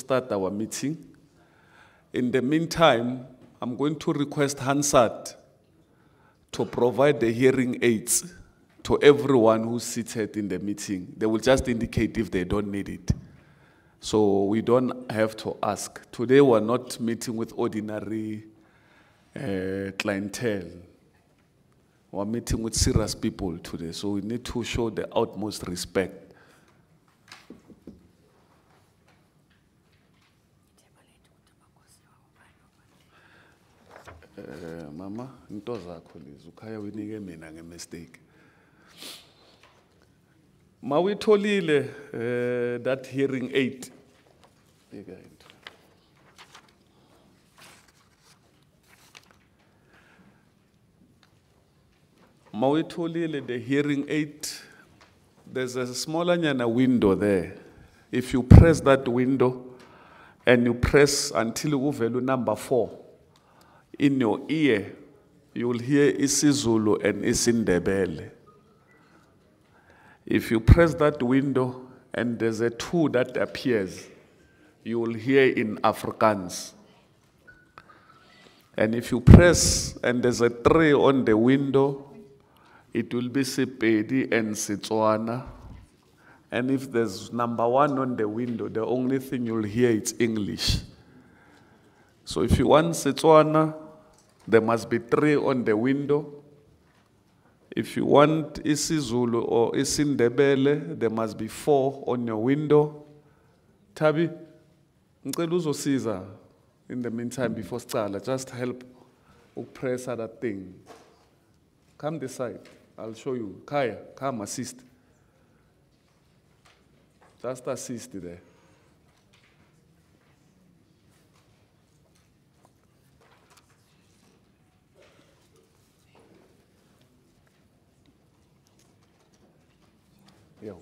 start our meeting. In the meantime, I'm going to request Hansard to provide the hearing aids to everyone who's seated in the meeting. They will just indicate if they don't need it. So we don't have to ask. Today we're not meeting with ordinary clientele. We're meeting with serious people today, so we need to show the utmost respect. Mama, into zakho lezi ukhaya winike mina ngemistake. Mawitholile that hearing aid. Mawitholile the hearing aid. There's a smaller window there. If you press that window and you press until you value number 4, in your ear, you will hear isiZulu and isiNdebele. If you press that window and there's a 2 that appears, you will hear in Afrikaans. And if you press and there's a 3 on the window, it will be Sepedi and Setswana. And if there's number 1 on the window, the only thing you'll hear is English. So if you want Setswana, there must be 3 on the window. If you want isiZulu or isiNdebele, there must be 4 on your window. Tabi, ngicela uzosiza in the meantime before sicala, just help press that thing. Come this side, I'll show you. Kaya, come assist. Just assist there. Yo.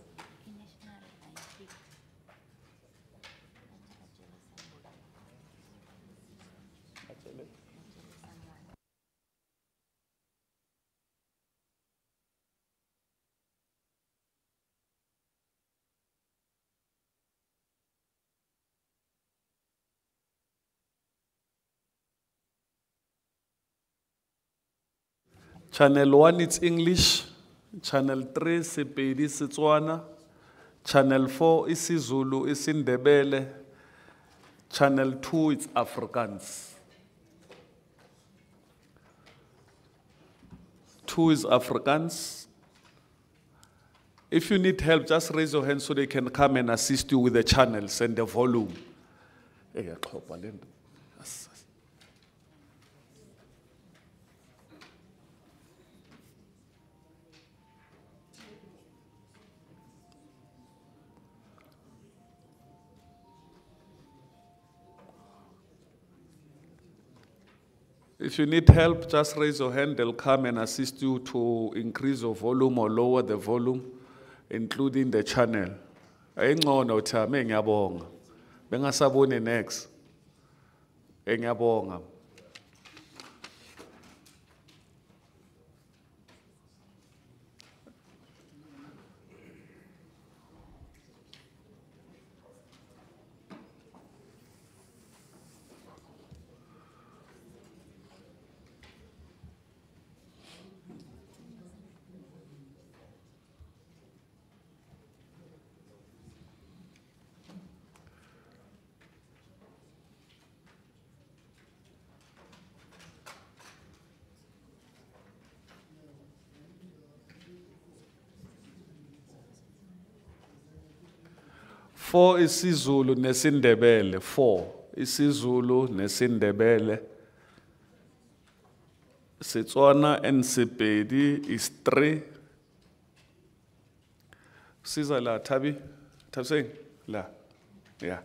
Channel 1 it's English, Channel 3 Sepedi Setswana, Channel 4 isiZulu isiNdebele, Channel 2 it's Afrikaans. 2 is Afrikaans. If you need help, just raise your hand so they can come and assist you with the channels and the volume. If you need help, just raise your hand. They'll come and assist you to increase your volume or lower the volume, including the channel. Ayingcono thame ngiyabonga. Bengasabone next. Ngiyabonga. Four isiZulu nesiNdebele. 4 isiZulu nesiNdebele. Setswana and Sepedi is 3. Siza la Tabi. Tabsing la. Yeah.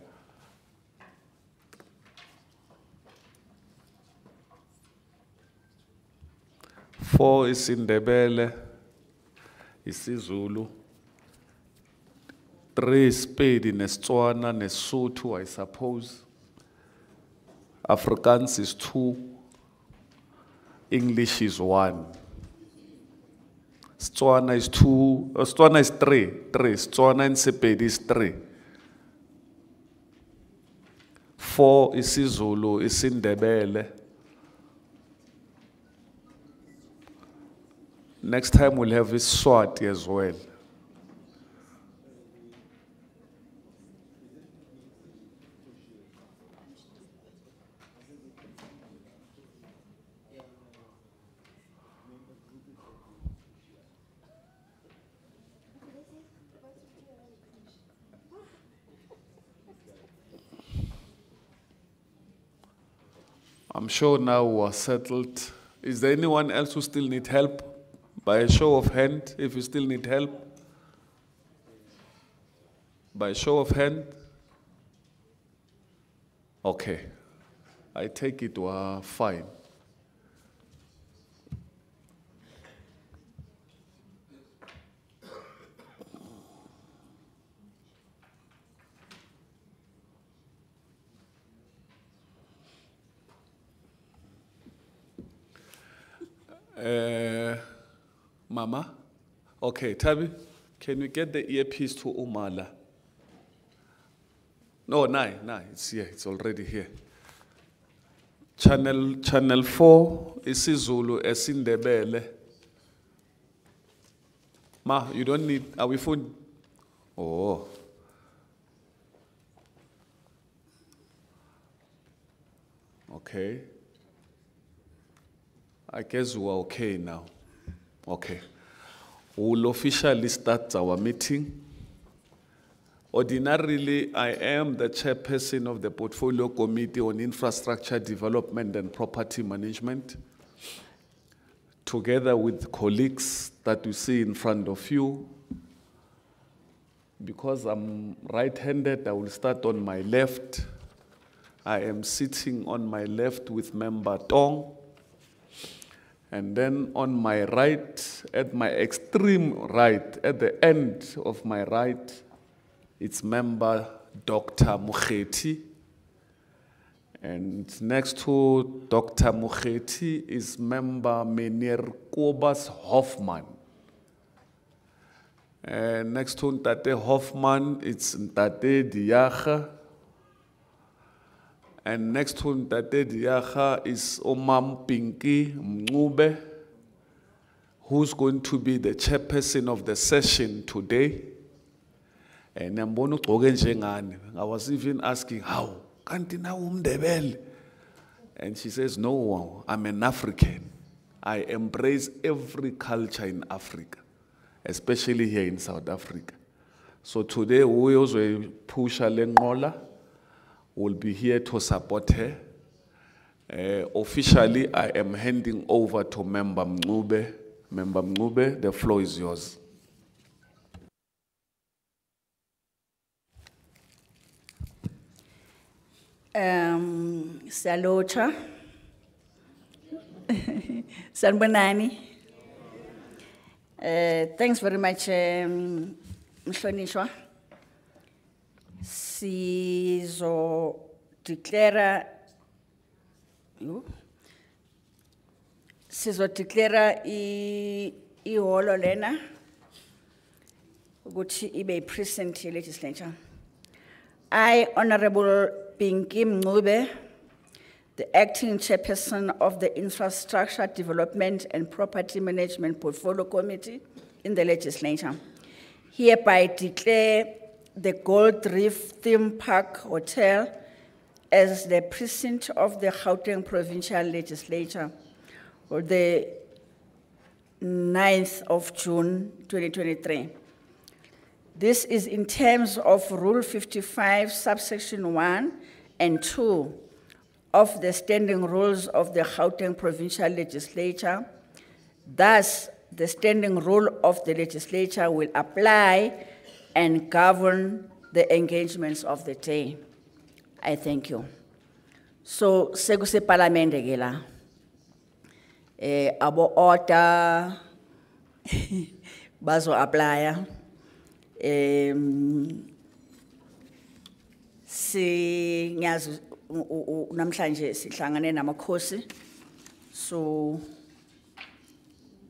Four is Indebele, isiZulu. 3 Sepedi, Setswana, Lesotho, I suppose. Afrikaans is 2. English is 1. Setswana is 2. Setswana is 3. Setswana and Sepedi is 3. 4 isiZulu, isiNdebele. Next time we'll have iSwati as well. I'm sure now we're settled. Is there anyone else who still need help? By a show of hand, if you still need help. By a show of hand. Okay. I take it we're fine. Mama? Okay, Tabi, can we get the earpiece to Umala? No, Nai, it's here, it's already here. Channel 4, isiZulu, isiNdebele. Ma, you don't need, are we phone? Oh. Okay. I guess we're okay now. Okay. We'll officially start our meeting. Ordinarily, I am the chairperson of the Portfolio Committee on Infrastructure Development and Property Management, together with colleagues that you see in front of you. Because I'm right-handed, I will start on my left. I am sitting on my left with Member Tong. And then on my right, at my extreme right, at the end of my right, it's Member Dr. Mokgethi. And next to Dr. Mokgethi is Member Meneer Kobus Hoffman. And next to Ntate Hoffman, it's Ntate Diaga. And next to Ntate Diaga is Omam Pinky Mncube, who's going to be the chairperson of the session today. And I was even asking, how? Kanti na umndebele? And she says, no, I'm an African. I embrace every culture in Africa, especially here in South Africa. So today, we also push Lengola. Will be here to support her. Officially, I am handing over to Member Mncube. Member Mncube, the floor is yours. Salocha. Sanbonani. Thanks very much, Mhlonishwa. Sizo declare iholo lena ukuthi ibe present legislature. I, Honorable Pinky Mncube, the acting chairperson of the Infrastructure Development and Property Management Portfolio Committee in the legislature, hereby declare the Gold Reef Theme Park Hotel as the precinct of the Gauteng Provincial Legislature on the 9th of June, 2023. This is in terms of Rule 55, subsection 1 and 2 of the standing rules of the Gauteng Provincial Legislature. Thus, the standing rule of the legislature will apply and govern the engagements of the day. I thank you. So, sekuse parliamente ke la. Abo order bazo apply. Sinyazi namhlanje sihlangane namakhosi. So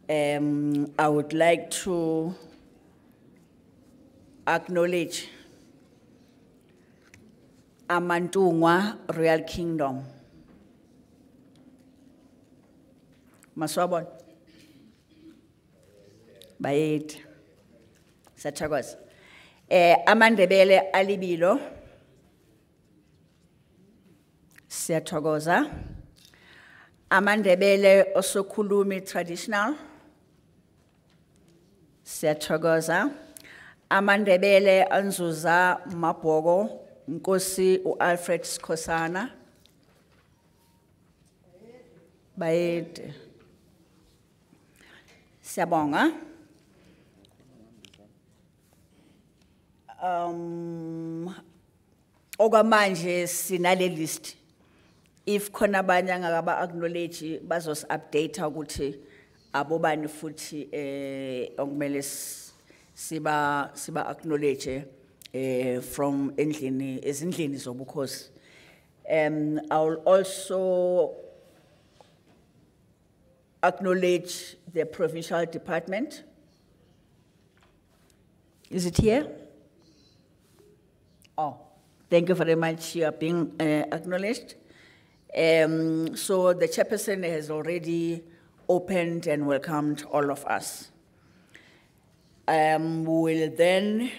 I would like to acknowledge Amantungwa Royal Kingdom. Maswabon. Bayet. Siyathokoza. AmaNdebele alibilo. Siyathokoza. AmaNdebele osokhulumi traditional. Siyathokoza. AmaNdebele anzuza Mabhoko Nkosi uAlfred Skhosana. Bayet. Siyabonga. Okwamanje sinale list. If khona abanye angakaba acknowledge bazos update ukuthi abobani futhi okumele siba acknowledge from ezindlini zobukhosi. I will also acknowledge the provincial department. Is it here? Oh, thank you very much. You are being acknowledged. So the chairperson has already opened and welcomed all of us. We will then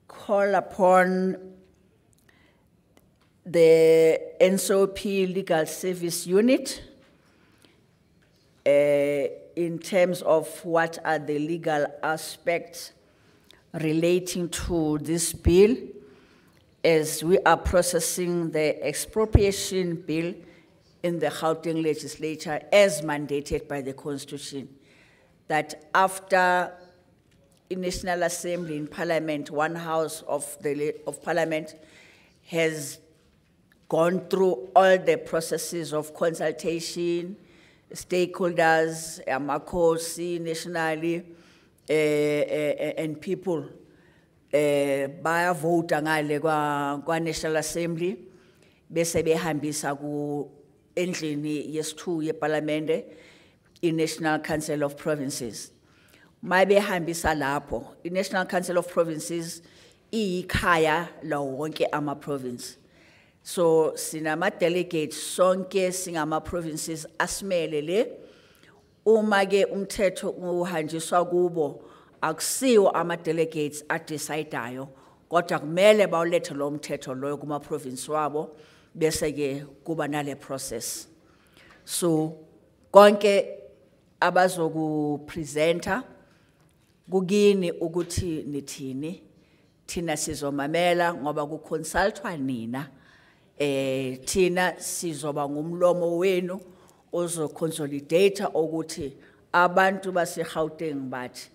call upon the NSOP Legal Service Unit in terms of what are the legal aspects relating to this bill as we are processing the expropriation bill in the Gauteng legislature as mandated by the Constitution, that after in National Assembly in Parliament, one house of Parliament has gone through all the processes of consultation, stakeholders, amakhosi nationally, and people baya vote ngale kwa National Assembly bese behambisa ku endlini yesi2 yeParliament iNational Council of Provinces. Mabe hambisa lapho iNational Council of Provinces iyikhaya lawo wonke ama province. So sinama delegates sonke singama provinces asimele le uma ke umthetho uhanjiswa kubo akusiwo ama delegates adecidayo kodwa kumele bawulethe lo mthetho loyo kuma province wabo bese ke kuba nale process. So konke abazoku presenter kugini ukuthi nithini thina sizomamela ngoba ku consultwa nina thina sizoba ngumlomo wenu ozo consolidate ukuthi abantu base Gauteng bathi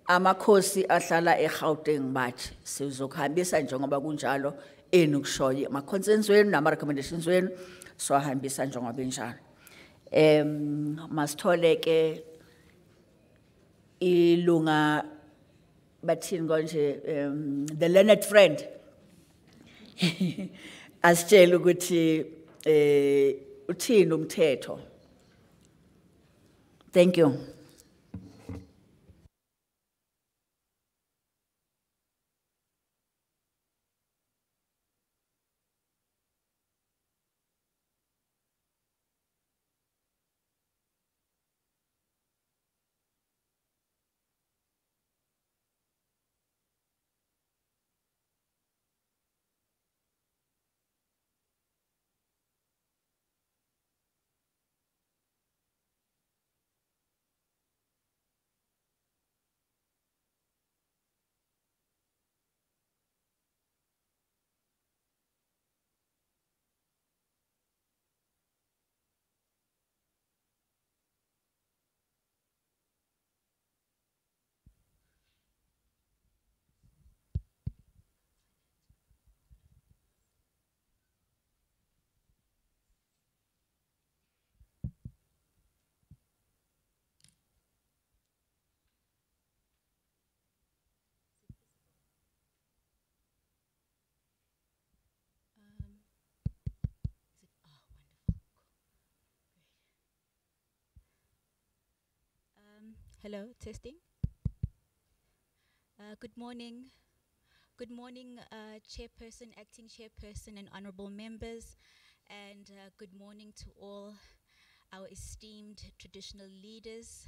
amakhosi ahlala eGauteng bathi sizokuhambisa njengoba kunjalo enukushoya ama concerns wenu nama recommendations wenu so hambisa njengoba benjalo. Masithole ke ilunga bathini konje the learned friend asitshela ukuthi uthini umthetho. Thank you. Hello, testing. Good morning, Good morning, Chairperson, Acting Chairperson, and honorable members. And good morning to all our esteemed traditional leaders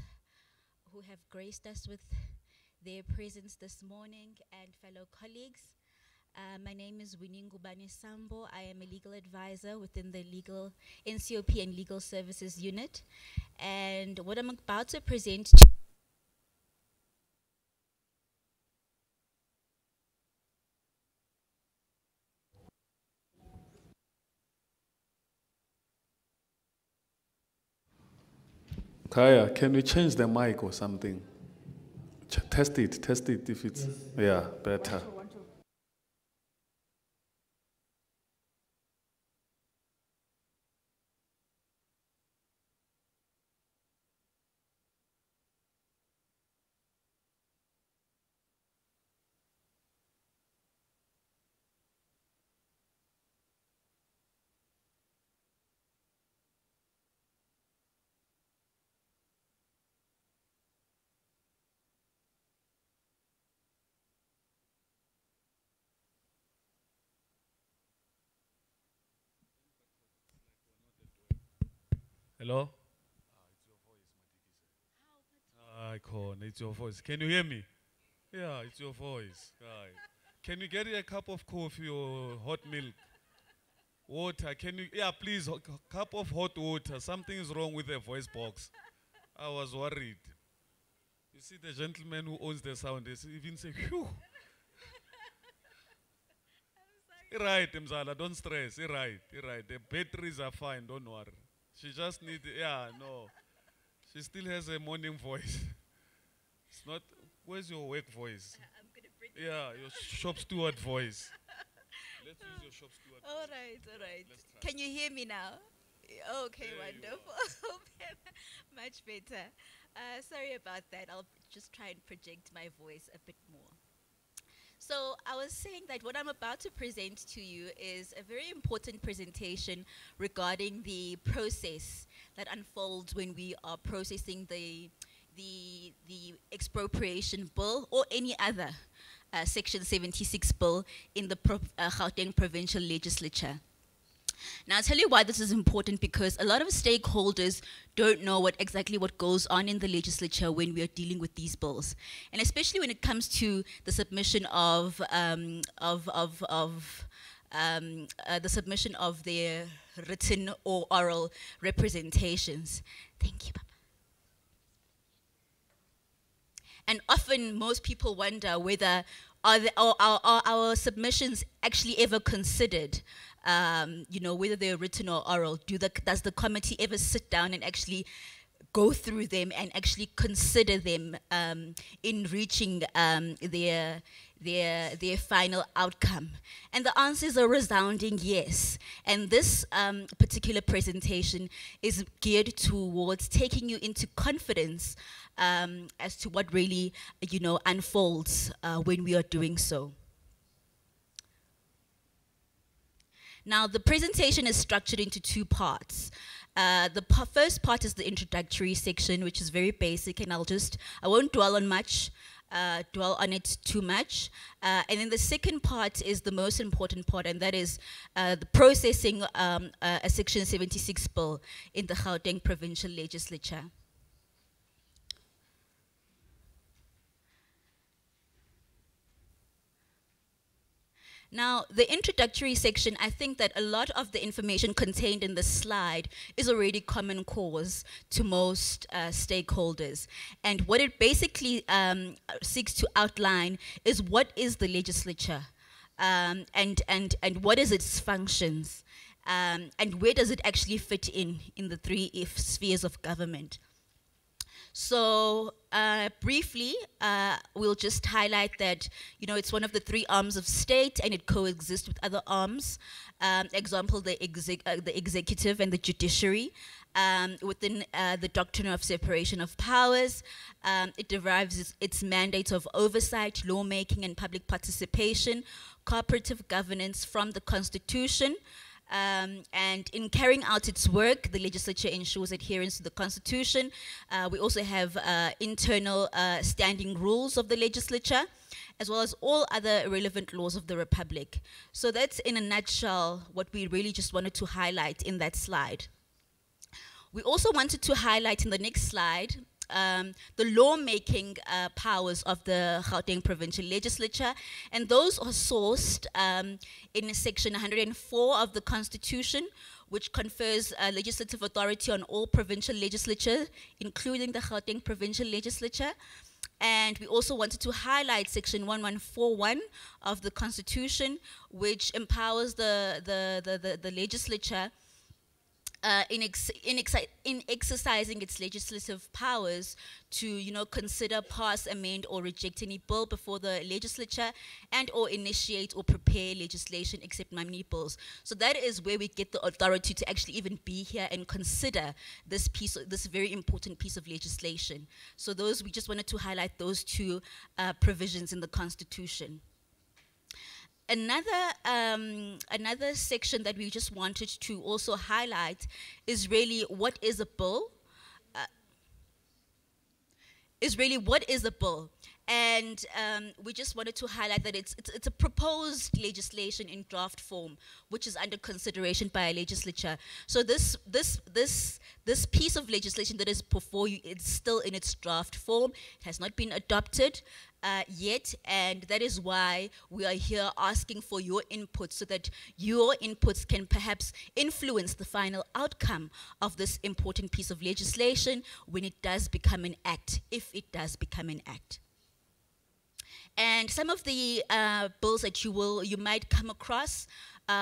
who have graced us with their presence this morning, and fellow colleagues. My name is Winnie Ngubane Sambo. I am a legal advisor within the legal NCOP and Legal Services Unit. And what I'm about to present to Kaya, can we change the mic or something? Test it if it's, yeah, better. Hello? I can't. It's your voice. Can you hear me? Yeah, it's your voice. Right. Can you get a cup of coffee or hot milk? Water. Can you? Yeah, please. Cup of hot water. Something is wrong with the voice box. I was worried. You see, the gentleman who owns the sound is even say, phew. Right, Mzala, don't stress. Right. The batteries are fine, don't worry. She just needs, yeah, no. She still has a morning voice. It's not, where's your work voice? I'm going to bring Yeah, your shop steward voice. Let's use your shop steward All voice. right. Let's try. Can you hear me now? Okay, There you wonderful. Much better. Sorry about that. I'll just try and project my voice a bit more. So I was saying that what I'm about to present to you is a very important presentation regarding the process that unfolds when we are processing the expropriation bill or any other Section 76 bill in the Gauteng Provincial Legislature. Now, I'll tell you why this is important, because a lot of stakeholders don't know exactly what goes on in the legislature when we are dealing with these bills. And especially when it comes to the submission of their written or oral representations. Thank you, Papa. And often most people wonder whether are our submissions actually ever considered, whether they're written or oral. Does the committee ever sit down and actually go through them and actually consider them in reaching their final outcome? And the answer is a resounding yes. And this particular presentation is geared towards taking you into confidence as to what really, unfolds when we are doing so. Now, the presentation is structured into two parts. The first part is the introductory section, which is very basic, and I won't dwell on it too much. And then the second part is the most important part, and that is the processing a Section 76 bill in the Gauteng Provincial Legislature. Now, the introductory section, I think that a lot of the information contained in the slide is already common cause to most stakeholders. And what it basically seeks to outline is what is the legislature and what is its functions, and where does it actually fit in the three spheres of government. So briefly, we'll just highlight that, it's one of the three arms of state and it coexists with other arms. Example, the executive and the judiciary. Within the doctrine of separation of powers, it derives its mandate of oversight, lawmaking and public participation, cooperative governance from the Constitution. And in carrying out its work, the legislature ensures adherence to the Constitution. We also have internal standing rules of the legislature. as well as all other relevant laws of the Republic. So that's in a nutshell what we really just wanted to highlight in that slide. We also wanted to highlight in the next slide the lawmaking powers of the Gauteng Provincial Legislature, and those are sourced in section 104 of the Constitution, which confers legislative authority on all provincial legislatures, including the Gauteng Provincial Legislature. And we also wanted to highlight section 1141 of the Constitution, which empowers the legislature in exercising its legislative powers to, consider, pass, amend, or reject any bill before the legislature, and or initiate or prepare legislation except nominee bills. So that is where we get the authority to actually even be here and consider this very important piece of legislation. So we just wanted to highlight those two provisions in the Constitution. Another section that we just wanted to also highlight is really what is a bill? And we just wanted to highlight that it's a proposed legislation in draft form, which is under consideration by a legislature. So this piece of legislation that is before you, it's still in its draft form. It has not been adopted yet, and that is why we are here asking for your input, so that your inputs can perhaps influence the final outcome of this important piece of legislation when it does become an act, if it does become an act. And some of the bills that you might come across,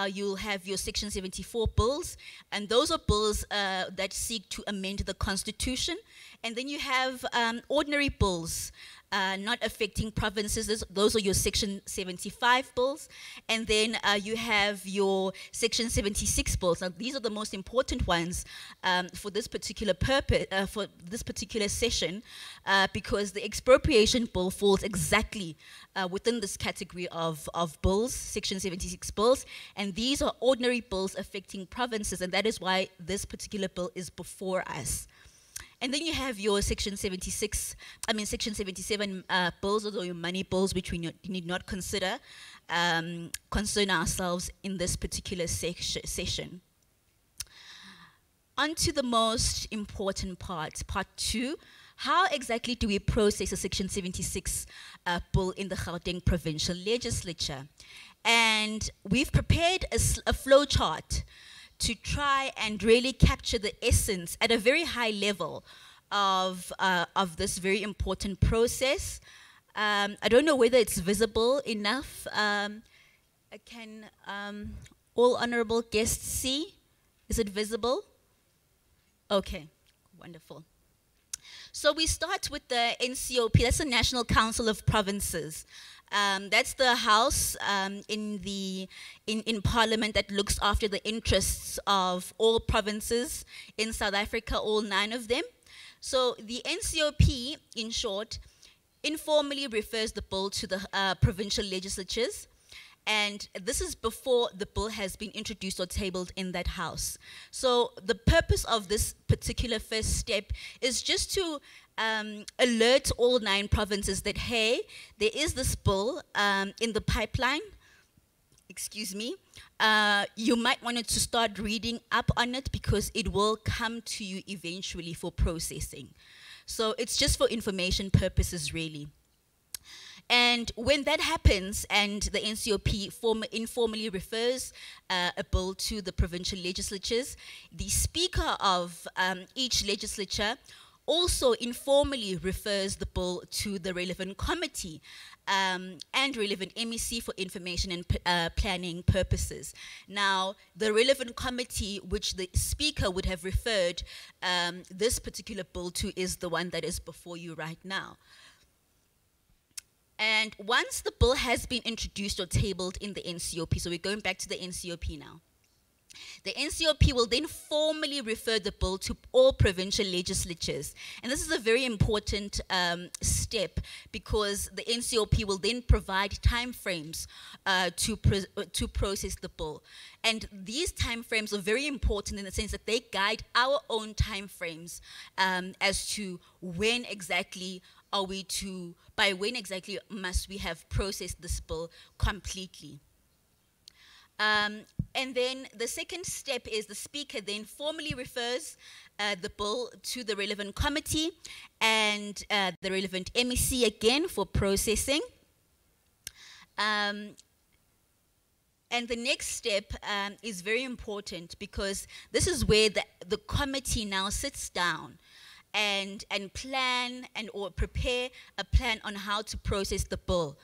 you'll have your Section 74 bills, and those are bills that seek to amend the Constitution. And then you have ordinary bills not affecting provinces. Those are your Section 75 bills. And then you have your Section 76 bills. Now, these are the most important ones for this particular purpose, for this particular session, because the expropriation bill falls exactly within this category of bills, Section 76 bills. And these are ordinary bills affecting provinces, and that is why this particular bill is before us. And then you have your Section 77 bills, or your money bills, which we need not consider, concern ourselves in this particular session. On to the most important part 2. How exactly do we process a Section 76 bill in the Gauteng Provincial Legislature? And we've prepared a flow chart to try and really capture the essence at a very high level of this very important process. I don't know whether it's visible enough. Can all honorable guests see? Is it visible? Okay, wonderful. So we start with the NCOP, that's the National Council of Provinces. That's the house in Parliament that looks after the interests of all provinces in South Africa, all 9 of them. So the NCOP, in short, informally refers the bill to the provincial legislatures, and this is before the bill has been introduced or tabled in that house. So the purpose of this particular first step is just to alert all 9 provinces that, hey, there is this bill in the pipeline. Excuse me. You might want to start reading up on it, because it will come to you eventually for processing. So it's just for information purposes, really. And when that happens, and the NCOP informally refers a bill to the provincial legislatures, the speaker of each legislature also informally refers the bill to the relevant committee and relevant MEC for information and planning purposes. Now, the relevant committee which the speaker would have referred this particular bill to is the one that is before you right now. And once the bill has been introduced or tabled in the NCOP, so we're going back to the NCOP now, the NCOP will then formally refer the bill to all provincial legislatures. And this is a very important step, because the NCOP will then provide timeframes to process the bill. And these timeframes are very important in the sense that they guide our own timeframes as to when exactly are we to, by when exactly must we have processed this bill completely? And then the second step is the speaker then formally refers the bill to the relevant committee and the relevant MEC again for processing. And the next step is very important because this is where the committee now sits down and plan or prepare a plan on how to process the bill,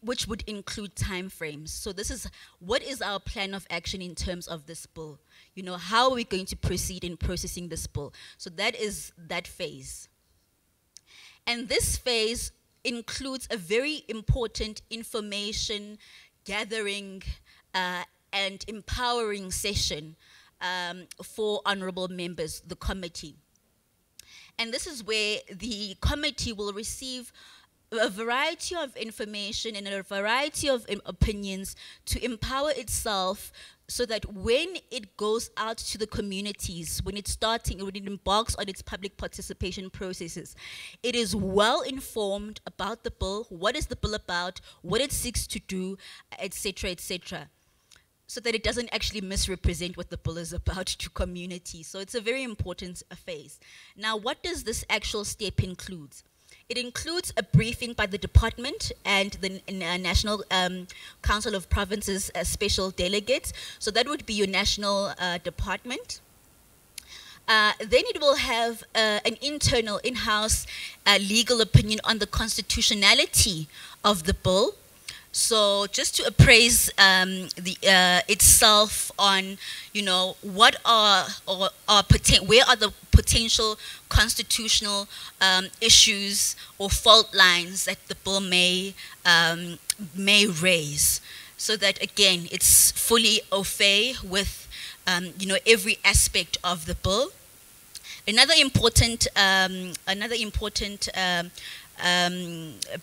which would include timeframes. So this is, what is our plan of action in terms of this bill? You know, how are we going to proceed in processing this bill? So that is that phase. And this phase includes a very important information gathering and empowering session for honorable members, the committee. And this is where the committee will receive a variety of information and a variety of opinions to empower itself so that when it goes out to the communities, when it embarks on its public participation processes, it is well informed about the bill, what is the bill about, what it seeks to do, etc., so that it doesn't actually misrepresent what the bill is about to communities. So it's a very important phase. Now, what does this actual step include? It includes a briefing by the department and the National Council of Provinces special delegates. So that would be your national department. Then it will have an internal in-house legal opinion on the constitutionality of the bill. So just to appraise itself on, you know, what where are the potential constitutional issues or fault lines that the bill may raise, so that again it's fully au fait with you know, every aspect of the bill. Another important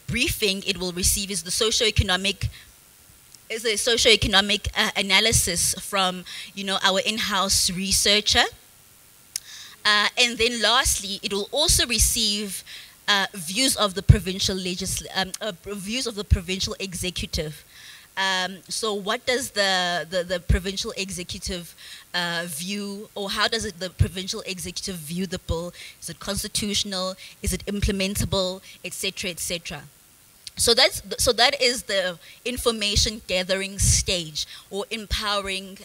briefing it will receive is the socio-economic analysis from, you know, our in-house researcher. And then lastly, it will also receive views of the provincial executive. So what does the provincial executive view, or how does the provincial executive view the bill? Is it constitutional? Is it implementable, etc.? So that is the information gathering stage, or empowering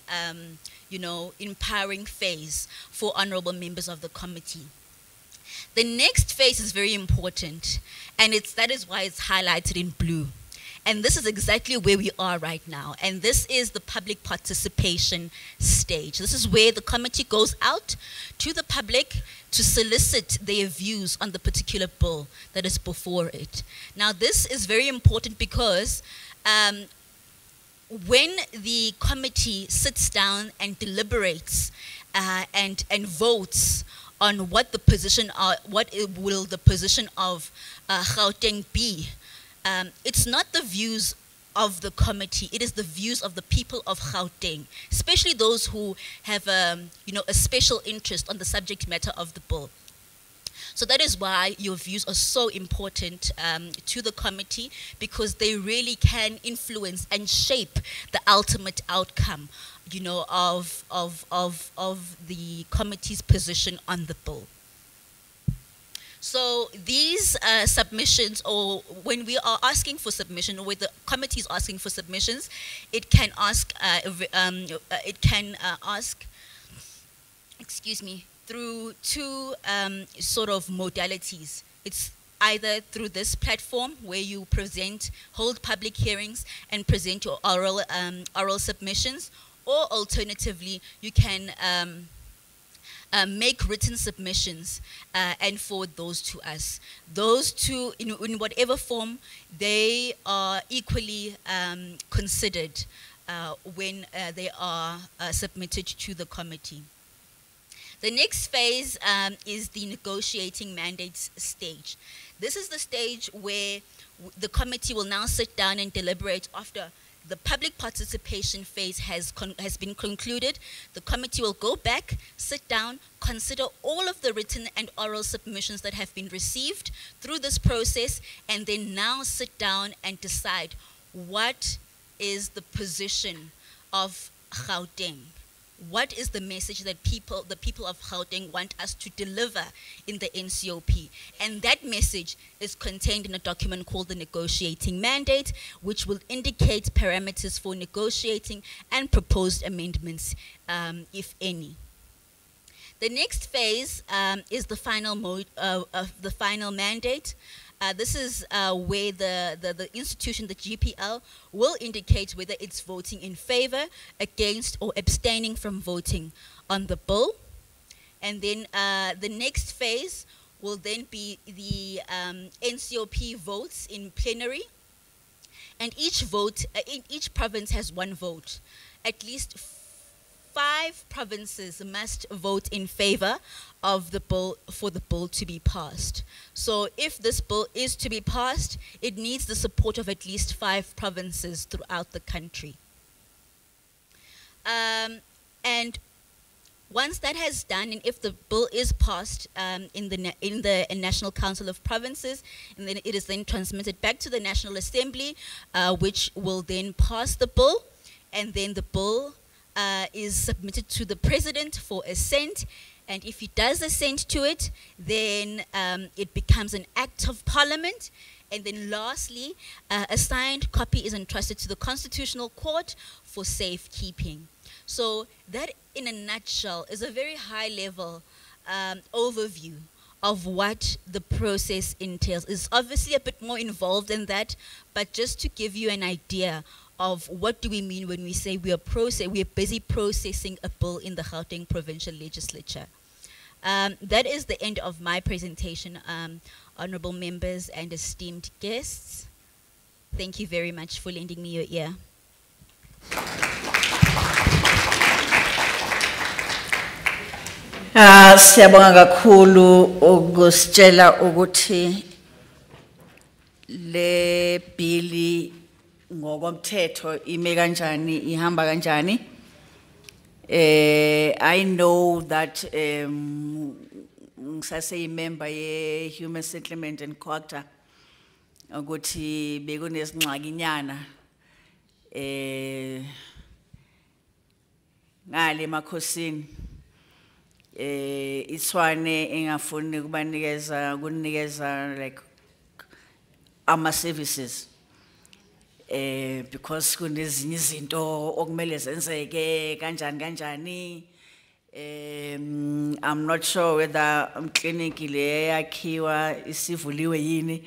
empowering phase for honorable members of the committee. The next phase is very important, and that is why it's highlighted in blue. And this is exactly where we are right now. And this is the public participation stage. This is where the committee goes out to the public to solicit their views on the particular bill that is before it. Now, this is very important because when the committee sits down and deliberates and votes on what the position will the position of Gauteng be, it's not the views of the committee, it is the views of the people of Gauteng, especially those who have a special interest on the subject matter of the bill. So that is why your views are so important to the committee, because they really can influence and shape the ultimate outcome, you know, of the committee's position on the bill. So these submissions, or when we are asking for submission, or when the committee is asking for submissions, it can ask, through two sort of modalities. It's either through this platform where you hold public hearings and present your oral submissions, or alternatively, you can make written submissions and forward those to us. Those two, in whatever form, they are equally considered when they are submitted to the committee. The next phase is the negotiating mandates stage. This is the stage where the committee will now sit down and deliberate after the public participation phase has been concluded. The committee will go back, sit down, consider all of the written and oral submissions that have been received through this process, and then now sit down and decide what is the position of Gauteng. What is the message that the people of Gauteng want us to deliver in the NCOP? And that message is contained in a document called the Negotiating Mandate, which will indicate parameters for negotiating and proposed amendments, if any. The next phase is the final the final mandate. This is where the institution, the GPL, will indicate whether it's voting in favor, against, or abstaining from voting on the bill. And then the next phase will then be the NCOP votes in plenary. And each vote, each province has one vote. At least 5 provinces must vote in favor of the bill for the bill to be passed. So if this bill is to be passed, it needs the support of at least 5 provinces throughout the country. And once that has done, and if the bill is passed in the National Council of Provinces, and then it is then transmitted back to the National Assembly, which will then pass the bill, and then the bill is submitted to the President for assent, and if he does assent to it, then it becomes an act of Parliament, and then lastly, a signed copy is entrusted to the Constitutional Court for safekeeping. So that, in a nutshell, is a very high-level overview of what the process entails. It's obviously a bit more involved than that, but just to give you an idea of what do we mean when we say we are busy processing a bill in the Gauteng Provincial Legislature. That is the end of my presentation, honorable members and esteemed guests. Thank you very much for lending me your ear. Siyabonga kakhulu ukusitshela ukuthi le bili ngokomthetho ime kanjani, ihamba kanjani. I know that ngisase member ye Human Settlement and Quarter ukuthi bekunezingxaki nyana ngale emakhosini. Iswane engafuni kunikeza like ama services because kunezinye izinto okumele zenzeke kanjani. I'm not sure whether clinic le yakhiwa isivuliwe yini,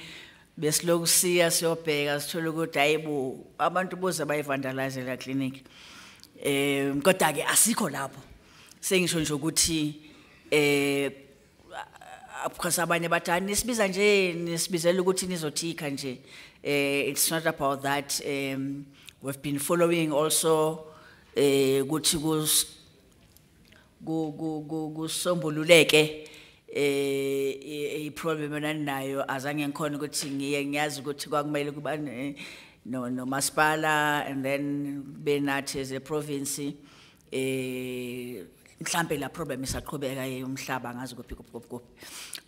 besiloku siya siyobheka sithola ukuthi hayibo abantu boze bayivandalize la clinic. Kodwa ke asikho lapho. Sengisho nje ukuthi because abanye bathi nisibiza nje nisibizela ukuthi nizothika nje. It's not about that. We've been following also ukuthi kusombululeke i-problem enanayo azange ngikhona ukuthi ngiyazi ukuthi kwakumele kuba no masipala and then benathi as a province mhlambe la problem isaqhubeka umhlaba ngazi kuphi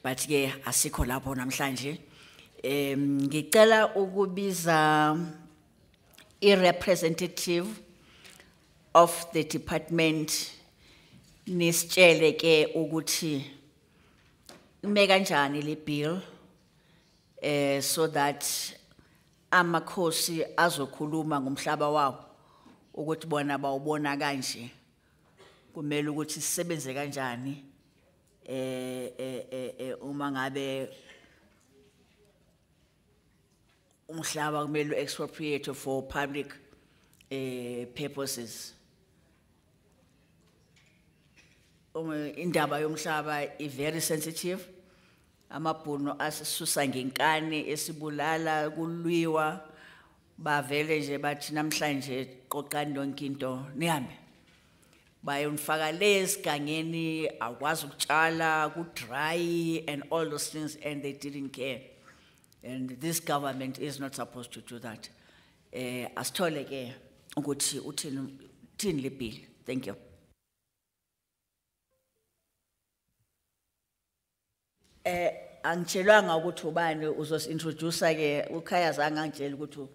but ke asikho lapho namhlanje. Ngicela ukubiza i-representative of the department nisitshele ke ukuthi ime kanjani le bill so that amakhosi azokhuluma ngomhlaba wawo ukuthi bona bawubona kanje, kumele ukuthi sisebenze kanjani uma ngabe umhlaba kumele expropriate for public purposes. Indaba yomhlaba is very sensitive. Amabhuno asisusa ngenkani esibulala kulwiwa bavele nje bathi namhlanje qoqani yonke into nihambe bayonifaka lesigangeni akwazi ukutshala ku dry and all those things, and they didn't care. And this government is not supposed to do that. asithole ke ukuthi uthini le bill. Thank you. Angitshelwanga ukuthi ubani uzosintroduce ke ukhaya zange angitshela ukuthi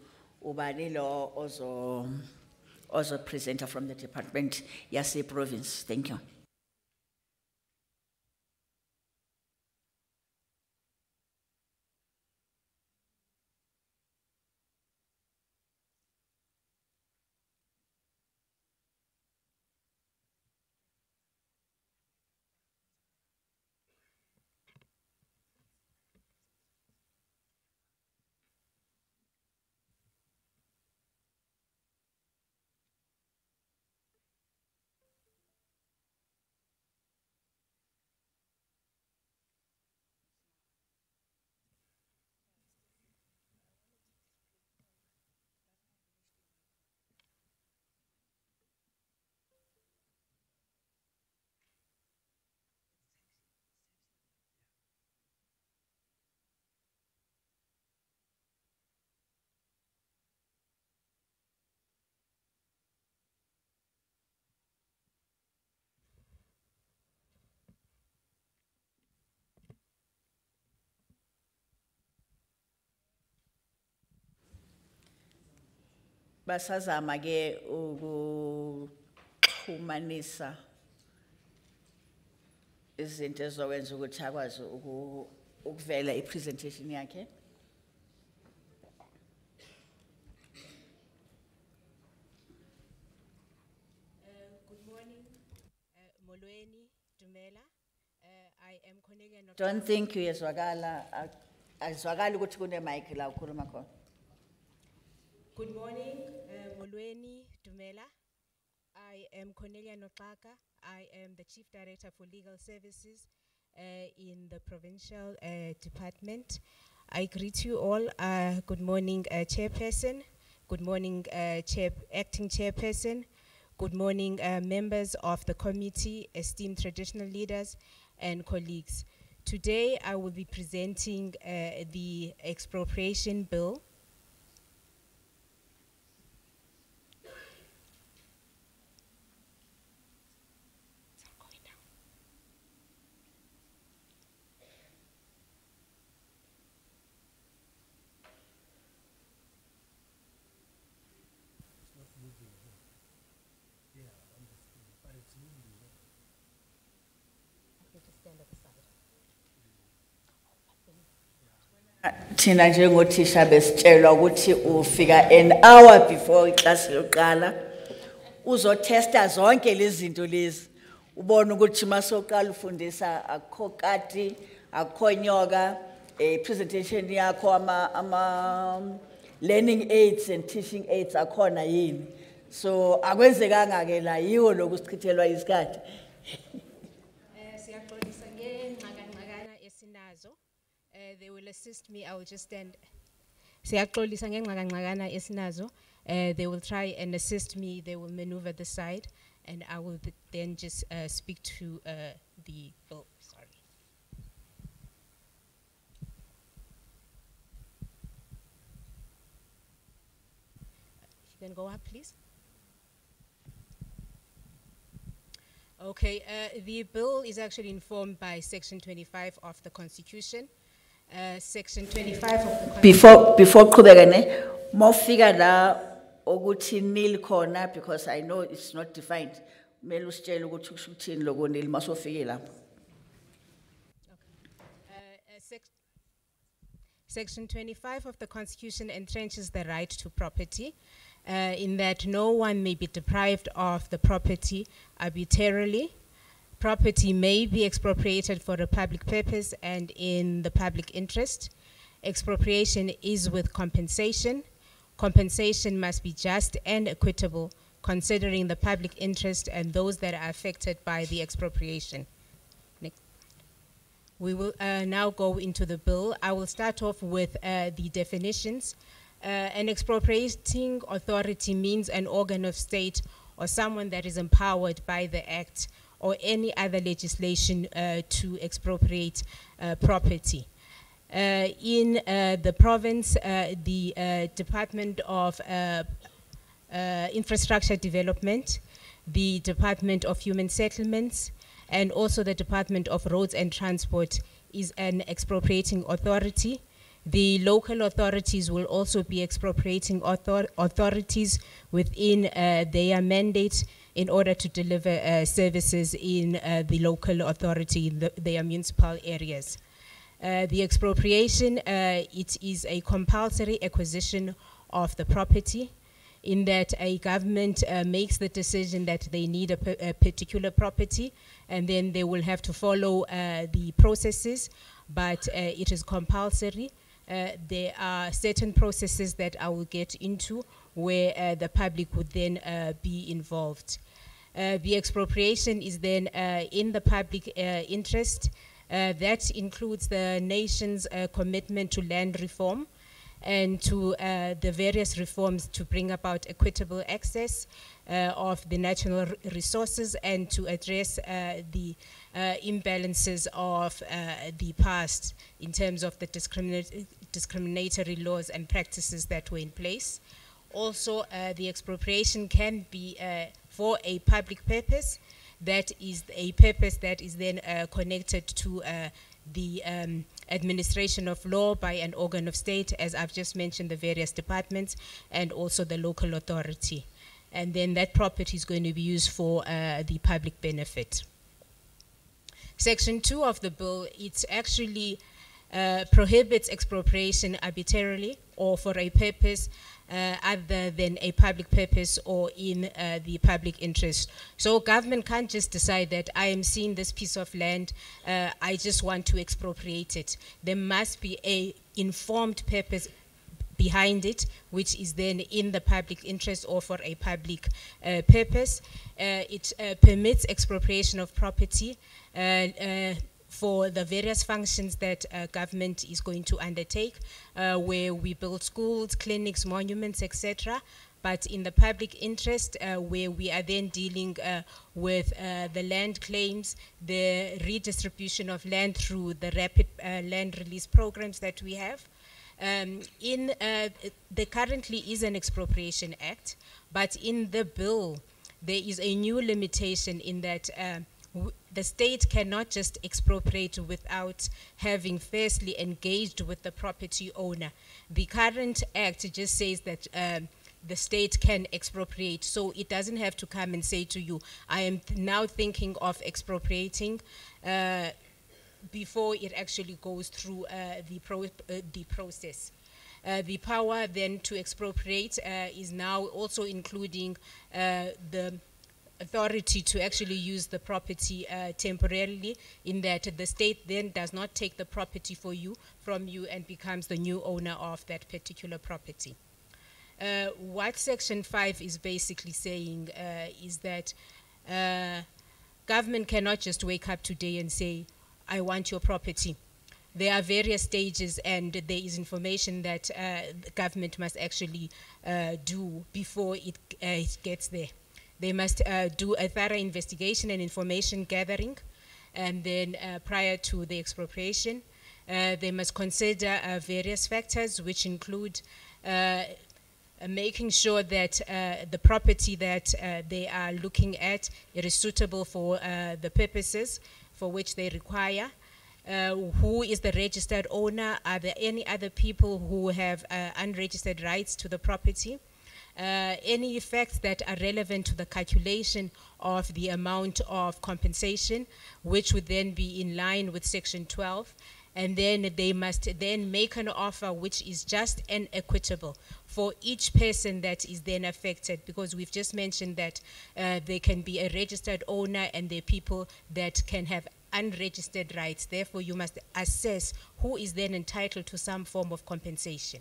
ubani lo ozo presenter from the department yase province. Thank you. Basazama ke ukuxhumanisa izinto ezowenza ukuthi akwazi ukuvela ipresentation yakhe. Good morning, Molweni Dumela. I am Cornelia Notlaka. Don't think uyezwakala azwakala ukuthi kune mic la ukhuluma khona. Good morning, Molweni Dumela. I am Cornelia Notlaka. I am the Chief Director for Legal Services in the Provincial Department. I greet you all. Good morning, Chairperson. Good morning, Acting Chairperson. Good morning, members of the committee, esteemed traditional leaders, and colleagues. Today, I will be presenting the expropriation bill. Thina njengothisha besitshelwa ukuthi ufika an hour before iclass yoqala uzotesta zonke lezi zinto lezi ubone ukuthi masoqala ufundisa akho kati akho nyoka presentation yakho ama learning aids and teaching aids akhona yini so akwenzekanga ke la yiwo lokusichithelwa isikhathi. Siyaxolisa ngengxakangxakana esinazo. They will assist me. I will just stand. Siyaxolisa ngengxakangxakana esinazo. They will try and assist me. They will maneuver the side, and I will then just speak to the bill. Sorry. You can go up, please. Okay, the bill is actually informed by Section 25 of the Constitution. Section 25 of the Constitution. Before qhubekane mawufika la ukuthi nil khona because I know it's not defined. Mele usitshele ukuthi kusho ukuthini lokho nil masofike lapho. Section 25 of the Constitution entrenches the right to property, in that no one may be deprived of the property arbitrarily. Property may be expropriated for a public purpose and in the public interest. Expropriation is with compensation. Compensation must be just and equitable, considering the public interest and those that are affected by the expropriation. Next. We will now go into the bill. I will start off with the definitions. An expropriating authority means an organ of state or someone that is empowered by the act or any other legislation to expropriate property. In the province, the Department of Infrastructure Development, the Department of Human Settlements, and also the Department of Roads and Transport is an expropriating authority. The local authorities will also be expropriating authorities within their mandate in order to deliver services in the local authority, their municipal areas. The expropriation, it is a compulsory acquisition of the property, in that a government makes the decision that they need a particular property, and then they will have to follow the processes, but it is compulsory. There are certain processes that I will get into where the public would then be involved. The expropriation is then in the public interest. That includes the nation's commitment to land reform and to the various reforms to bring about equitable access of the natural resources and to address the imbalances of the past in terms of the discriminatory laws and practices that were in place. Also, the expropriation can be for a public purpose. That is a purpose that is then connected to the administration of law by an organ of state, as I've just mentioned, the various departments, and also the local authority. And then that property is going to be used for the public benefit. Section 2 of the bill, it actually prohibits expropriation arbitrarily or for a purpose other than a public purpose or in the public interest. So government can't just decide that I am seeing this piece of land, I just want to expropriate it. There must be a informed purpose behind it, which is then in the public interest or for a public purpose. It permits expropriation of property for the various functions that government is going to undertake, where we build schools, clinics, monuments, etc. But in the public interest, where we are then dealing with the land claims, the redistribution of land through the rapid land release programs that we have. There currently is an Expropriation Act, but in the bill, there is a new limitation in that the state cannot just expropriate without having firstly engaged with the property owner. The current act just says that the state can expropriate, so it doesn't have to come and say to you, I am now thinking of expropriating, before it actually goes through the process. The power then to expropriate is now also including the authority to actually use the property temporarily, in that the state then does not take the property from you and becomes the new owner of that particular property. What Section 5 is basically saying is that government cannot just wake up today and say, I want your property. There are various stages, and there is information that the government must actually do before it gets there. They must do a thorough investigation and information gathering, and then prior to the expropriation, they must consider various factors, which include making sure that the property that they are looking at, it is suitable for the purposes for which they require. Who is the registered owner? Are there any other people who have unregistered rights to the property? Any effects that are relevant to the calculation of the amount of compensation, which would then be in line with Section 12. And then they must then make an offer which is just and equitable for each person that is then affected, because we've just mentioned that there can be a registered owner and there are people that can have unregistered rights. Therefore, you must assess who is then entitled to some form of compensation.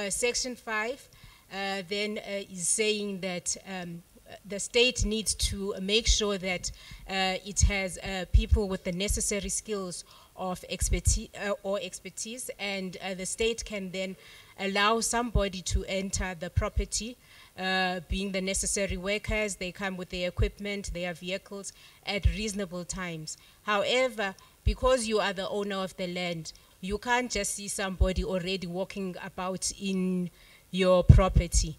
Section 5 then is saying that the state needs to make sure that it has people with the necessary skills of expertise, and the state can then allow somebody to enter the property, being the necessary workers. They come with their equipment, their vehicles at reasonable times. However, because you are the owner of the land, you can't just see somebody already walking about in your property.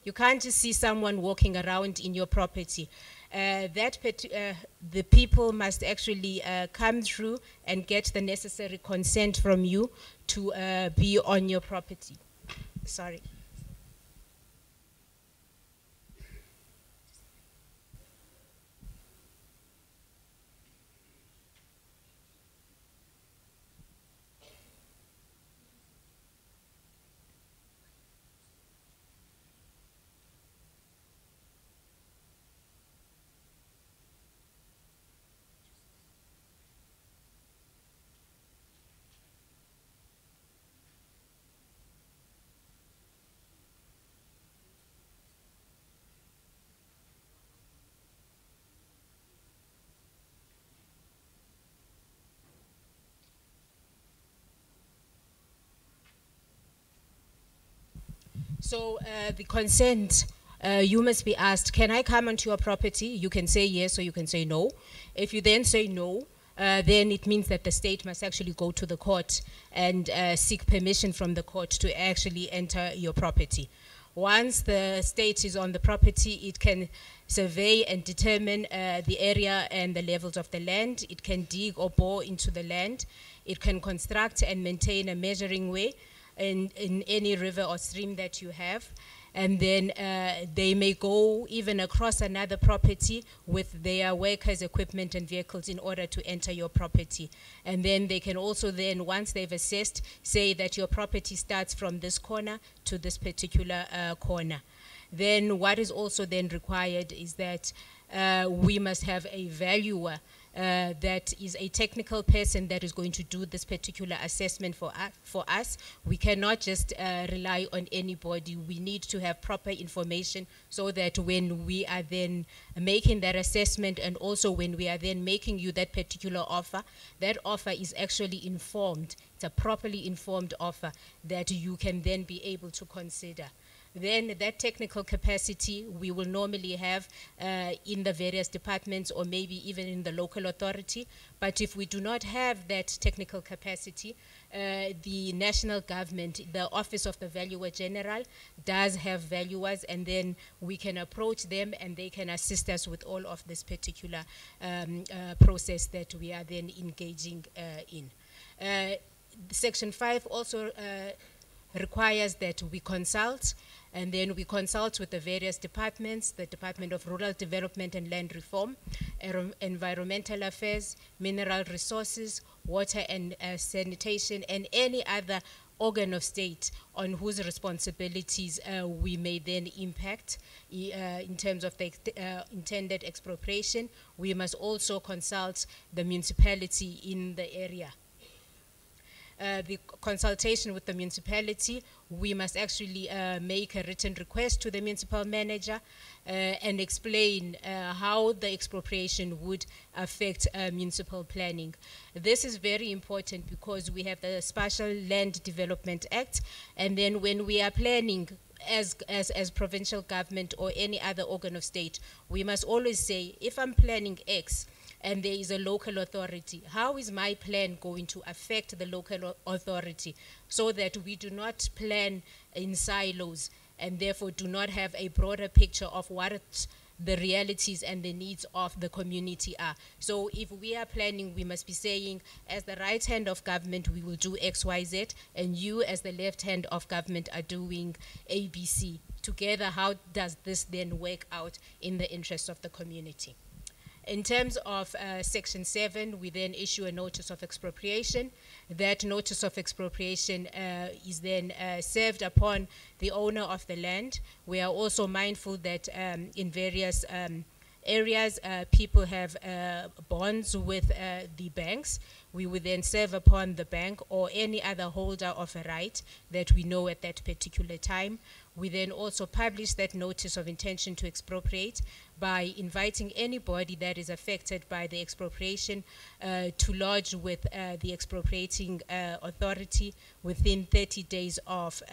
You can't just see someone walking around in your property. The people must actually come through and get the necessary consent from you to be on your property. Sorry. So the consent, you must be asked, can I come onto your property? You can say yes or you can say no. If you then say no, then it means that the state must actually go to the court and seek permission from the court to actually enter your property. Once the state is on the property, it can survey and determine the area and the levels of the land. It can dig or bore into the land. It can construct and maintain a measuring way in any river or stream that you have. And then they may go even across another property with their workers, equipment, and vehicles in order to enter your property. And then they can also then, once they've assessed, say that your property starts from this corner to this particular corner. Then what is also then required is that we must have a valuer that is a technical person that is going to do this particular assessment for us. We cannot just rely on anybody. We need to have proper information so that when we are then making that assessment and also when we are then making you that particular offer, that offer is actually informed. It's a properly informed offer that you can then be able to consider. Then that technical capacity we will normally have in the various departments or maybe even in the local authority. But if we do not have that technical capacity, the national government, the Office of the Valuer General, does have valuers, and then we can approach them and they can assist us with all of this particular process that we are then engaging in. Section 5 also requires that we consult, and then we consult with the various departments, the Department of Rural Development and Land Reform, Environmental Affairs, Mineral Resources, Water and Sanitation, and any other organ of state on whose responsibilities we may then impact in terms of the intended expropriation. We must also consult the municipality in the area. The consultation with the municipality, we must actually make a written request to the municipal manager and explain how the expropriation would affect municipal planning. This is very important because we have the Spatial Land Development Act, and then when we are planning as provincial government or any other organ of state, we must always say, if I'm planning X, and there is a local authority, how is my plan going to affect the local authority, so that we do not plan in silos and therefore do not have a broader picture of what the realities and the needs of the community are. So if we are planning, we must be saying, as the right hand of government, we will do X, Y, Z, and you as the left hand of government are doing A, B, C. Together, how does this then work out in the interest of the community? In terms of Section 7, we then issue a notice of expropriation. That notice of expropriation is then served upon the owner of the land. We are also mindful that in various areas, people have bonds with the banks. We would then serve upon the bank or any other holder of a right that we know at that particular time. We then also publish that notice of intention to expropriate by inviting anybody that is affected by the expropriation to lodge with the expropriating authority within 30 days of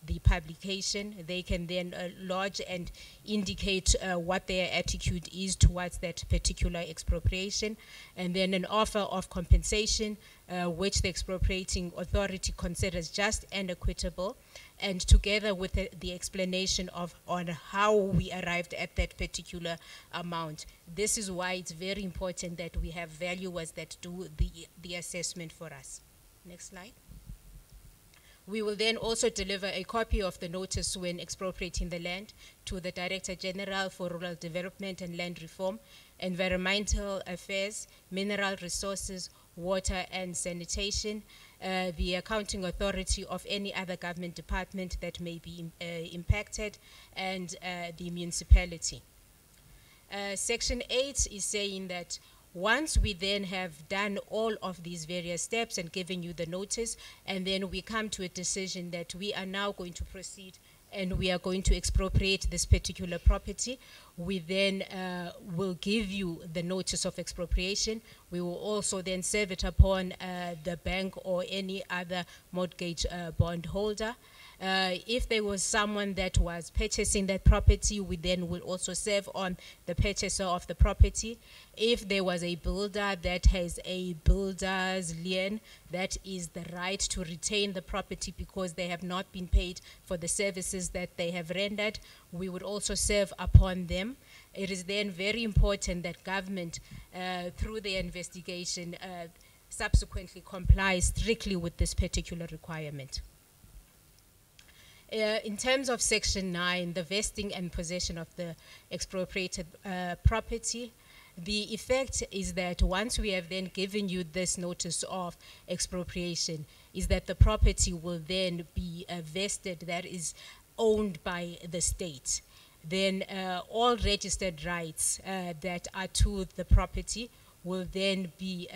the publication. They can then lodge and indicate what their attitude is towards that particular expropriation, and then an offer of compensation which the expropriating authority considers just and equitable, and together with the explanation of on how we arrived at that particular amount. This is why it's very important that we have valuers that do the assessment for us. Next slide. We will then also deliver a copy of the notice when expropriating the land to the Director General for Rural Development and Land Reform, Environmental Affairs, Mineral Resources, Water and Sanitation, the accounting authority of any other government department that may be impacted, and the municipality. Section 8 is saying that once we then have done all of these various steps and given you the notice, and then we come to a decision that we are now going to proceed and we are going to expropriate this particular property, we then will give you the notice of expropriation. We will also then serve it upon the bank or any other mortgage bond holder. If there was someone that was purchasing that property, we then will also serve on the purchaser of the property. If there was a builder that has a builder's lien, that is the right to retain the property because they have not been paid for the services that they have rendered, we would also serve upon them. It is then very important that government, through their investigation, subsequently complies strictly with this particular requirement. In terms of Section 9, the vesting and possession of the expropriated property, the effect is that once we have then given you this notice of expropriation, is that the property will then be vested, that is owned by the state. Then all registered rights that are to the property will then be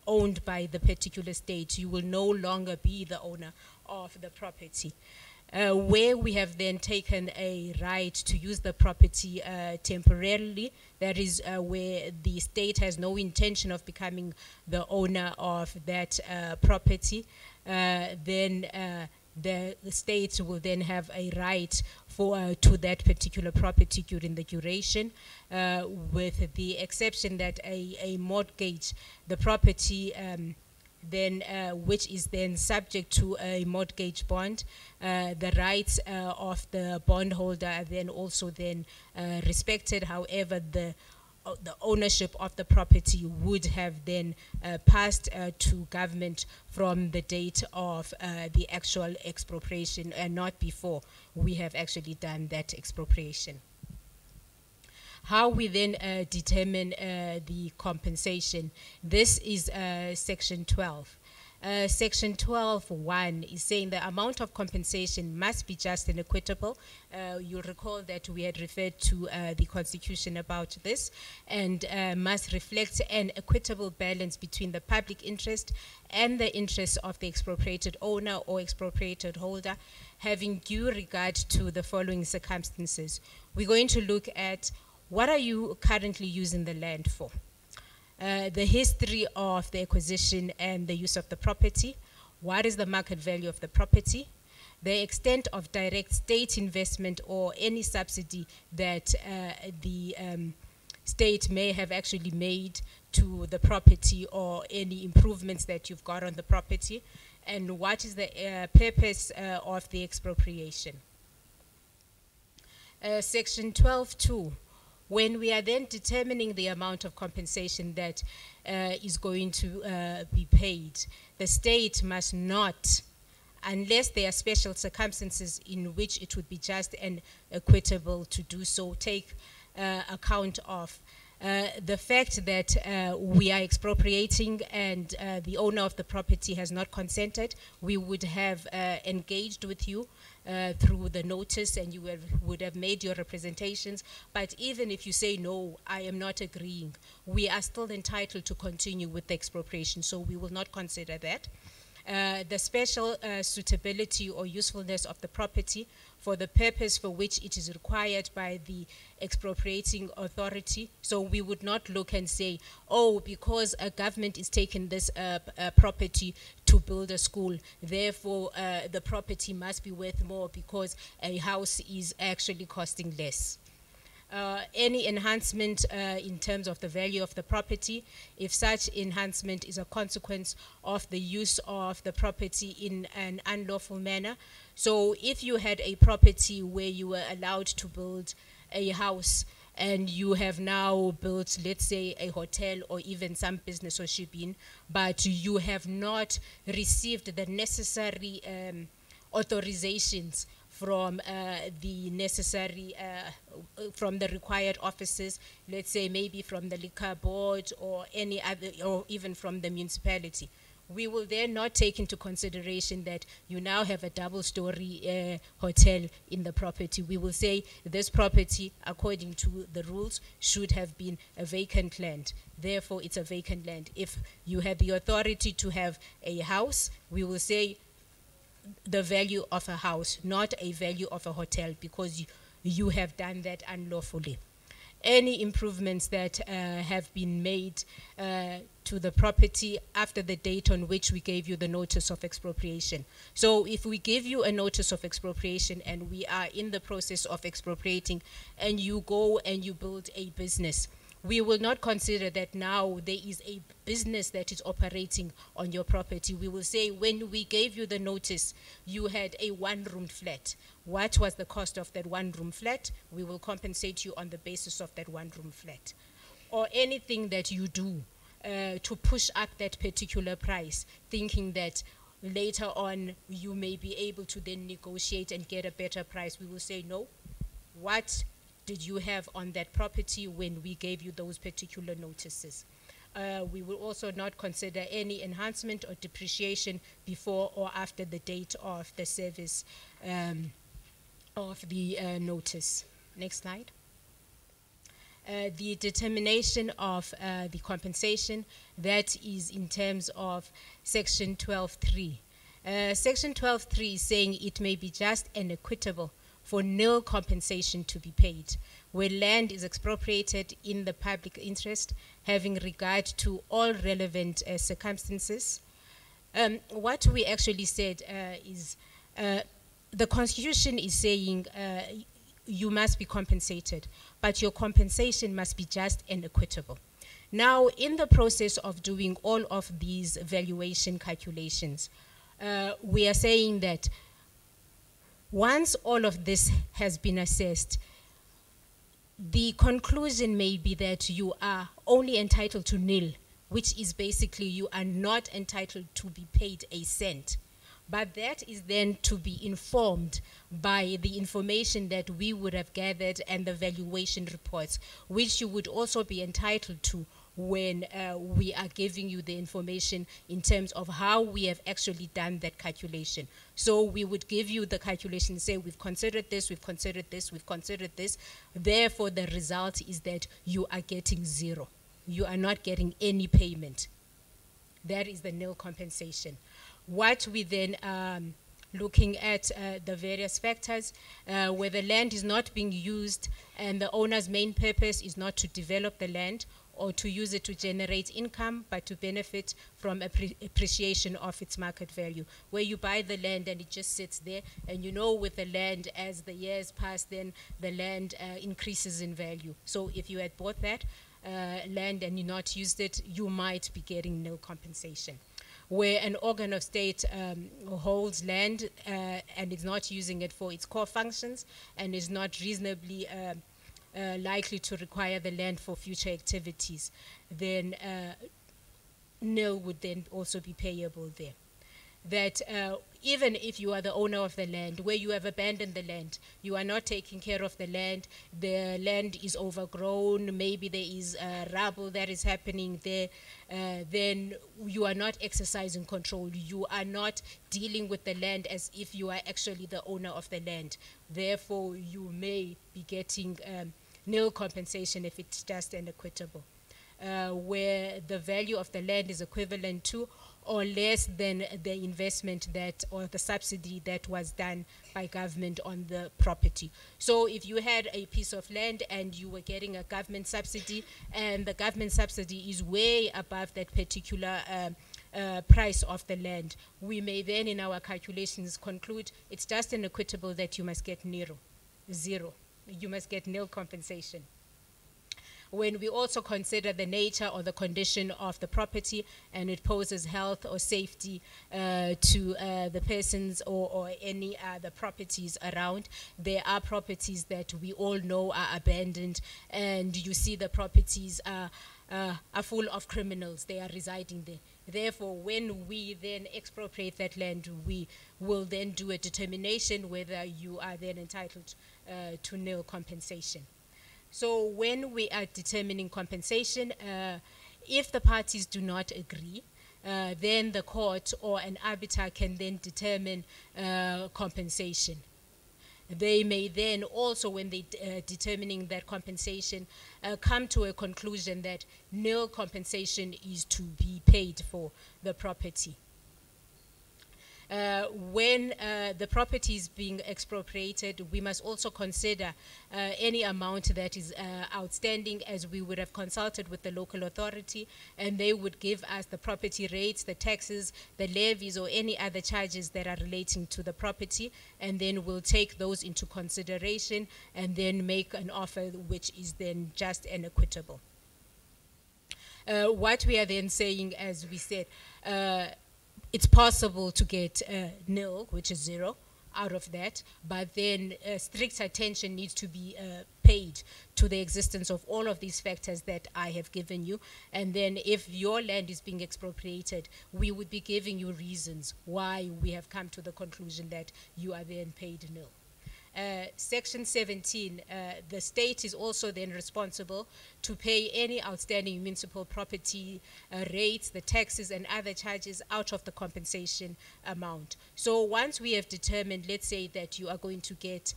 owned by the particular state. You will no longer be the owner of the property. Where we have then taken a right to use the property temporarily, that is where the state has no intention of becoming the owner of that property, then the state will then have a right to that particular property during the duration, with the exception that a mortgage, the property then which is then subject to a mortgage bond, the rights of the bondholder are then also then respected. However, the ownership of the property would have then passed to government from the date of the actual expropriation, and not before we have actually done that expropriation. How we then determine the compensation. This is Section 12. Section 12.1 is saying the amount of compensation must be just and equitable. You'll recall that we had referred to the Constitution about this, and must reflect an equitable balance between the public interest and the interests of the expropriated owner or expropriated holder, having due regard to the following circumstances. We're going to look at what are you currently using the land for? The history of the acquisition and the use of the property. What is the market value of the property? The extent of direct state investment or any subsidy that the state may have actually made to the property, or any improvements that you've got on the property. And what is the purpose of the expropriation? Section 12.2. When we are then determining the amount of compensation that is going to be paid, the state must not, unless there are special circumstances in which it would be just and equitable to do so, take account of the fact that we are expropriating and the owner of the property has not consented. We would have engaged with you through the notice, and you would have made your representations. But even if you say, no, I am not agreeing, we are still entitled to continue with the expropriation, so we will not consider that. the special suitability or usefulness of the property for the purpose for which it is required by the expropriating authority. So we would not look and say, oh, because a government is taking this property to build a school, therefore the property must be worth more because a house is actually costing less. Any enhancement in terms of the value of the property, if such enhancement is a consequence of the use of the property in an unlawful manner. So if you had a property where you were allowed to build a house and you have now built, let's say, a hotel or even some business or shipping, but you have not received the necessary authorizations from the necessary, from the required offices, let's say maybe from the liquor board or any other, or even from the municipality. We will then not take into consideration that you now have a double-story hotel in the property. We will say this property, according to the rules, should have been a vacant land. Therefore, it's a vacant land. If you have the authority to have a house, we will say the value of a house, not a value of a hotel, because you have done that unlawfully. Any improvements that have been made to the property after the date on which we gave you the notice of expropriation. So if we give you a notice of expropriation and we are in the process of expropriating and you go and you build a business, we will not consider that now there is a business that is operating on your property. We will say, when we gave you the notice, you had a one-room flat. What was the cost of that one-room flat? We will compensate you on the basis of that one-room flat. Or anything that you do to push up that particular price, thinking that later on you may be able to then negotiate and get a better price. We will say, no, what did you have on that property when we gave you those particular notices? We will also not consider any enhancement or depreciation before or after the date of the service of the notice. Next slide. The determination of the compensation, that is in terms of Section 12.3. Section 12.3 is saying it may be just and equitable for nil compensation to be paid, where land is expropriated in the public interest, having regard to all relevant circumstances. What we actually said is the Constitution is saying you must be compensated, but your compensation must be just and equitable. Now, in the process of doing all of these valuation calculations, we are saying that once all of this has been assessed, the conclusion may be that you are only entitled to nil, which is basically you are not entitled to be paid a cent. But that is then to be informed by the information that we would have gathered and the valuation reports, which you would also be entitled to when we are giving you the information in terms of how we have actually done that calculation. So we would give you the calculation and say, we've considered this, we've considered this, we've considered this. Therefore, the result is that you are getting zero. You are not getting any payment. That is the nil compensation. What we then looking at the various factors, where the land is not being used and the owner's main purpose is not to develop the land or to use it to generate income, but to benefit from appreciation of its market value. Where you buy the land and it just sits there, and you know with the land, as the years pass, then the land increases in value. So if you had bought that land and you not used it, you might be getting nil compensation. Where an organ of state holds land and is not using it for its core functions and is not reasonably likely to require the land for future activities, then nil would then also be payable there. That even if you are the owner of the land, where you have abandoned the land, you are not taking care of the land is overgrown, maybe there is rubble that is happening there, then you are not exercising control. You are not dealing with the land as if you are actually the owner of the land. Therefore, you may be getting nil compensation if it's just and equitable. Where the value of the land is equivalent to or less than the investment that, or the subsidy that was done by government on the property. So if you had a piece of land and you were getting a government subsidy, and the government subsidy is way above that particular price of the land, we may then in our calculations conclude it's just inequitable that you must get zero. You must get nil compensation. When we also consider the nature or the condition of the property and it poses health or safety to the persons or any other properties around, there are properties that we all know are abandoned, and you see the properties are full of criminals. They are residing there. Therefore, when we then expropriate that land, we will then do a determination whether you are then entitled to nil compensation. So when we are determining compensation, if the parties do not agree, then the court or an arbiter can then determine compensation. They may then also, when they determining that compensation, come to a conclusion that nil compensation is to be paid for the property. When the property is being expropriated, we must also consider any amount that is outstanding, as we would have consulted with the local authority, and they would give us the property rates, the taxes, the levies, or any other charges that are relating to the property, and then we'll take those into consideration and then make an offer which is then just and equitable. What we are then saying, as we said, it's possible to get nil, which is zero, out of that, but then strict attention needs to be paid to the existence of all of these factors that I have given you. And then if your land is being expropriated, we would be giving you reasons why we have come to the conclusion that you are then paid nil. Section 17, the state is also then responsible to pay any outstanding municipal property rates, the taxes and other charges out of the compensation amount. So once we have determined, let's say that you are going to get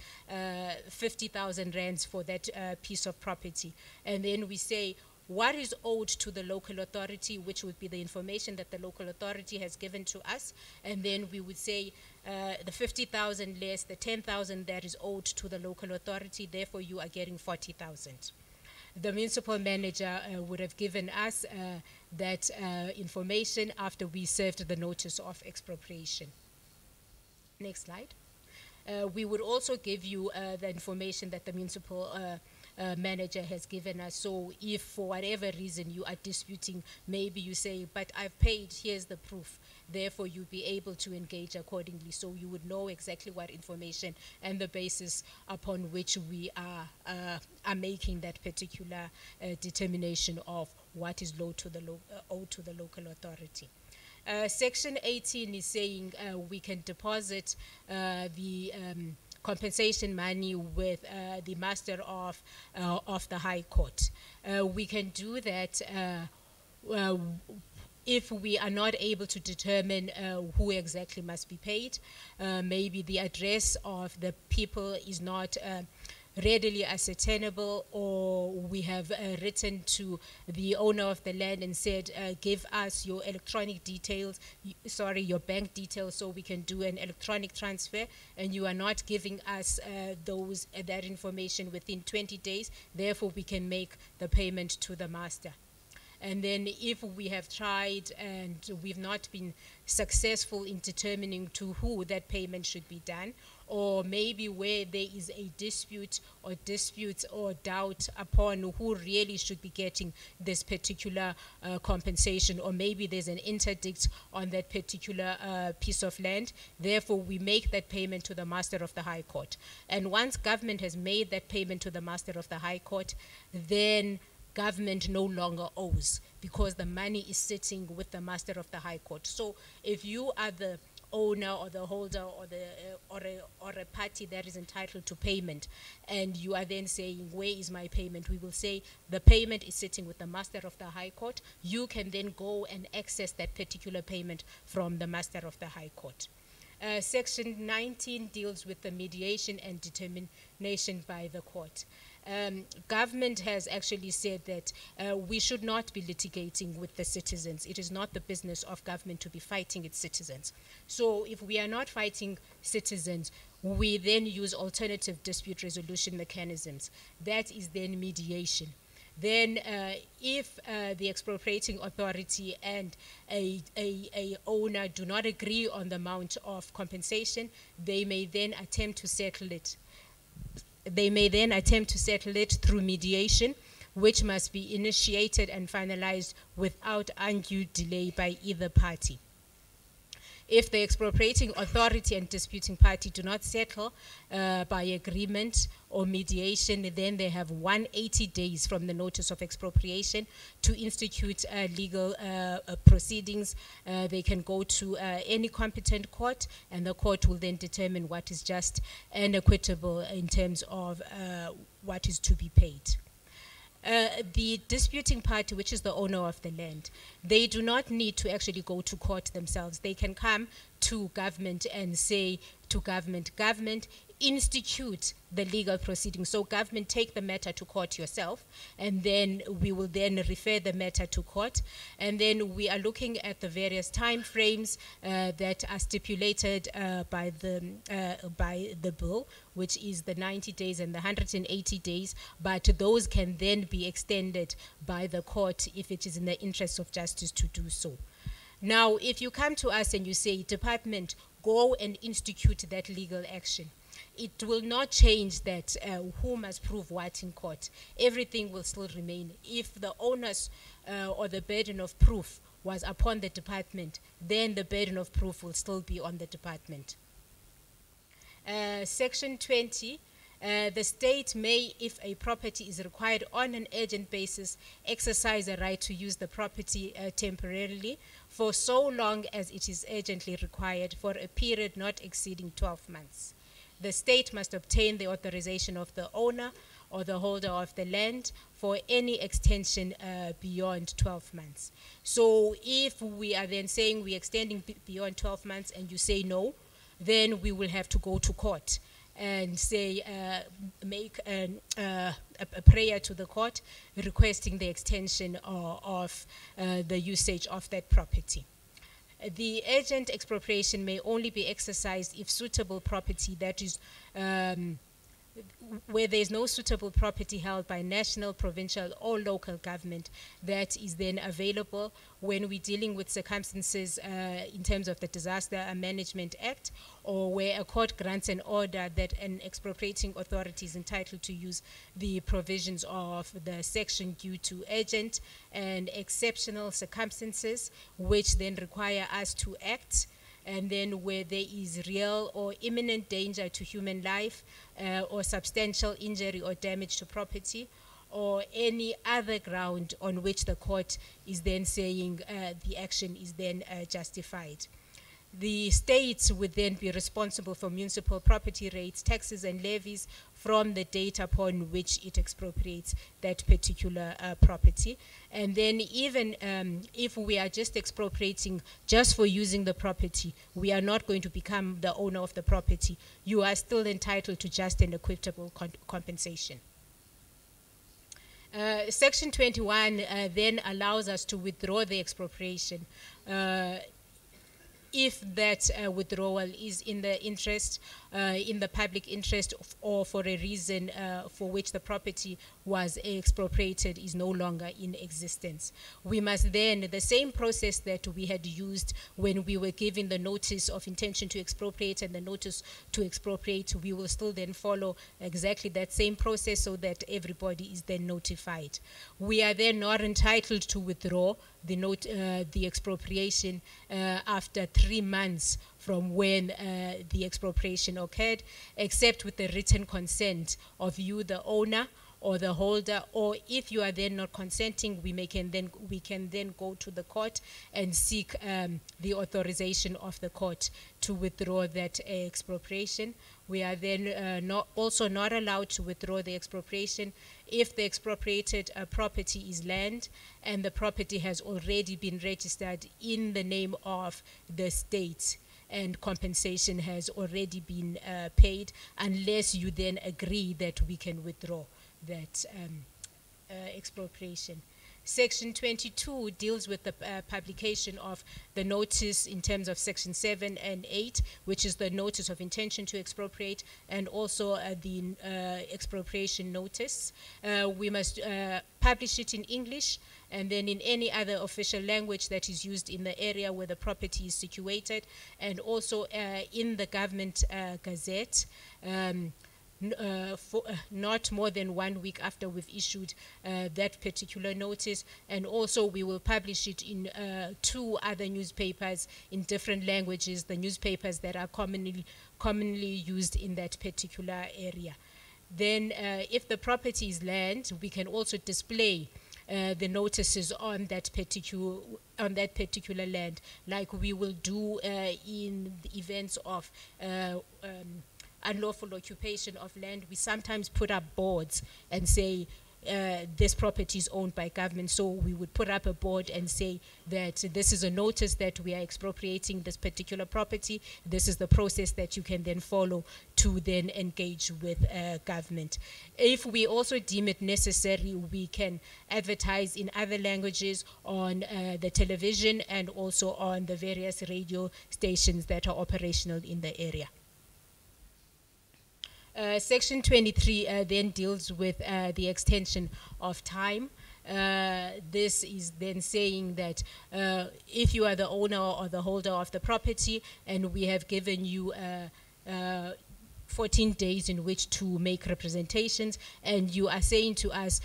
50,000 rands for that piece of property, and then we say, what is owed to the local authority, which would be the information that the local authority has given to us, and then we would say the 50,000 less the 10,000 that is owed to the local authority, therefore you are getting 40,000. The municipal manager would have given us that information after we served the notice of expropriation. Next slide. We would also give you the information that the municipal manager has given us. So if for whatever reason you are disputing, maybe you say, but I've paid, here's the proof, therefore you'll be able to engage accordingly. So you would know exactly what information and the basis upon which we are making that particular determination of what is owed to the local authority. Section 18 is saying we can deposit the compensation money with the master of the High Court. We can do that if we are not able to determine who exactly must be paid. Maybe the address of the people is not readily ascertainable, or we have written to the owner of the land and said, give us your electronic details, your bank details, so we can do an electronic transfer, and you are not giving us that information within 20 days, therefore we can make the payment to the master. And then if we have tried and we've not been successful in determining to who that payment should be done, or maybe where there is a dispute or doubt upon who really should be getting this particular compensation, or maybe there's an interdict on that particular piece of land, therefore we make that payment to the Master of the High Court. And once government has made that payment to the Master of the High Court, then government no longer owes, because the money is sitting with the Master of the High Court. So if you are the owner or the holder or a party that is entitled to payment, and you are then saying, where is my payment? We will say the payment is sitting with the Master of the High Court. You can then go and access that particular payment from the Master of the High Court. Section 19 deals with the mediation and determination by the court. Government has actually said that we should not be litigating with the citizens. It is not the business of government to be fighting its citizens. So if we are not fighting citizens, we then use alternative dispute resolution mechanisms. That is then mediation. Then if the expropriating authority and a owner do not agree on the amount of compensation, they may then attempt to settle it. They may then attempt to settle it through mediation, which must be initiated and finalized without undue delay by either party. If the expropriating authority and disputing party do not settle by agreement or mediation, then they have 180 days from the notice of expropriation to institute legal proceedings. They can go to any competent court, and the court will then determine what is just and equitable in terms of what is to be paid. The disputing party, which is the owner of the land, they do not need to actually go to court themselves. They can come to government and say to government, government, institute the legal proceedings. So government, take the matter to court yourself, and then we will then refer the matter to court. And then we are looking at the various time frames that are stipulated by the bill, which is the 90 days and the 180 days, but those can then be extended by the court if it is in the interest of justice to do so. Now, if you come to us and you say, department, go and institute that legal action, it will not change that who must prove what in court. Everything will still remain. If the onus or the burden of proof was upon the department, then the burden of proof will still be on the department. Section 20, the state may, if a property is required on an urgent basis, exercise a right to use the property temporarily for so long as it is urgently required for a period not exceeding 12 months. The state must obtain the authorization of the owner or the holder of the land for any extension beyond 12 months. So if we are then saying we're extending beyond 12 months and you say no, then we will have to go to court and say, make a prayer to the court requesting the extension of the usage of that property. The urgent expropriation may only be exercised if suitable property, that is, where there is no suitable property held by national, provincial, or local government that is then available when we're dealing with circumstances in terms of the Disaster Management Act, or where a court grants an order that an expropriating authority is entitled to use the provisions of the section due to urgent and exceptional circumstances, which then require us to act. And then where there is real or imminent danger to human life or substantial injury or damage to property, or any other ground on which the court is then saying the action is then justified. The states would then be responsible for municipal property rates, taxes, and levies from the date upon which it expropriates that particular property. And then even if we are just expropriating just for using the property, we are not going to become the owner of the property. You are still entitled to just and equitable compensation. Section 21 then allows us to withdraw the expropriation if that withdrawal is in the interest, in the public interest, or for a reason for which the property was expropriated is no longer in existence. We must then, the same process that we had used when we were given the notice of intention to expropriate and the notice to expropriate, we will still then follow exactly that same process so that everybody is then notified. We are then not entitled to withdraw the expropriation after 3 months from when the expropriation occurred, except with the written consent of you, the owner, or the holder, or if you are then not consenting, we can then go to the court and seek the authorization of the court to withdraw that expropriation. We are then also not allowed to withdraw the expropriation if the expropriated property is land and the property has already been registered in the name of the state and compensation has already been paid, unless you then agree that we can withdraw. that expropriation. Section 22 deals with the publication of the notice in terms of Section 7 and 8, which is the notice of intention to expropriate, and also the expropriation notice. We must publish it in English and then in any other official language that is used in the area where the property is situated, and also in the government gazette. For not more than 1 week after we've issued that particular notice, and also we will publish it in 2 other newspapers in different languages, the newspapers that are commonly used in that particular area. Then if the property is land, we can also display the notices on that particular land, like we will do in the events of unlawful occupation of land. We sometimes put up boards and say this property is owned by government, so we would put up a board and say that this is a notice that we are expropriating this particular property. This is the process that you can then follow to then engage with government. If we also deem it necessary, we can advertise in other languages on the television and also on the various radio stations that are operational in the area. Section 23 then deals with the extension of time. This is then saying that if you are the owner or the holder of the property and we have given you 14 days in which to make representations, and you are saying to us,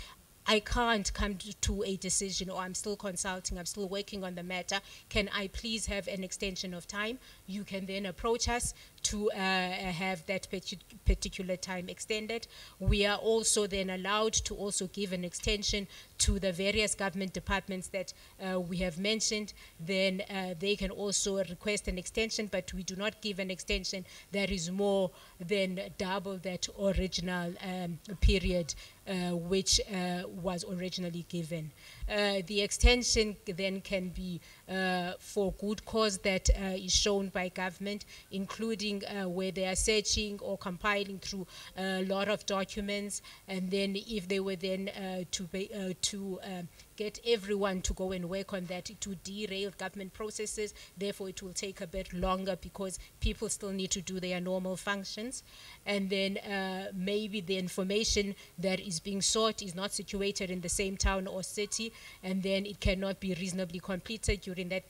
I can't come to a decision, or I'm still consulting, I'm still working on the matter, can I please have an extension of time? You can then approach us to have that particular time extended. We are also then allowed to also give an extension to the various government departments that we have mentioned. Then they can also request an extension, but we do not give an extension that is more than double that original period which was originally given. The extension then can be for good cause that is shown by government, including where they are searching or compiling through a lot of documents, and then if they were then to get everyone to go and work on that, it would derail government processes. Therefore, it will take a bit longer because people still need to do their normal functions. And then maybe the information that is being sought is not situated in the same town or city, and then it cannot be reasonably completed during that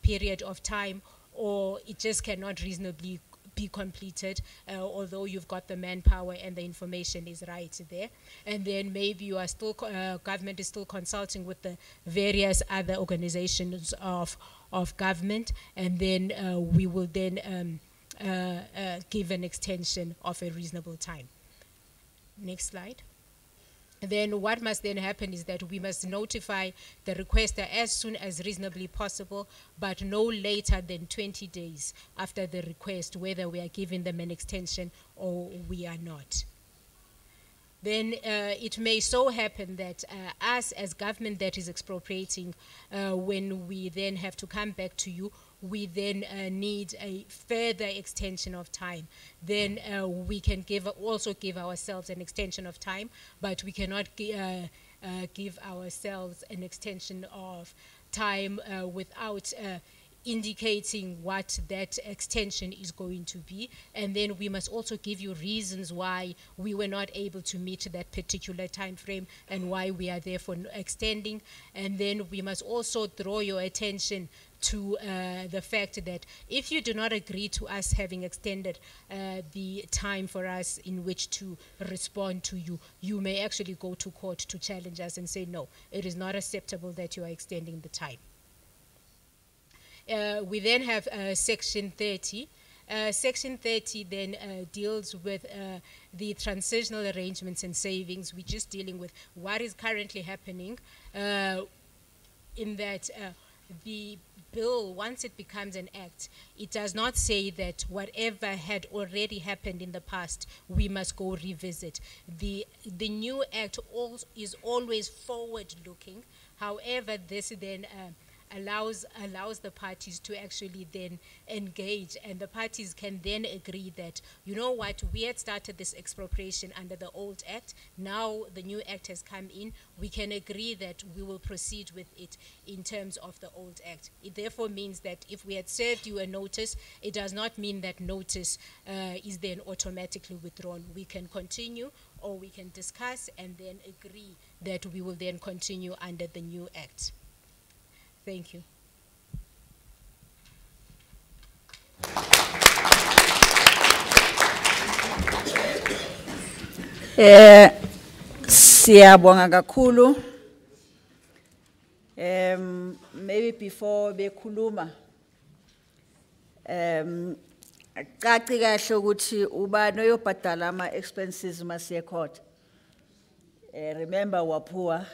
period of time, or it just cannot reasonably be completed, although you've got the manpower and the information is right there. And then maybe you are still, government is still consulting with the various other organizations of government, and then we will then give an extension of a reasonable time. Next slide. Then what must then happen is that we must notify the requester as soon as reasonably possible, but no later than 20 days after the request, whether we are giving them an extension or we are not. Then it may so happen that us as government that is expropriating, when we then have to come back to you, we then need a further extension of time. Then we can also give ourselves an extension of time, but we cannot give ourselves an extension of time without indicating what that extension is going to be. And then we must also give you reasons why we were not able to meet that particular time frame and why we are therefore extending. And then we must also draw your attention to the fact that if you do not agree to us having extended the time for us in which to respond to you, you may actually go to court to challenge us and say, no, it is not acceptable that you are extending the time. We then have Section 30. Section 30 then deals with the transitional arrangements and savings. We're just dealing with what is currently happening in that the bill, once it becomes an act, it does not say that whatever had already happened in the past, we must go revisit. The new act is always forward-looking. However, this then allows the parties to actually then engage, and the parties can then agree that, you know what, we had started this expropriation under the old act, now the new act has come in, we can agree that we will proceed with it in terms of the old act. It therefore means that if we had served you a notice, it does not mean that notice is then automatically withdrawn. We can continue, or we can discuss and then agree that we will then continue under the new act. Thank you. Siyabonga kakhulu. Maybe before bekhuluma, caci kahle ukuthi ubani oyobhadala ama expenses masiye court. Remember Wapua,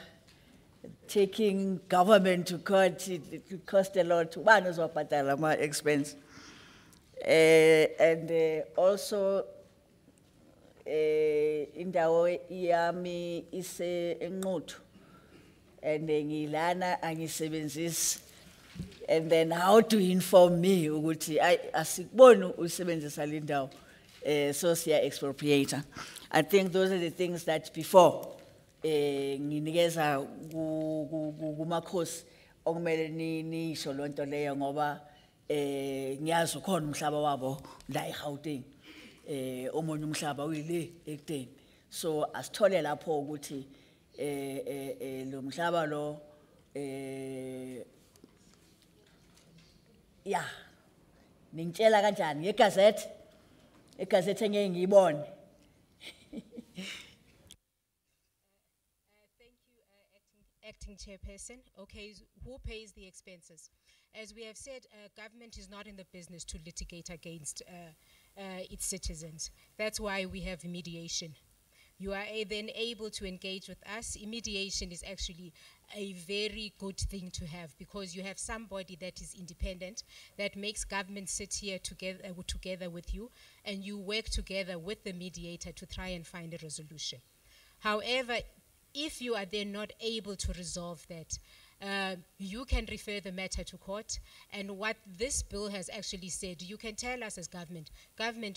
taking government to court, it cost a lot. Ubani uzobhadala ama expense. And also indawo yami ise eNquthu, and ngilana angisebenzisi. And then how to inform me ukuthi asikuboni usebenzisa le ndawo, so siya expropriator. I think those are the things that before nginikeza kumakhosi okumele nisho lonto leyo, ngoba ngiyazi ukhona umhlaba wabo la eGauteng, omunye umhlaba uyile eKuteni. So asithole lapho ukuthi lo mhlaba lo yeah, ningitshela kanjani ngegazette, egazette engeke ngiyibone. Thank you, acting chairperson. Okay, who pays the expenses? As we have said, government is not in the business to litigate against its citizens. That's why we have mediation. You are then able to engage with us. Mediation is actually a very good thing to have, because you have somebody that is independent, that makes government sit here together with you, and you work together with the mediator to try and find a resolution. However, if you are then not able to resolve that, you can refer the matter to court. And what this bill has actually said, you can tell us as government,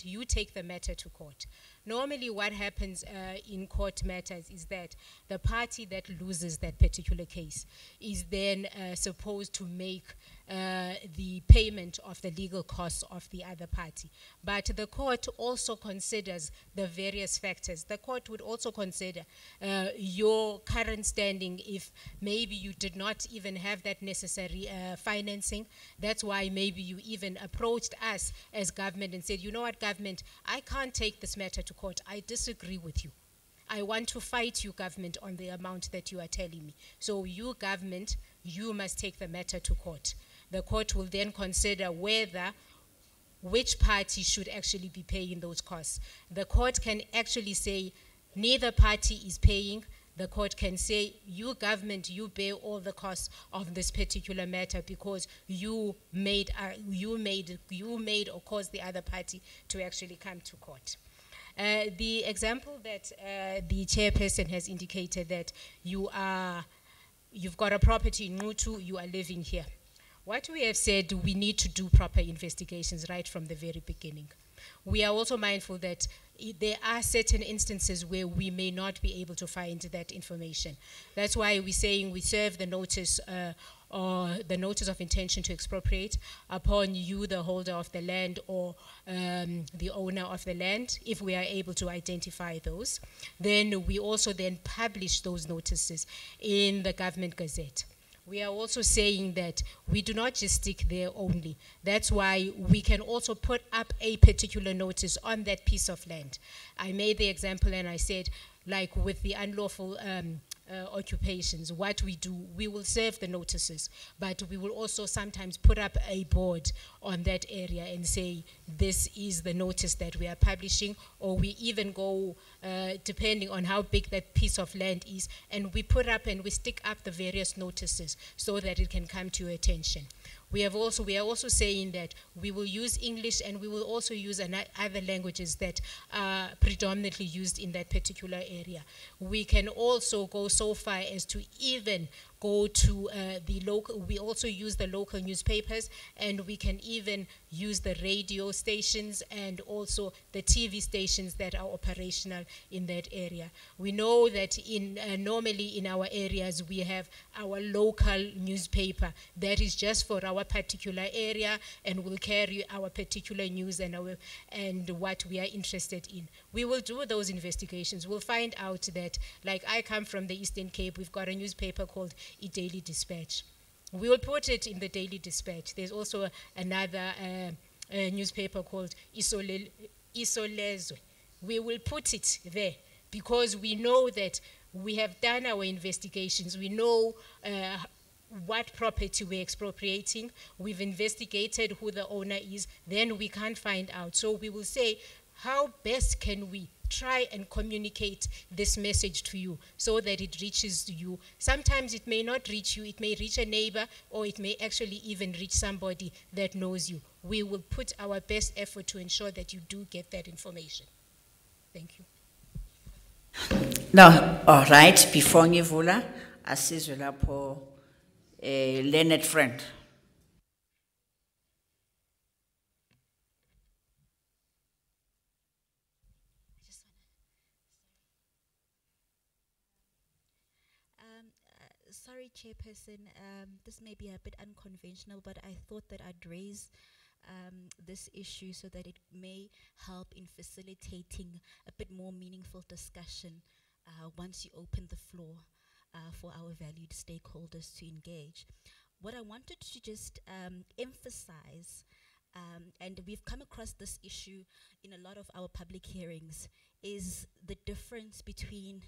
you take the matter to court. Normally what happens in court matters is that the party that loses that particular case is then supposed to make the payment of the legal costs of the other party. But the court also considers the various factors. The court would also consider your current standing, if maybe you did not even have that necessary financing. That's why maybe you even approached us as government and said, you know what, government, I can't take this matter to court. I disagree with you. I want to fight you, government, on the amount that you are telling me. So you, government, you must take the matter to court. The court will then consider which party should actually be paying those costs. The court can actually say neither party is paying. The court can say, you, government, you bear all the costs of this particular matter because you made or caused the other party to actually come to court. The example that the chairperson has indicated, that you've got a property in Nquthu, you are living here. What we have said, we need to do proper investigations right from the very beginning. We are also mindful that there are certain instances where we may not be able to find that information. That's why we're saying we serve the notice or the notice of intention to expropriate upon you, the holder of the land, or the owner of the land, if we are able to identify those. Then we also then publish those notices in the Government Gazette. We are also saying that we do not just stick there only. That's why we can also put up a particular notice on that piece of land. I made the example and I said, like with the unlawful occupations, what we do, we will serve the notices, but we will also sometimes put up a board on that area and say, this is the notice that we are publishing, or we even go, depending on how big that piece of land is, and we put up and we stick up the various notices so that it can come to your attention. We are also saying that we will use English and we will also use other languages that are predominantly used in that particular area. We can also go so far as to even go to the local, we also use the local newspapers, and we can even use the radio stations and also the TV stations that are operational in that area. We know that normally in our areas we have our local newspaper that is just for our particular area and will carry our particular news and what we are interested in. We will do those investigations. We'll find out that, like I come from the Eastern Cape, we've got a newspaper called iDaily Dispatch. We will put it in the Daily Dispatch. There's also another newspaper called Isolezwe. We will put it there because we know that we have done our investigations. We know what property we're expropriating. We've investigated who the owner is. Then we can't find out. So we will say, how best can we try and communicate this message to you so that it reaches you? Sometimes it may not reach you, it may reach a neighbor, or it may actually even reach somebody that knows you. We will put our best effort to ensure that you do get that information. Thank you. Now, all right, before ngivula, asizwe lapho Leonard Friend. Sorry, Chairperson, this may be a bit unconventional, but I thought that I'd raise this issue so that it may help in facilitating a bit more meaningful discussion once you open the floor for our valued stakeholders to engage. What I wanted to just emphasize, and we've come across this issue in a lot of our public hearings, is the difference between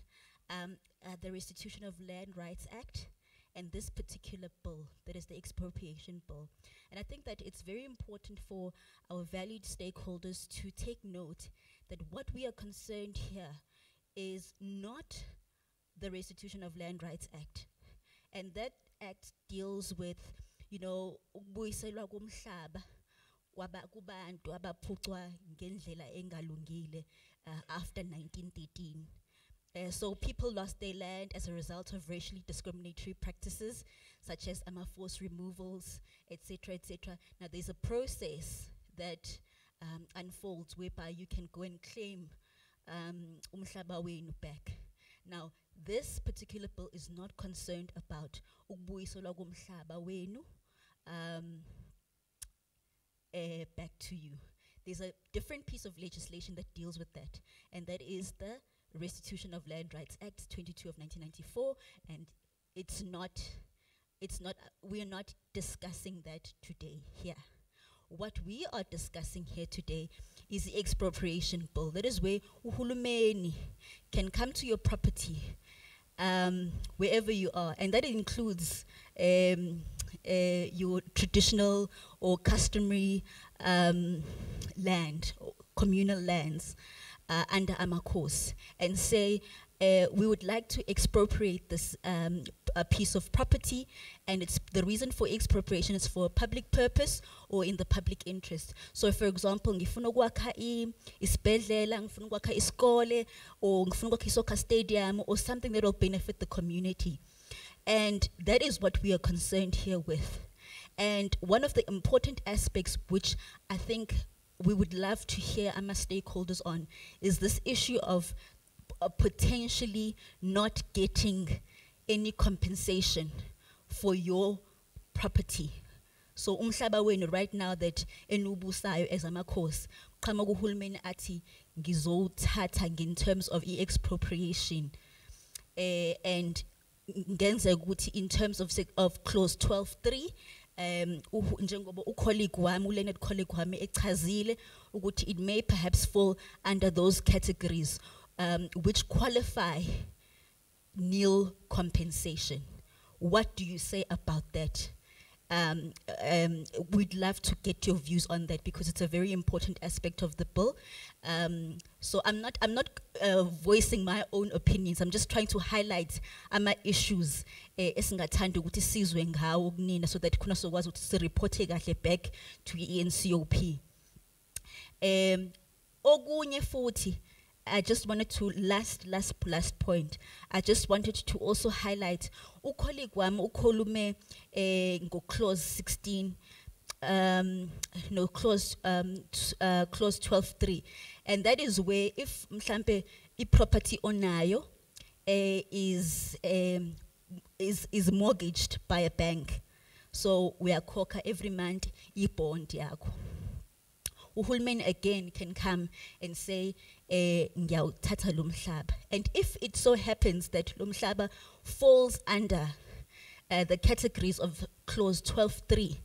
the Restitution of Land Rights Act and this particular bill, that is the expropriation bill. And I think that it's very important for our valued stakeholders to take note that what we are concerned here is not the Restitution of Land Rights Act. And that act deals with, you know, ukubuyiselwa komhlaba kubantu abaphucwa ngendlela engalungile after 1913. So people lost their land as a result of racially discriminatory practices, such as forced removals, etc., etc. Now there's a process that unfolds whereby you can go and claim umhlaba wenu back. Now this particular bill is not concerned about ukubuyiselwa komhlaba wenu back to you. There's a different piece of legislation that deals with that, and that is the Restitution of Land Rights Act 22 of 1994, and we are not discussing that today here. What we are discussing here today is the expropriation bill. That is where uhulumeni can come to your property wherever you are, and that includes your traditional or customary land, or communal lands, under Amakos, and say, we would like to expropriate this a piece of property, and the reason for expropriation is for a public purpose or in the public interest. So for example, ngifuna ukwakha isibhedlela, ngifuna ukwakha iskole, or ngifuna ukwakha isoccer stadium, or something that will benefit the community. And that is what we are concerned here with. And one of the important aspects which I think we would love to hear our stakeholders on is this issue of potentially not getting any compensation for your property. So umhlaba wenu right now that enubusayo as amakhosi qhamuka uhulumeni athi ngizowuthatha in terms of expropriation, and ngenze ukuthi in terms of clause 12.3, njengoba ucolleague wami uLeonard colleague wami echazile ukuthi it may perhaps fall under those categories which qualify nil compensation. What do you say about that? We'd love to get your views on that because it's a very important aspect of the bill. So I'm not voicing my own opinions. I'm just trying to highlight issues esingathanda ukuthi sizwe ngawo kunina so that khona sokwazi ukuthi sireporte kahle back to ENCOP. Okunye futhi I just wanted to last point. I just wanted to also highlight ukolleague wami ukhulume clause 16 no clause clause 12.3, and that is where if mhlambe property onayo is mortgaged by a bank, so we are khokha every month i-bond yakho. Uhulumeni again can come and say ngiyawuthatha lo mhlaba, and if it so happens that lo mhlaba falls under the categories of clause 12.3,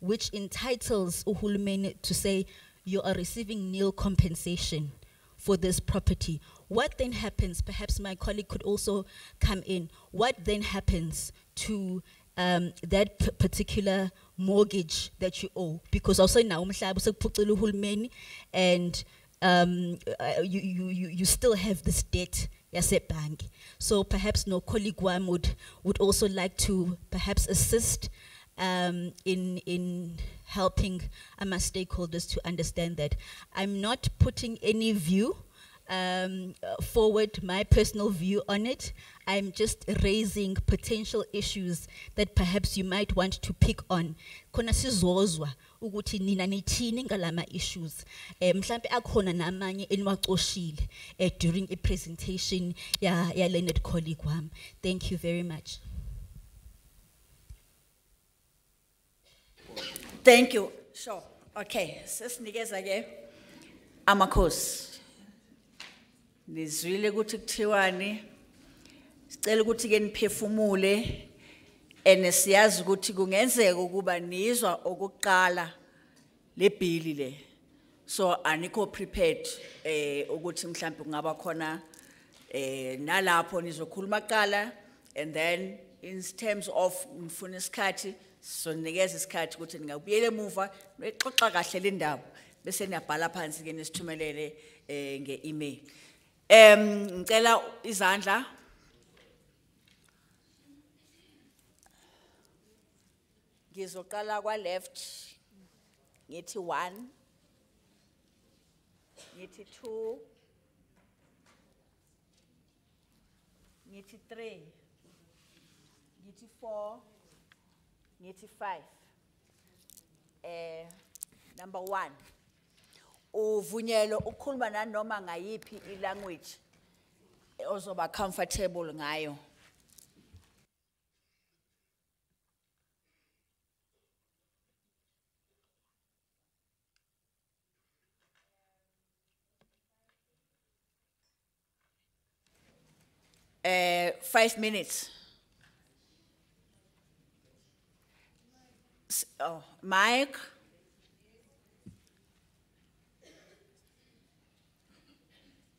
which entitles uhulumeni to say you are receiving nil compensation for this property, what then happens? Perhaps my colleague could also come in. What then happens to that particular mortgage that you owe? Because also now and you still have this debt yase bank. So perhaps no colleague one would also like to perhaps assist in helping my stakeholders to understand that. I'm not putting any view forward, my personal view on it. I'm just raising potential issues that perhaps you might want to pick on. Kona sizozwa ukuthi nina nithini ngalama issues. Mhlambe akhona namanye enwaxoshile during a presentation ya Leonard colleague wami. Thank you very much. Thank you. Sure. Okay. Sesinikeza ke amakhosi. Nizwile ukuthi kuthiwani. Sicela ukuthi ke niphefumule siyazi ukuthi kungenzeka ukuba nizwa okuqala le bill le. So anikho prepared ukuthi mhlambe kungaba khona nalapho nizokhuluma kuqala, and then in terms of ngifuna isikhathi so nikeza isikhathi ukuthi ningabuyele emuva noxoxa kahle le ndaba bese niyabhala phansi ke nisithumelele nge-email. Ngicela izandla. Ngizoqala kwa left. Ngithi 1. Ngithi 2. Ngithi 3. Ngithi 4. Ngithi 5. Number 1. Uvunyelo ukukhuluma nanoma ngayiphi ilanguage ozoba comfortable ngayo. Uh, 5 minutes. Oh, Mike.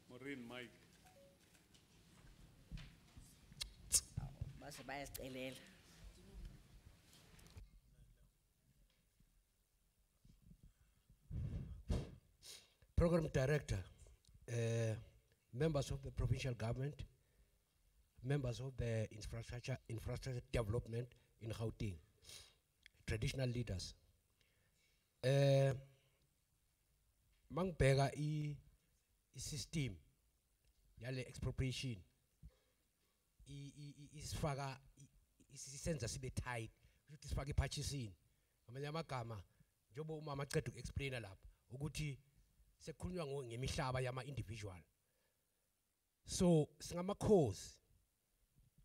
Maureen, Mike. Base bayasicelela. Program Director, members of the provincial government, members of the infrastructure development in Gauteng, traditional leaders. Mangbega system yale expropriation isifaka isenza sibe tight ukuthi sifake purchasing amanye amagama njengoba umama aqeda ukuexplaina lapha ukuthi sekukhulunywa ngemihlaba yama individual. So singamakhosi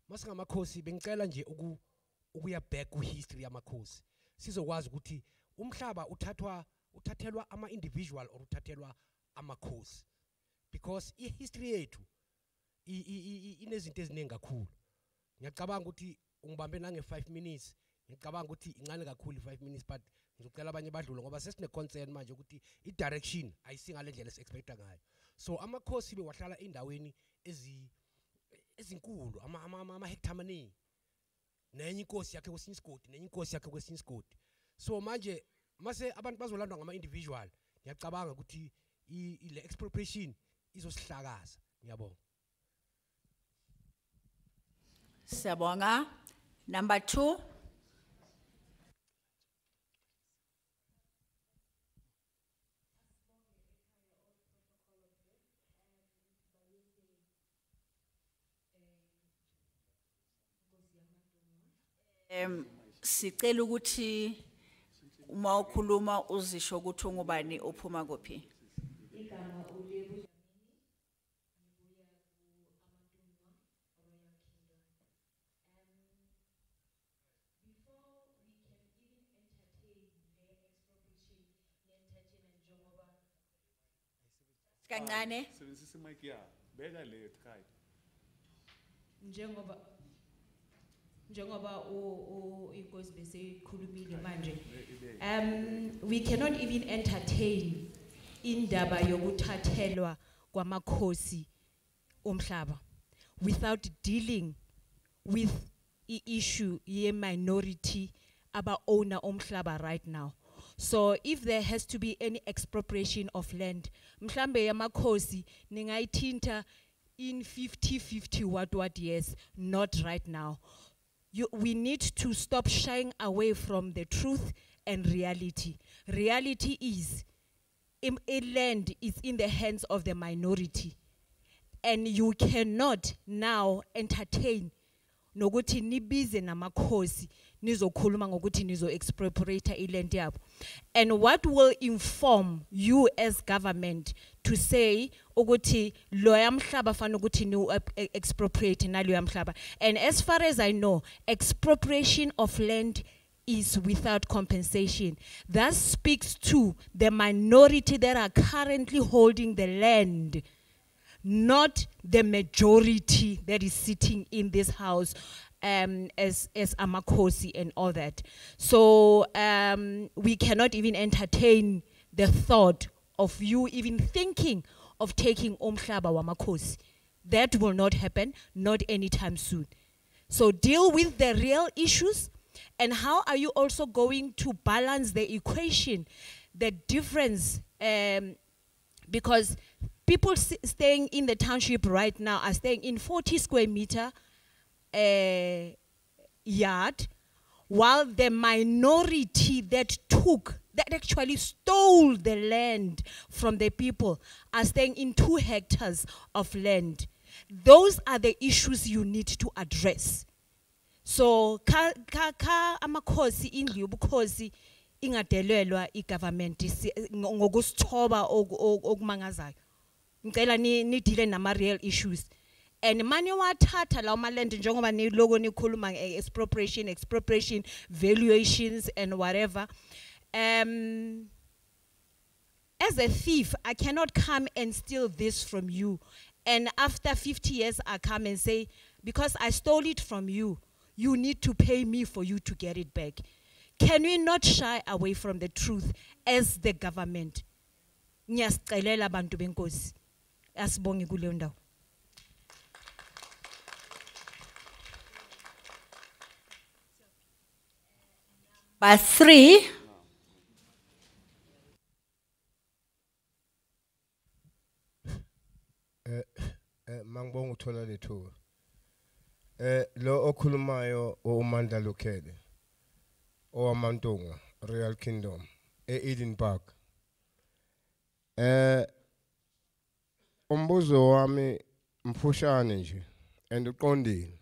masingamakhosi bengicela nje ukuya back ku history yamakhosi sizokwazi ukuthi umhlaba uthathelwa ama individual or uthathelwa amakhosi, because history yethu inezinto eziningi kakhulu. Ngiyacabanga ukuthi ungibambe nange 5 minutes, ngicabanga ukuthi incane kakhulu 5 minutes, but ngizocela abanye badlule ngoba sesine concern manje ukuthi i-direction ayisingale ndlela esiexpecta ngayo. So amakhosi bewahlala endaweni ezinkulu ama hectare amaningi, nenye inkosi yakhe kwesinye isigodi, nenye inkosi yakhe kwesinye isigodi. So manje mase abantu bazolandwa ngama individual, ngiyacabanga ukuthi ile expropriation izosihlakaza. Ngiyabonga. Siyabonga. Number 2. Sicela ukuthi uma ukhuluma uzisho ukuthi ungubani ophuma kuphi. Kancane. Sebenzisa imic ya. Beka le ekhaya. Njengoba inkosi bese ikhulumile manje, we cannot even entertain indaba yokuthathelwa kwamakhosi omhlaba without dealing with the issue ye minority aba owner omhlaba right now. So if there has to be any expropriation of land, mhlambe yamakhosi ningayithinta in 50-50 what years, not right now. We need to stop shying away from the truth and reality. Reality is, a land is in the hands of the minority. And you cannot now entertain nokuthi nibize namakhosi nizokhuluma ngokuthi nizo expropriate iland yabo. And what will inform you as government to say ukuthi loya mhlaba fana ukuthi ni expropriate naloya mhlaba? And as far as I know, expropriation of land is without compensation. That speaks to the minority that are currently holding the land, not the majority that is sitting in this house as Amakosi and all that. So we cannot even entertain the thought of you even thinking of taking Omhlaba Wamakosi. That will not happen, not anytime soon. So deal with the real issues. And how are you also going to balance the equation, the difference, because people staying in the township right now are staying in 40 square meter yard, while the minority that actually stole the land from the people are staying in 2 hectares of land. Those are the issues you need to address. So ka amakhosi indlu yobukhosi ingadelelwa igovernment ngokusithoba okumangazayo. Ngicela ni deal nama real issues. And mani wathatha lawo land njengoba ni logo nikhuluma expropriation, valuations and whatever. As a thief, I cannot come and steal this from you. And after 50 years, I come and say, because I stole it from you, you need to pay me for you to get it back. Can we not shy away from the truth as the government? Ngiyasicelela bantu benkosi. Asibonge kuleyo ndawo. By 3. Mangibonga uthola lethuba. Lo okhulumayo uMandla Lukhele owaMantunga Royal Kingdom eEden Park. Umbuzo wami mfushane nje and uqondile.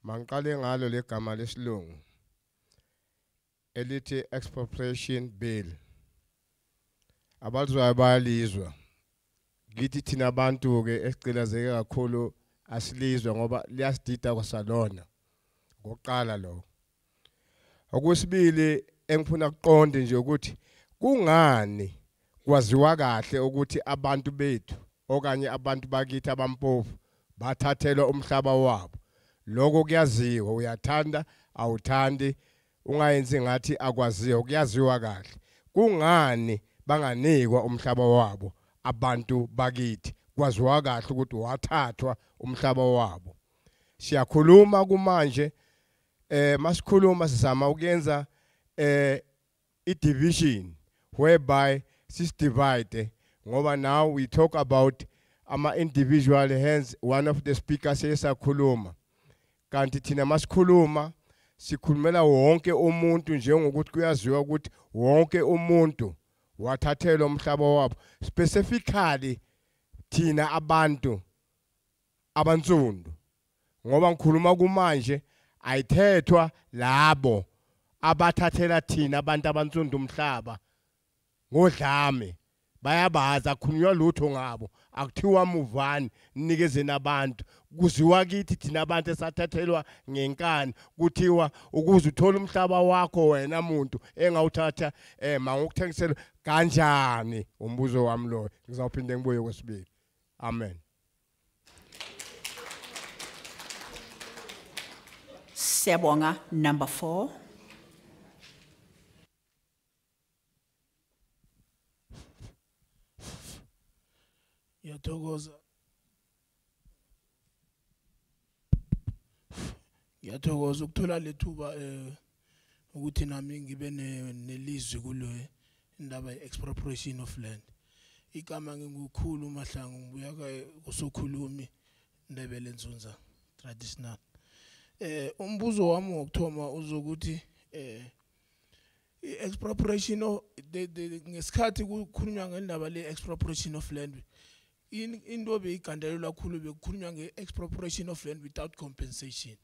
Mangiqale ngalo legama lesilungu elithi expropriation bill. Abazwayo bayalizwa. Ngithi thina abantu ke esicilazeke kakhulu asilizwe ngoba liyasidida kwasalona ngoqala lo. Okwesibili engifuna ukuqonde nje ukuthi kungani kwaziwa kahle ukuthi abantu bethu okanye abantu bakithi abampofu bathathelwa umhlaba wabo. Lokho kuyaziwa, uyathanda awuthandi, ungayenzi ngathi akwaziyo, kuyaziwa kahle. Kungani banganikwa umhlaba wabo abantu bakithi? Kwaziwa kahle ukuthi wathathwa umhlaba wabo. Siyakhuluma kumanje masikhuluma sizama ukuyenza i-division whereby sisdivide ngoba now we talk about ama-individual, hence one of the speakers sayesakhuluma. Kanti thina masikhuluma sikhulumela wonke umuntu njengokuthi kuyaziwa ukuthi wonke umuntu wathathelwa umhlaba wabo, specifically thina abantu abansundu. Ngoba ngikhuluma kumanje ayithethwa labo abathathela thina abantu abansundu umhlaba ngodlame bayabaza akhulunywa lutho ngabo akuthiwa muvani nikezeni abantu kuziwa kithi thina abantu esathathelwa ngenkani kuthiwa ukuze uthola umhlaba wakho wena umuntu engawuthatha mangokuthengisela kanjani umbuzo wami lo ngizawuphinde ngibuye kwesibili amen. Siyabonga. Number 4. Ngiyathokoza ukuthola lethuba ukuthi nami ngibe nelizwi kulo indaba expropriation of land. Igama ngingukhulu Mahlangu ngibuya kusokhulumi Ndebele Nzunza traditional. Umbuzo wami wokuthoma uzokuthi expropriation ngesikhathi kukhulunywa ngendaba le expropriation of land into beyigandelelwa kakhulu bekukhulunywa nge-expropriation of land without compensation,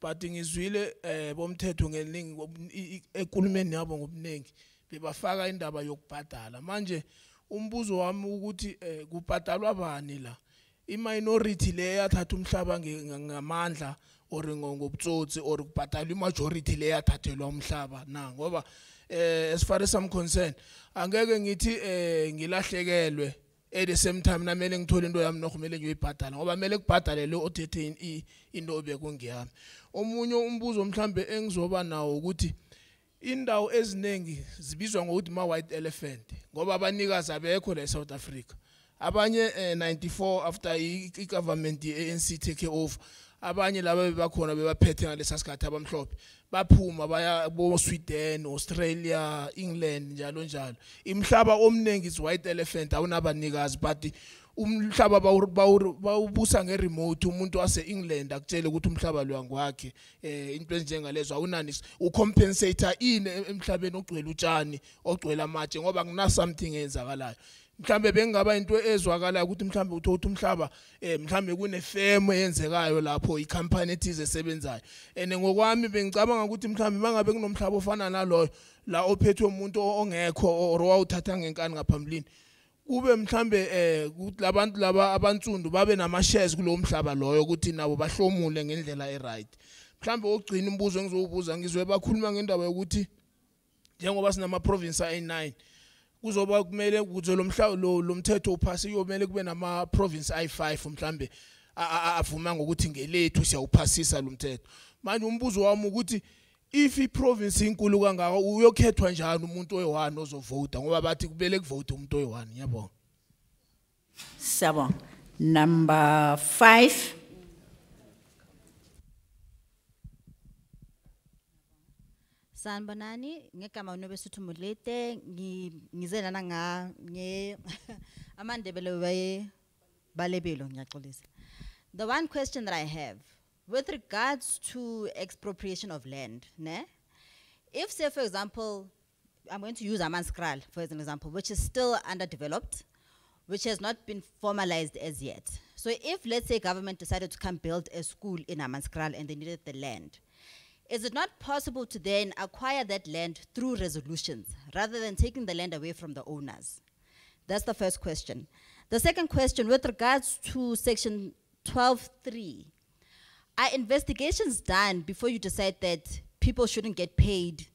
but ngizwile bomthetho ngeningi ekulumeni yabo ngobuningi bebafaka indaba yokubhadala. Manje umbuzo wami ukuthi kubhadalwa bani la? I-minority le yathatha umhlaba ngamandla or ngobutsotsi or kubhadalwa i-majority le yathathelwa umhlaba na? Ngoba as far as I'm concerned angeke ngithi ngilahlekelwe at the same time namele ngithole into yami nokumele ngiyibhadala ngoba mele kubhadale lo othethe into obekungiyami. Omunye umbuzo mhlambe engizoba nawo ukuthi indawo eziningi zibizwa ngokuthi ma-white elephant ngoba abanikazi abekho la eSouth Africa. Abanye 94 after i-government ye-ANC take over, abanye laba bebakhona bebaphethe ngalesa sikhathi abamhlophe baphuma baya bo-Sweden, Australia, England njalo njalo. Imhlaba omningi is white elephant awunabanikazi, but umhlaba bawubusa nge-remote. Umuntu wase-England akutshele ukuthi umhlaba lo ngwakhe. Into ezinjengalezo awunani ucompensate ini emhlabeni ogcwele utshani ogcwele amatshe ngoba kuna something eyenzakalayo. Mhlambe bengaba into ezwakala ukuthi mhlambe uthola umhlaba mhlambe kunefirm eyenzekayo lapho icompany ethize esebenzayo. Ngokwami bengicabanga ukuthi mhlambe mangabe kunomhlaba ofana naloyo la ophethwe umuntu ongekho or wawuthatha ngenkani ngaphambilini kube mhlambe labantu laba abantsundu babe nama shares kulo mhlaba loyo ukuthi nabo bahlomule ngendlela eright. Mhlambe ogcina umbuzo engizowubuza ngizwe bakhuluma ngendaba yokuthi njengoba sinama province ay9 kuzoba kumele ukuze lo mthetho uphase yomele kube nama province ay5 mhlambe avuma ngokuthi ngelethu siyawuphasisa lo mthetho. Manje umbuzo wami ukuthi if i-province inkulu kangaka uyokhethwa njani umuntu oyi-1 ozovota ngoba bathi kubele kuvote umuntu oyi-1? Ngiyabonga. Siyabonga. Number 5. Sanibonani, ngegama uNobesuthu Mulete, ngizela nanga amandebele balebelo ngiyaxolisa. The one question that I have with regards to expropriation of land, ne? If say for example, I'm going to use Amanskral for an example, which is still underdeveloped, which has not been formalized as yet. So if let's say government decided to come build a school in Amanskral and they needed the land, is it not possible to then acquire that land through resolutions rather than taking the land away from the owners? That's the first question. The second question, with regards to section 12.3, are investigations done before you decide that people shouldn't get paid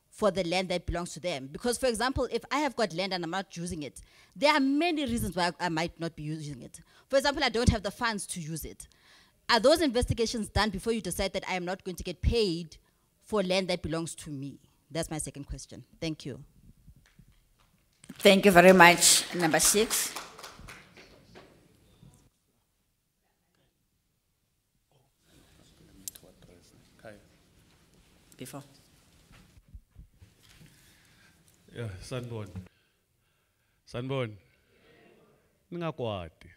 for the land that belongs to them? Because for example, if I have got land and I'm not using it, there are many reasons why I might not be using it. For example, I don't have the funds to use it. Are those investigations done before you decide that I am not going to get paid for land that belongs to me? That's my second question. Thank you. Thank you very much. Number 6. Before. Yeah, Sanbon. Ningakwati.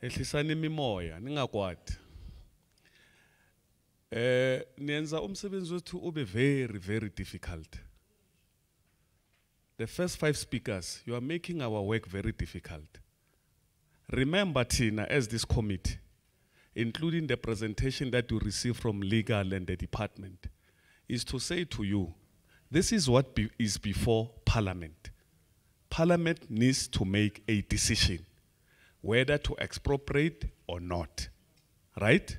Ehlisani imimoya, ningakwati. Niyenza umsebenzi wethu ube very, very difficult. The first 5 speakers, you are making our work very difficult. Remember, Tina, as this committee, including the presentation that you receive from legal and the department, is to say to you, this is what is before Parliament. Parliament needs to make a decision whether to expropriate or not, right?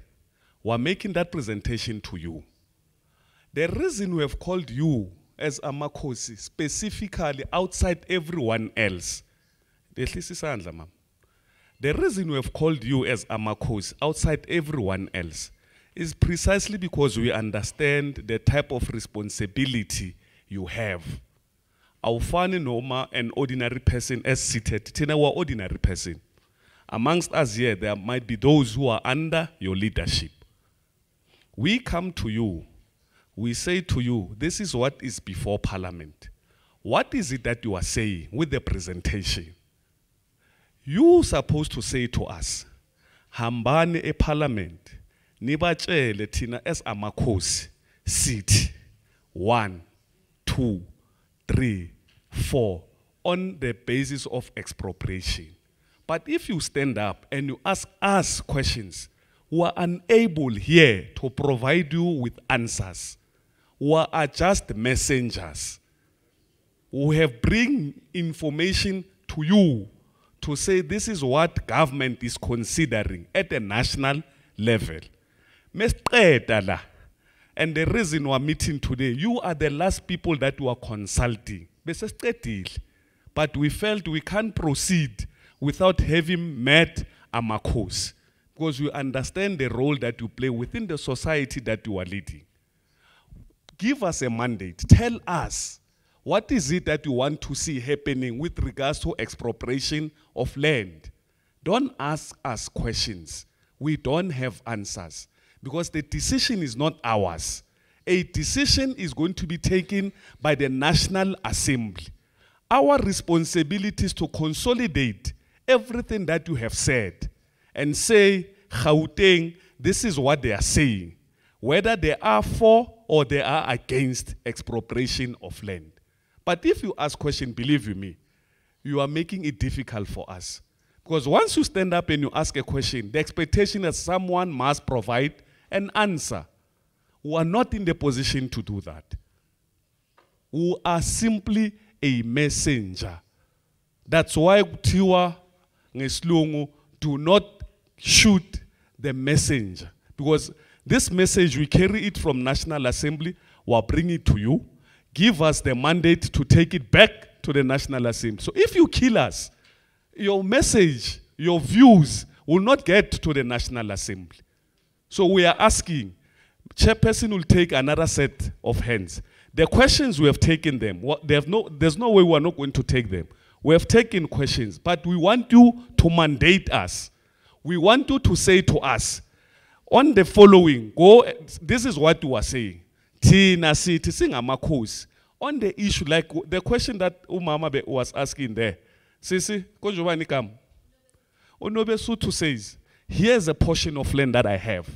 We're making that presentation to you. The reason we have called you as Amakosi, specifically outside everyone else, the reason we have called you as Amakosi outside everyone else is precisely because we understand the type of responsibility you have. Awufani noma an ordinary person as seated, tina wa ordinary person. Amongst us here, there might be those who are under your leadership. We come to you, we say to you, this is what is before Parliament. What is it that you are saying with the presentation? You supposed to say to us, hambani e Parliament, nibatshele tina as Amakosi, sit 1, 2, 3, 4, on the basis of expropriation. But if you stand up and you ask us questions, we are unable here to provide you with answers. We are just messengers. We have bring information to you to say this is what government is considering at a national level. And the reason we are meeting today, you are the last people that we are consulting. But we felt we can't proceed without having met Amakosi, because we understand the role that you play within the society that you are leading. Give us a mandate. Tell us, what is it that you want to see happening with regards to expropriation of land? Don't ask us questions. We don't have answers, because the decision is not ours. A decision is going to be taken by the National Assembly. Our responsibility is to consolidate everything that you have said and say, Gauteng, this is what they are saying, whether they are for or they are against expropriation of land. But if you ask questions, believe you me, you are making it difficult for us. Because once you stand up and you ask a question, the expectation is someone must provide an answer. We are not in the position to do that. We are simply a messenger. That's why Tiwa Ngeslungu do not shoot the messenger. Because this message, we carry it from National Assembly, we'll bring it to you, give us the mandate to take it back to the National Assembly. So if you kill us, your message, your views will not get to the National Assembly. So we are asking, Chairperson will take another set of hands. The questions we have taken them, there's no way we are not going to take them. We have taken questions, but we want you to mandate us. We want you to say to us, on the following, this is what you are saying. Tina City, sing Amakosi. On the issue, like the question that Umama was asking there, Sisi, Konjobani Kam. Onobe Sutu says, here's a portion of land that I have.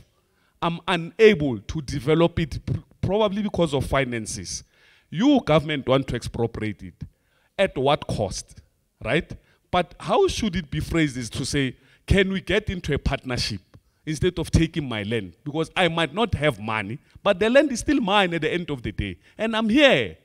I'm unable to develop it, probably because of finances. You, government, want to expropriate it. At what cost, right? But how should it be phrased is to say, can we get into a partnership instead of taking my land? Because I might not have money, but the land is still mine at the end of the day. And I'm here.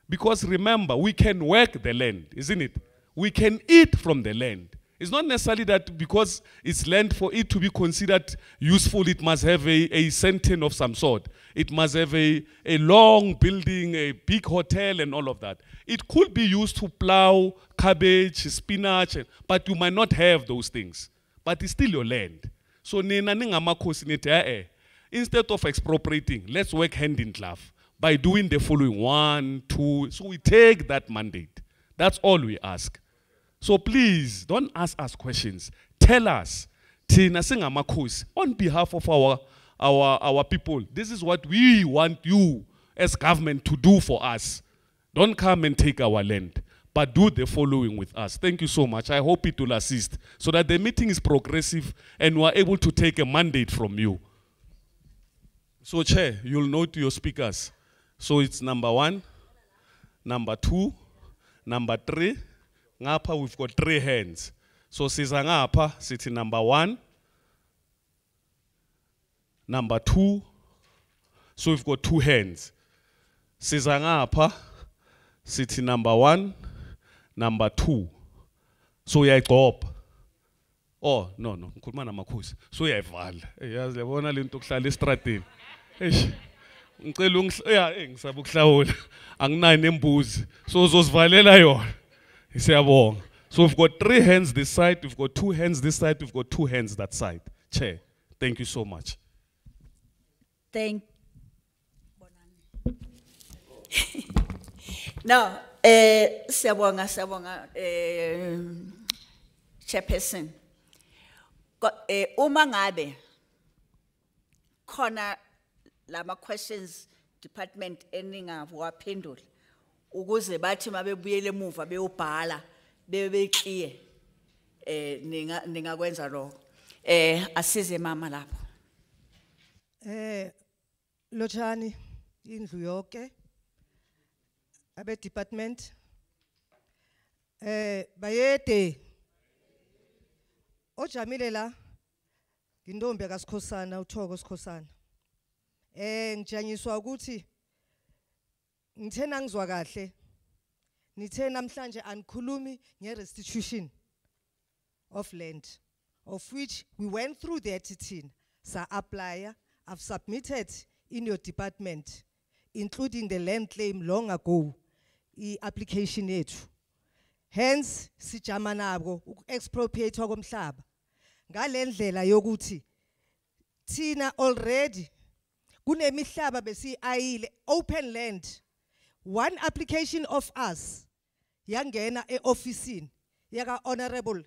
Because remember, we can work the land, isn't it? We can eat from the land. It's not necessarily that because it's land, for it to be considered useful, it must have a sentence of some sort. It must have a long building, a big hotel and all of that. It could be used to plow cabbage, spinach, but you might not have those things. But it's still your land. So instead of expropriating, let's work hand in glove by doing the following 1, 2. So we take that mandate. That's all we ask. So please, don't ask us questions. Tell us, Tina Singamakosi, on behalf of our people, this is what we want you as government to do for us. Don't come and take our land, but do the following with us. Thank you so much. I hope it will assist so that the meeting is progressive and we are able to take a mandate from you. So, Chair, you'll note your speakers. So it's number 1, number 2, number 3. Ngapha we've got 3 hands. So siza ngapha sithi number 1, number 2. So we've got 2 hands. Siza ngapha, sithi number 1, number 2. So uyayigcobha. Oh, no, ngikhuluma namakhosi. So uyayivala. Yazi yabona lento okuhlala estradini. Eish. Ngicela ngisaba ukuhlawula. Anginayo nembuzi. So uzosivalela yona. Siyabonga. So we've got 3 hands this side, we've got 2 hands this side, we've got 2 hands that side. Chair, thank you so much. Now, siyabonga, Chairperson. Uma ngabe khona lama questions department eningawaphendula ukuze bathi mabebuyele emuva beyobhala bebe clear ningakwenza lokho asize mama lapho Lotshani indlu yonke abe department bayede ojamile la ngintombi kaSikhosana uThoko Sikhosana ngijanyiswa ukuthi ngithena ngizwa kahle nithe namhlanje anikhulumi nge-restitution of land, of which we went through that thina sa-applya. I've submitted in your department, including the land claim long ago, i-application yethu. Hence, sijama nabo uku-expropriate komhlaba. Ngale ndlela yokuthi thina already kunemihlaba besiayile open land. One application of us yangena e-officeini yaka Honorable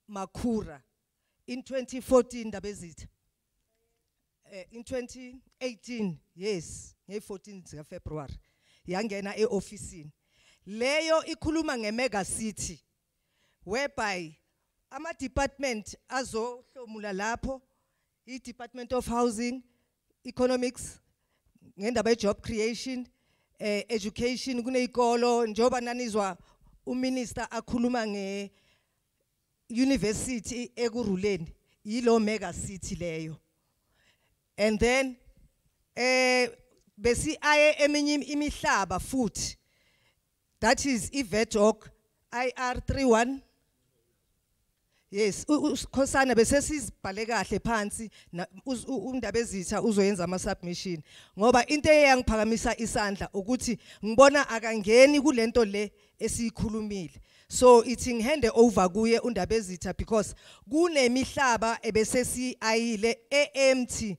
Makhura in 2014 Ndabezitha. In 2018, yes, nge-14 February yangena e-officeini. Leyo ikhuluma nge-mega city whereby ama department azohlomula lapho i-Department of Housing, Economics, ngendaba job creation, education kuneyikolo njoba nanizwa uminister akhuluma nge university ekuruleni yilo mega city leyo. And then besi aye eminye imihlaba futhi, that is iVETOC IR 31. Yes, uSikhosana bese sizibhale kahle phansi uNdabezitha uzoyenza ama submission ngoba into eyangiphakamisa isandla ukuthi ngibona akangeni kulento le esikhulumile. So ithi ngihande over kuye uNdabezitha because kunemihlaba ebese siayile empty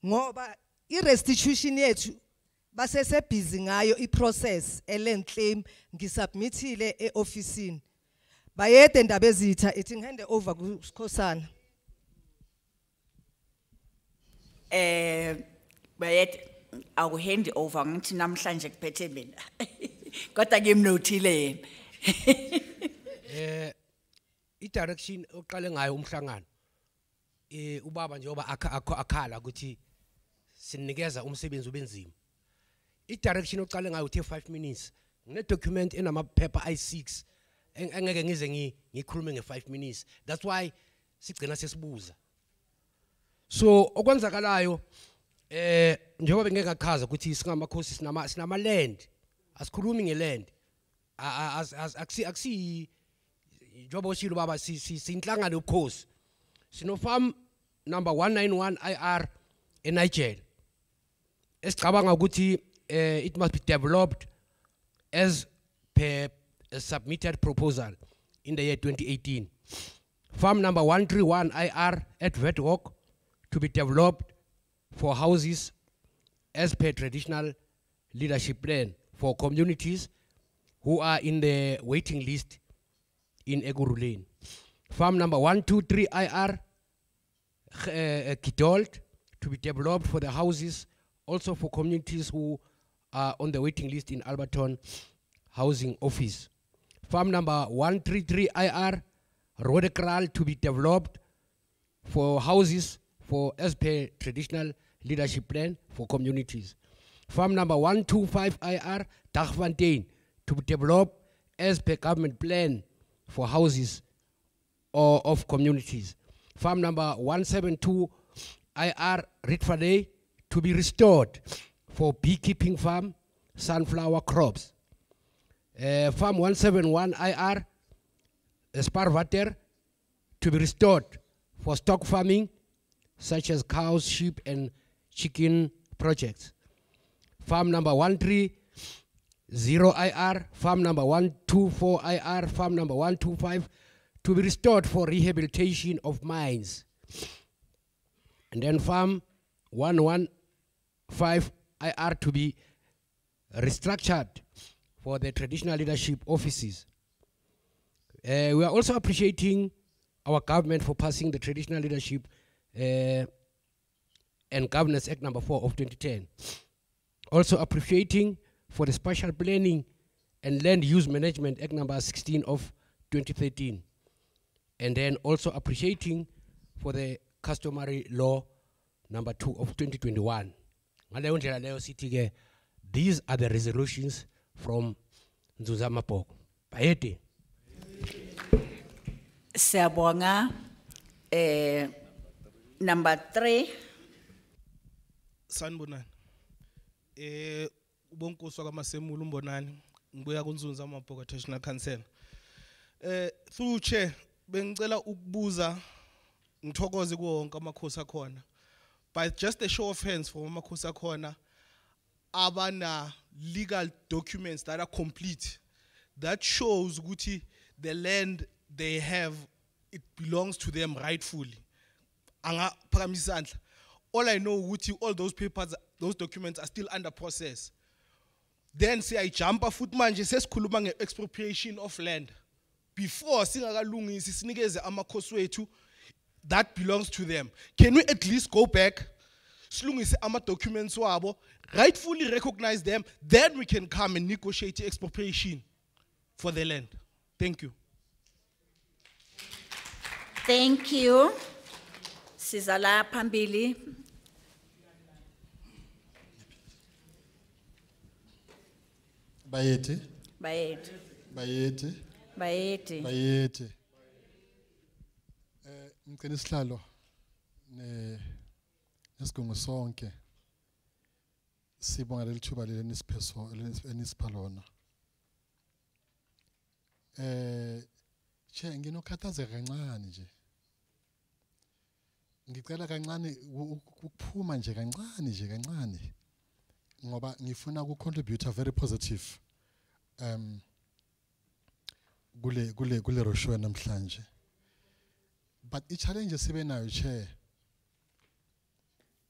ngoba i-restitution yethu basese busy ngayo i-process land claim ngisubmithile e-officeini. Bayede Ndabezitha ithi ngihande over kuSikhosana. Bayede akuhandi over ngithi namhlanje kuphethe mina. Kodwa ngimnothile yena. I-direction oqale ngayo umhlangano ubaba njengoba akhala ukuthi sinikeza umsebenzi ubenzima. I-direction oqale ngayo uthe 5 minutes. Ngine document enamaphepha i6 engeke ngize ngikhulume nge5 minutes. That's why sigcina sesibuza. So okwenzakalayo njengoba bengeke ngachaza ukuthi singamakhosi sinama land. Asikhulumi ngeland. Aksi njengoba oshilo baba sinhlangano yobukhosi. Sino farm number 191 IR eNigeria. Esicabanga ukuthi it must be developed as per a submitted proposal in the year 2018. Farm number 131 IR at VETOC to be developed for houses as per traditional leadership plan for communities who are in the waiting list in Ekurhuleni. Farm number 123 IR Kidolt to be developed for the houses also for communities who are on the waiting list in Alberton Housing Office. Farm number 133 IR Rodekral to be developed for houses for as per traditional leadership plan for communities. Farm number 125 IR Dagfontein to be developed as per government plan for houses or of communities. Farm number 172 IR Ritfade to be restored for beekeeping farm, sunflower crops. Farm 171 IR Sparvater to be restored for stock farming, such as cows, sheep, and chicken projects. Farm number 130 IR, farm number 124 IR, farm number 125 to be restored for rehabilitation of mines. And then farm 115 IR to be restructured for the traditional leadership offices. We are also appreciating our government for passing the Traditional Leadership and Governance Act number 4 of 2010. Also appreciating for the Spatial Planning and Land Use Management Act number 16 of 2013. And then also appreciating for the Customary Law number 2 of 2021. These are the resolutions from Nzuza Mapoko. Bayeti. Siyabonga, number 3. Sanibonani. Ubonkosi wakamasemulu umbonani. Ngibuya kunzunza Mapoko Traditional Council. Through chair bengicela ukubuza ngithokoze kuwonke amakhosi akhona. By just a show of hands for amakhosi akhona abana legal documents that are complete that shows ukuthi the land they have, it belongs to them rightfully. Anga phakamisa. All I know ukuthi all those papers, those documents are still under process. Then say I jump a foot manje sesikhuluma nge-expropriation of land. Before singakalungisi sinikeze amakhosi wethu that belongs to them. Can we at least go back, silungise ama documents wabo, rightfully recognize them, then we can come and negotiate expropriation for the land. Thank you. Thank you. Sizala Pambili. Bayeti. Bayeti. Bayeti. Bayeti. Bayeti. Ngicela isihlalo nesigungu sonke sibonga leli thuba leli enisipha lona. Che nginokhathazeka kancane nje. Ngicela kancane ukuphuma nje kancane ngoba ngifuna ukucontribute very positive kule rosho namhlanje. But i-challenge sibe nayo che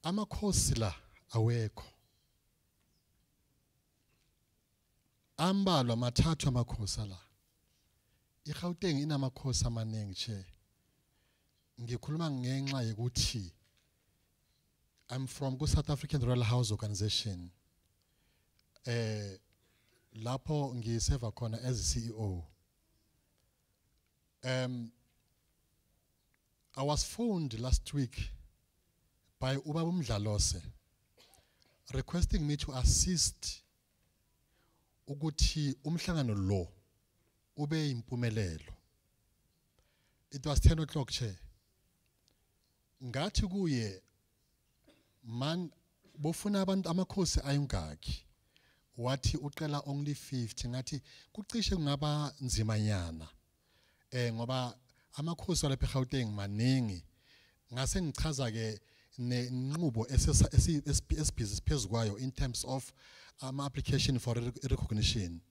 amakhosi la awekho. Ambalwa mathathu amakhosi la. I-Gauteng inamakhosi amaningi che. Ngikhuluma ngenxa yokuthi I'm from the South African Royal House Organization. Lapho ngiseva khona as CEO. I was phoned last week by Ubaba Mdlalose requesting me to assist ukuthi umhlangano lo ube impumelelo. It was 10 o'clock che. Ngathi kuye man bofuna abantu amakhosi ayingaki. Wathi uqela only 50 ngathi kucishe kungaba nzimanyana. Ngoba amakhosi lapha eGauteng maningi. Ngase ngichaza ke nenqubo esibhizi phezukwayo in terms of application for recognition.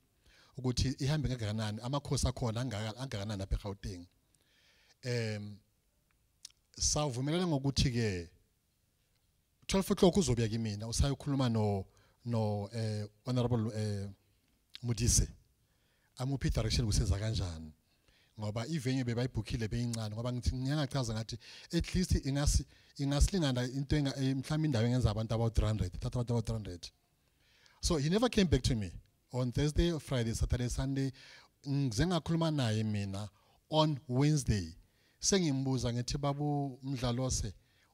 Ukuthi ihambe kangakanani amakhosi akhona angakanani lapha eGauteng. Savumelana ngokuthi ke 12 o'clock uzobuya kimi usayokhuluma no honorable Mudise amuphi direction kusenza kanjani ngoba ivenue bebayibhukhile beyincane ngoba ngithi ngiyangachaza ngathi at least ingasilingana into mhlawumbe indawo engenza abantu about 300 thatha abantu about 300. So he never came back to me on Thursday, Friday, Saturday, Sunday. Ngize ngakhuluma naye mina on Wednesday. Sengimbuza ngithi babu Mdlalose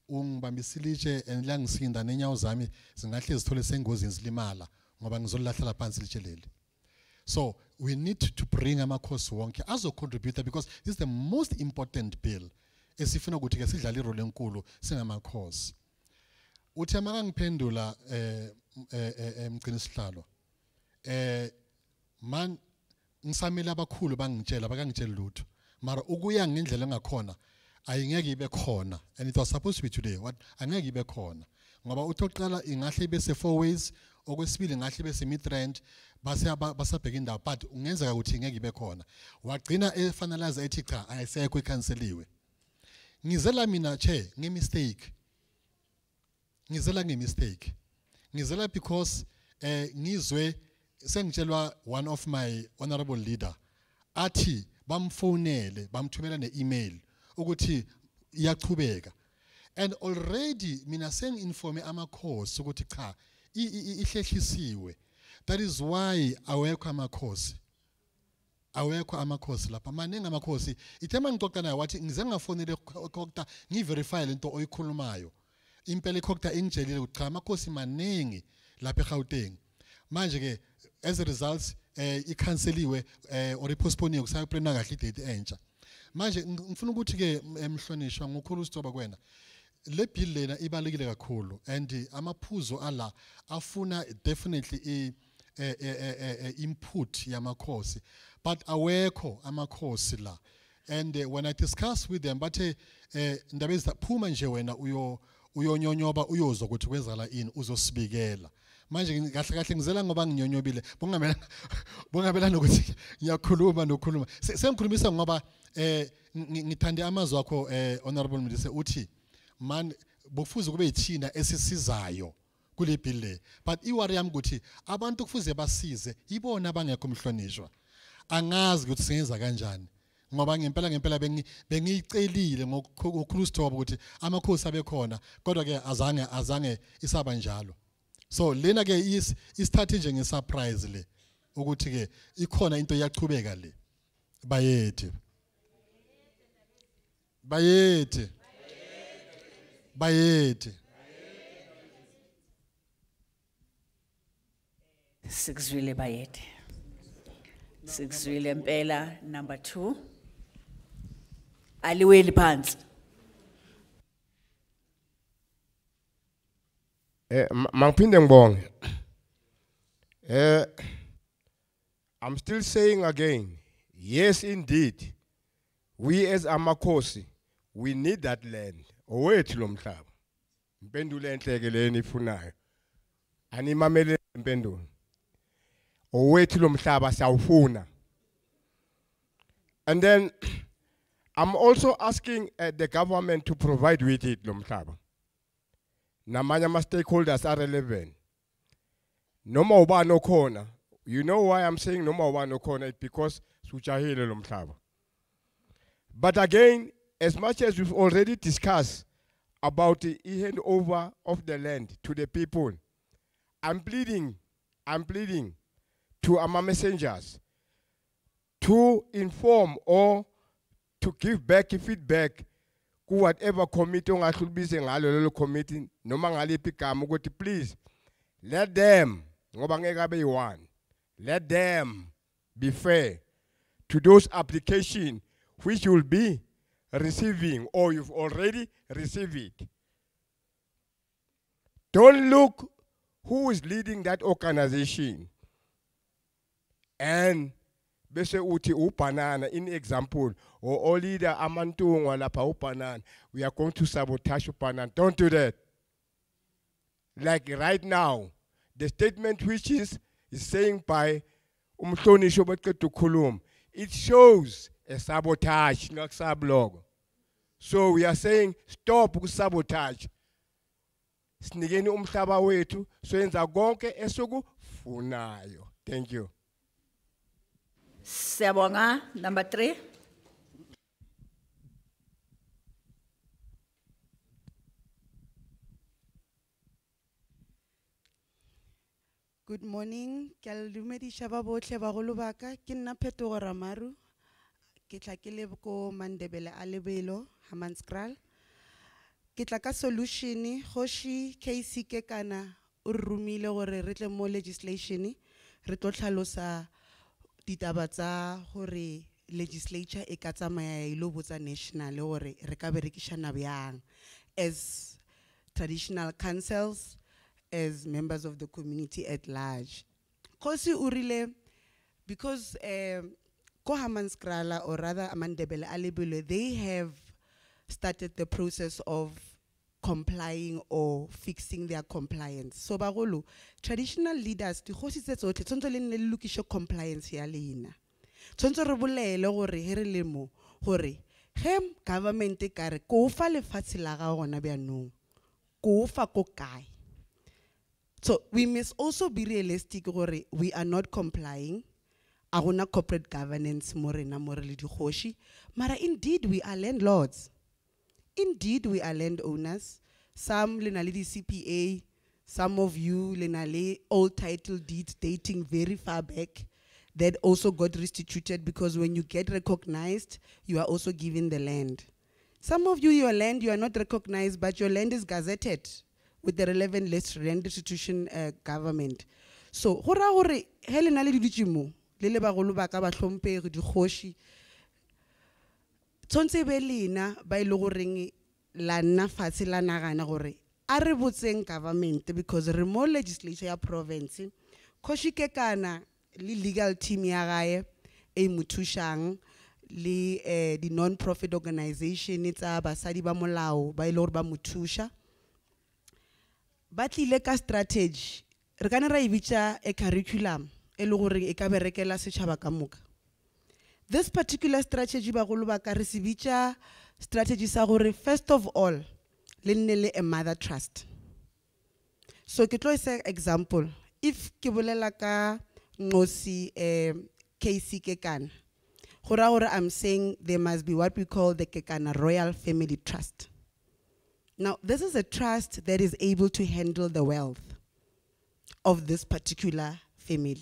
ungibambisile and la ngisinda nenyawo zami zingahle zithole sengozini zilimala ngoba ngizolahla phansi litshelele. So we need to bring amakhosi wonke azo contribute because this is the most important bill esifuna ukuthi ke sidlala irole enkulu singamakhosi. uthi amanga ngiphendula mgcini sihlalo man ngisamile abakhulu bangitshela bakangitshela lutho mara ukuya ngendlela engakhona ayingeke ibe khona, and it was supposed to be today. What angeke ibe khona ngoba uthoqala ingahle ibe se 4 ways okwesibili ngahle ibe se mid-range basabheka indawo but ungenzeka ukuthi ngeke ibe khona wagcina efinalize ethi cha ayisekho ikhanseliwe. Ngizela mina che ngemistake, ngizela ngemistake, ngizela because ngizwe sengitshelwa one of my honorable leader athi bamfonele bamthumela ne-email ukuthi iyachubeka, and already mina sengi-informe amakhosi ukuthi cha ihlehlisiwe. That is why awekho amakhosi, awekho amakhosi lapha maningi amakhosi. Ithema ngixoxa naye wathi ngize ngafonele khokta ngiverify lento oyikhulumayo, impela ikhokta ingitshelile ukuthi cha amakhosi maningi lapha eGauteng. Manje ke as a result ikhanseliwe or ipostpone kusayoplana kahle idate entsha. Manje ngifuna ukuthi ke emhlonishwa ngokhulu sithoba kwena le bill lena ibalekile kakhulu, and amaphuzo ala afuna definitely input yamakhosi, but awekho amakhosi la. And when I discuss with them bathe ndaba eziphuma nje wena uyonyonyoba uyozwa ukuthi kwenzala ini uzosibikela. Manje kahle kahle ngizela ngoba nginyonyobile bongabela nokuthi ngiyakhuluma nokhuluma sengikhulumisa ngoba ngithande amazwi akho honorable Mdise uthi man bokufuze kube yithina esisizayo kule bill le, but iwari yami ukuthi abantu kufuze basize ibona abangekho umhlonishwa. Angazi ukuthi sengenza kanjani ngoba ngempela bengiyicelile ngokukhulu sithoba ukuthi amakhosi abekhona kodwa ke azange isaba njalo. So lena ke isithathe nje ngesurprise le ukuthi ke ikhona into iyachubeka le. Bayethe Sikuzwile Bayethe, sikuzwile mpela. Number 2 aliweli phansi. Mangphinde ngibonge. I'm still saying again, yes indeed, we as amakhosi, we need that land. Owethu lo mhlaba. Impendulo enhleke leni ifunayo. Animamele impendulo. Owethu lo mhlaba siyawufuna. And then I'm also asking the government to provide with it lo mhlaba. Namanya ma stakeholders are relevant. Noma ubani okhona. You know why I'm saying noma ubani okhona? It's because sujahile lo mhlaba. But again, as much as we've already discussed about the handover of the land to the people, I'm pleading to our messengers to inform or to give back feedback ku whatever committee ongahlubise ngalo lelo committee noma ngaliphi igama ukuthi please let them ngoba ngeke abe yi1, let them be fair to those applications which will be receiving or you've already received it. Don't look who is leading that organization and bese uthi uBanana in example or leader amantungwa lapha uBanana, we are going to sabotage uBanana. Don't do that. Like right now, the statement which is saying by umhlonisho beqeda ukukhuluma, it shows a sabotage, not sablog. So we are saying stop sabotage. Sinikeni umhlaba wethu soyenza konke esokufunayo. Thank you. Siyabonga. Number 3. Good morning. Ke a le dumedisha ba botlhe bagolo ba ka. Ke nna Phetogo Ramaru. Ke tla ke le ko Mandebele a Lebelo Hammanskraal. Ke tla ka solution Khoshi KC ke kana o rumile gore re tle mo legislation re tlo tlhalosa ditaba tsa gore legislature e ka tsamaya ile botsa national gore re ka berekishana byang as traditional councils, as members of the community at large. Kosi urile, because ko Hammanskraal, or rather Amandebele Alebule, they have started the process of complying or fixing their compliance. So bagolo, traditional leaders, the hosi tse tsotlhe tshwanetse le nne le lokishe compliance ya lena. Tshwanetse re bolele gore he re le mo gore ge government e kare ko fa lefatshe la ga gona bjanong ko fa ko kae. So we must also be realistic gore we are not complying. A gona corporate governance mo rena mo re le dikgoši, mara indeed we are landlords. Indeed, we are landowners. Some lena le di CPA, some of you lena le old title deeds dating very far back that also got restituted, because when you get recognized, you are also given the land. Some of you, your land, you are not recognized, but your land is gazetted with the relevant list land restitution government. So, hora hore helena le dutse mo le le bagolo ba ka ba hlomphegi dikgoši. Tshwanetse be lena ba ile goreng la nna fatshe la nagana gore a re botseng government, because re mo legislature ya province Kgoši Kekana le legal team ya gae e mothušang le di non-profit organization tsa basadi ba molao ba ile gore ba mothuša ba tlile ka strategy re ka ne ra e bitša a curriculum e le gore e ka berekela setšhaba ka moka. This particular strategy bagolo ba ka re se bitša strategy sa gore first of all le nne le a mother trust. So ke tlo isa example, if ke bolela ka Nkosi KC Kekana, gora gore I'm saying there must be what we call the Kekana Royal Family Trust. Now this is a trust that is able to handle the wealth of this particular family.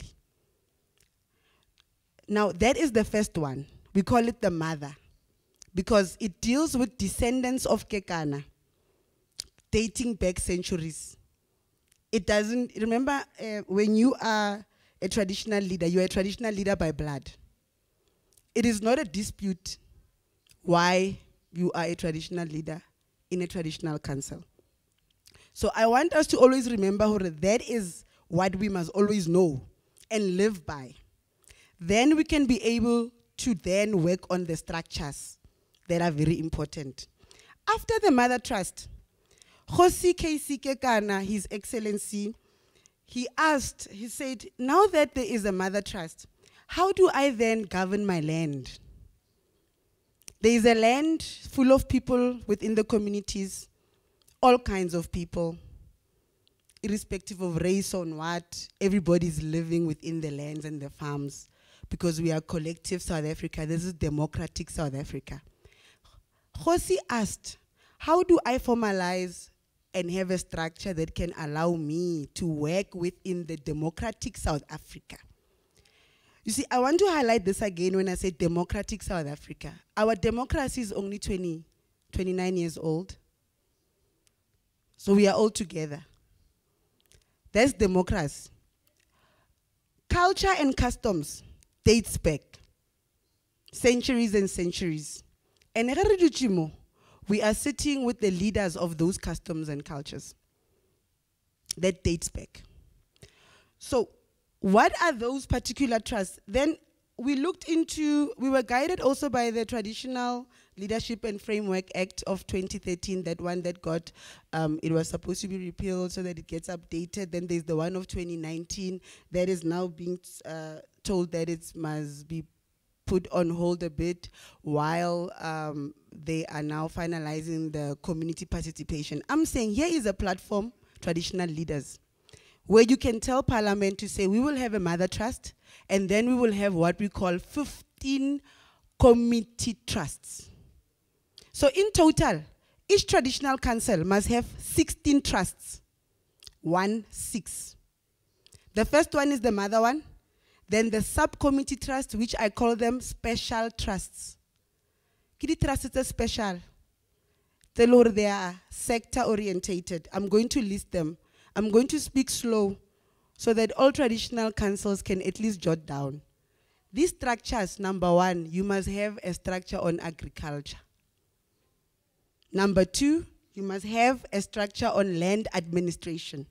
Now that is the first one. We call it the mother because it deals with descendants of Kekana dating back centuries. It doesn't, remember when you are a traditional leader, you are a traditional leader by blood. It is not a dispute why you are a traditional leader in a traditional council. So I want us to always remember that is what we must always know and live by. Then we can be able to then work on the structures that are very important. After the mother trust, Kgosi KC Kekana, His Excellency, he asked, he said, now that there is a mother trust, how do I then govern my land? There is a land full of people within the communities, all kinds of people, irrespective of race or what, everybody's living within the lands and the farms because we are collective South Africa. This is democratic South Africa. Kgosi asked, how do I formalize and have a structure that can allow me to work within the democratic South Africa? You see, I want to highlight this again when I say democratic South Africa. Our democracy is only 29 years old. So we are all together. That's democracy. Culture and customs dates back centuries and centuries. And we are sitting with the leaders of those customs and cultures. That dates back. So what are those particular trusts? Then we looked into, we were guided also by the Traditional Leadership and Framework Act of 2013, that one that got, it was supposed to be repealed so that it gets updated. Then there's the one of 2019 that is now being told that it must be put on hold a bit while they are now finalizing the community participation. I'm saying here is a platform, traditional leaders, where you can tell Parliament to say, we will have a mother trust, and then we will have what we call 15 committee trusts. So in total, each traditional council must have 16 trusts. 16. The first one is the mother one, then the subcommittee trust, which I call them special trusts. Kidi trusts are special. They are sector orientated. I'm going to list them. I'm going to speak slow so that all traditional councils can at least jot down. These structures, number one, you must have a structure on agriculture. Number two, you must have a structure on land administration.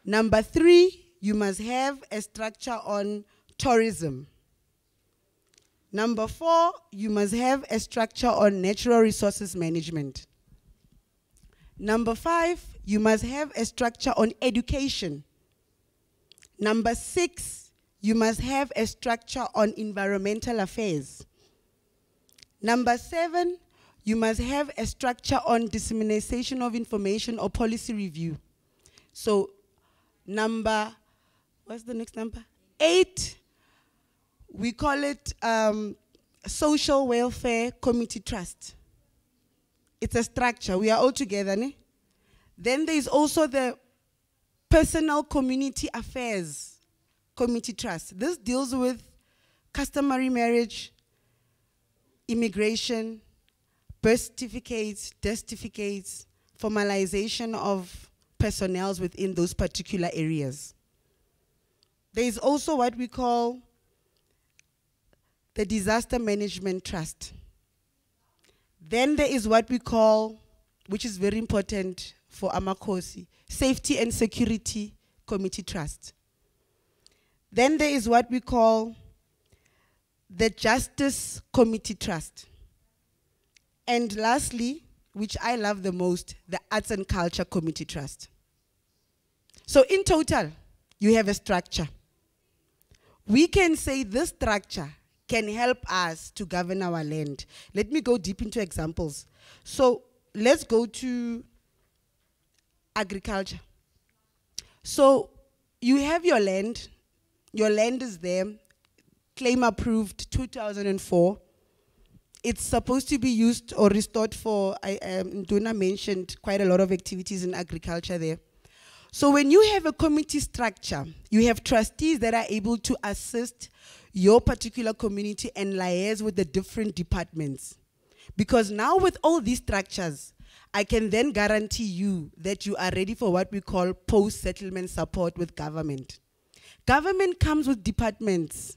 Number 3, you must have a structure on tourism. Number 4, you must have a structure on natural resources management. Number 5, you must have a structure on education. Number 6, you must have a structure on environmental affairs. Number 7, you must have a structure on dissemination of information or policy review. So what's the next number? 8, we call it Social Welfare Committee Trust. It's a structure, we are all together, ne? Then there is also the Personal Community Affairs Committee Trust. This deals with customary marriage, immigration, birth certificates, death certificates, formalization of personnel within those particular areas. There is also what we call the Disaster Management Trust. Then there is what we call, which is very important for Amakosi, Safety and Security Committee Trust. Then there is what we call the Justice Committee Trust. And lastly, which I love the most, the Arts and Culture Committee Trust. So in total, you have a structure. We can say this structure can help us to govern our land. Let me go deep into examples. So let's go to agriculture. So you have your land is there, claim approved 2004. It's supposed to be used or restored for, Nduna mentioned quite a lot of activities in agriculture there. So when you have a committee structure, you have trustees that are able to assist your particular community and liaise with the different departments. Because now with all these structures, I can then guarantee you that you are ready for what we call post-settlement support with government. Government comes with departments,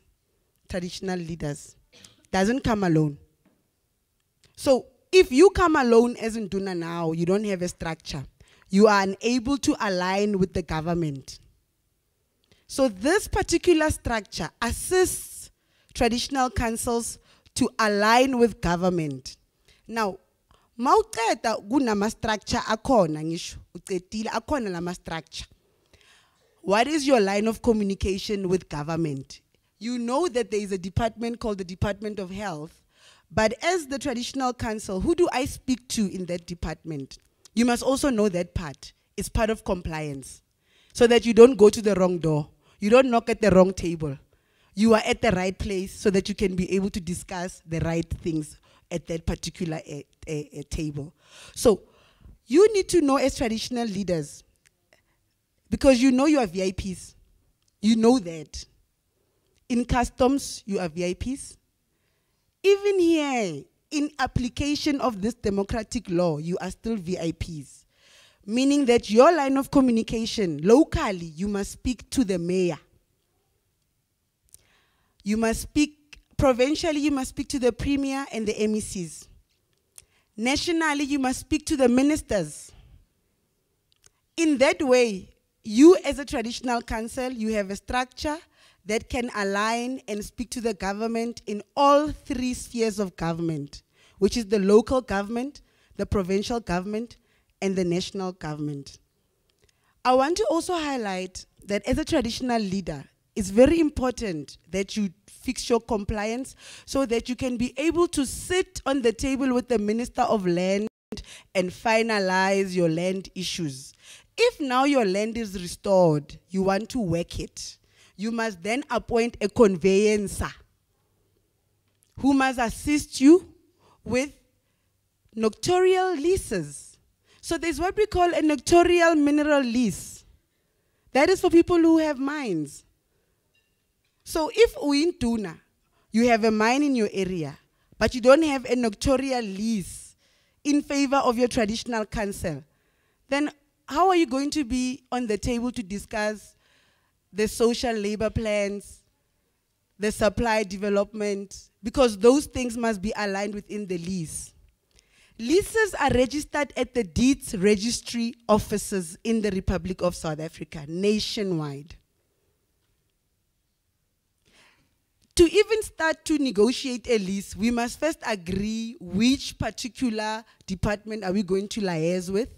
traditional leaders, doesn't come alone. So if you come alone as Nduna now, you don't have a structure, you are unable to align with the government. So this particular structure assists traditional councils to align with government. Now, mawuqeda kunama structure akhona ngisho uqedile akhona lama structure. What is your line of communication with government? You know that there is a department called the Department of Health, but as the traditional council, who do I speak to in that department? You must also know that part. It's part of compliance, so that you don't go to the wrong door. You don't knock at the wrong table. You are at the right place so that you can be able to discuss the right things at that particular table. So you need to know as traditional leaders, because you know you are VIPs. You know that. In customs, you are VIPs. Even here, in application of this democratic law, you are still VIPs. Meaning that your line of communication, locally, you must speak to the mayor. You must speak, provincially, you must speak to the premier and the MECs. Nationally, you must speak to the ministers. In that way, you as a traditional council, you have a structure that can align and speak to the government in all 3 spheres of government, which is the local government, the provincial government, and the national government. I want to also highlight that as a traditional leader, it's very important that you fix your compliance so that you can be able to sit on the table with the Minister of Land and finalize your land issues. If now your land is restored, you want to work it, you must then appoint a conveyancer who must assist you with nocturial leases. So there's what we call a nocturial mineral lease. That is for people who have mines. So if in Tuna, you have a mine in your area, but you don't have a nocturial lease in favor of your traditional council, then how are you going to be on the table to discuss the social labor plans, the supply development? Because those things must be aligned within the lease. Leases are registered at the deeds registry offices in the Republic of South Africa, nationwide. To even start to negotiate a lease, we must first agree which particular department are we going to liaise with.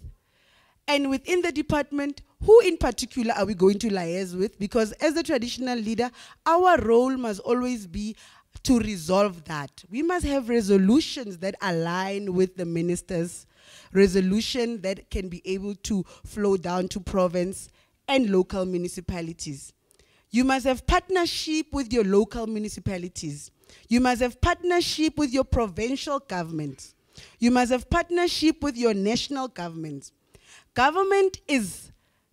And within the department, who in particular are we going to liaise with? Because as the traditional leader, our role must always be to resolve that. We must have resolutions that align with the ministers, resolution that can be able to flow down to province and local municipalities. You must have partnership with your local municipalities. You must have partnership with your provincial governments. You must have partnership with your national governments. Government is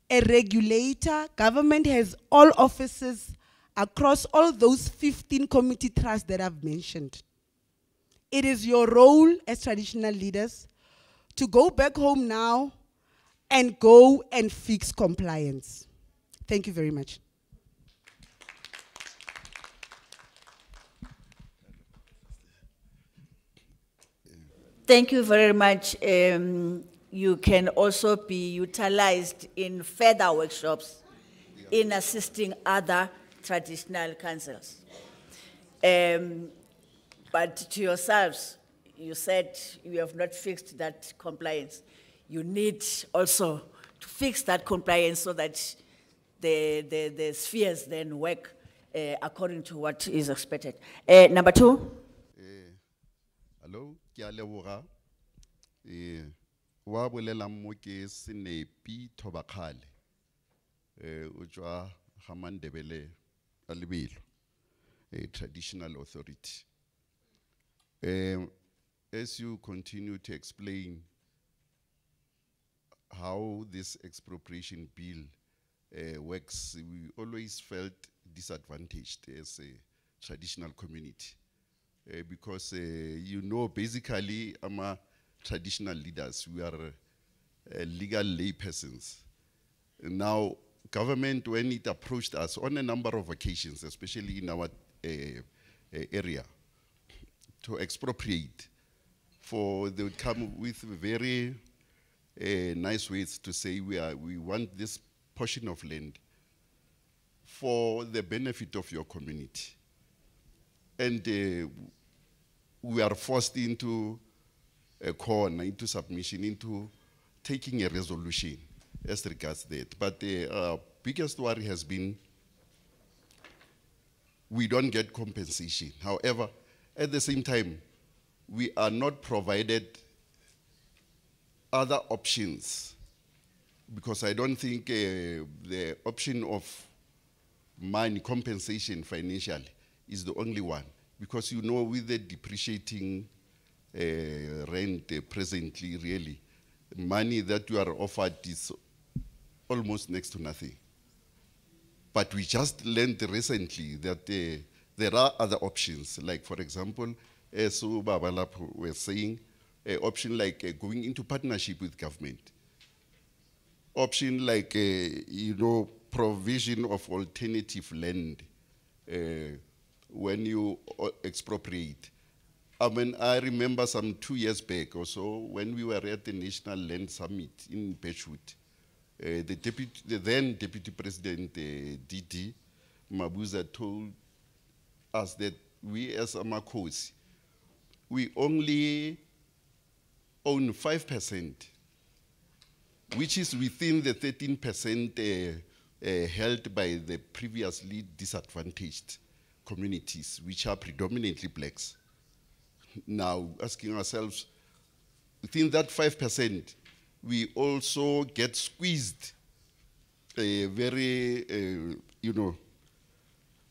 a regulator. Government has all offices across all those 15 community trusts that I've mentioned. It is your role as traditional leaders to go back home now and go and fix compliance. Thank you very much. Thank you very much. You can also be utilized in further workshops in assisting other traditional councils. But to yourselves, you said you have not fixed that compliance. You need also to fix that compliance so that the spheres then work according to what is expected. Number two. Hello, ke a leboga. Wa bolela mo ke Senepi Thobakgale. O tswa ga Mandebele a Lebelo, a traditional authority. As you continue to explain how this expropriation bill works, we always felt disadvantaged as a traditional community. Because you know, basically, I'm traditional leaders. We are legal lay persons. Now, government, when it approached us on a number of occasions, especially in our area, to expropriate, they would come with very nice ways to say we want this portion of land for the benefit of your community. And we are forced into a corner, into submission, into taking a resolution as regards that. But the biggest worry has been we don't get compensation. However, at the same time, we are not provided other options, because I don't think the option of money compensation financially is the only one, because you know, with the depreciating rent presently, really, money that you are offered is almost next to nothing. But we just learned recently that there are other options, like for example, as Babalap was saying, an option like going into partnership with government. Option like, provision of alternative land when you expropriate. I mean, I remember some 2 years back or so, when we were at the National Land Summit in Birchwood, the then Deputy President, Didi Mabuza, told us that we as Amakosi, we only own 5%, which is within the 13% held by the previously disadvantaged communities, which are predominantly blacks. Now, asking ourselves, within that 5%, we also get squeezed very,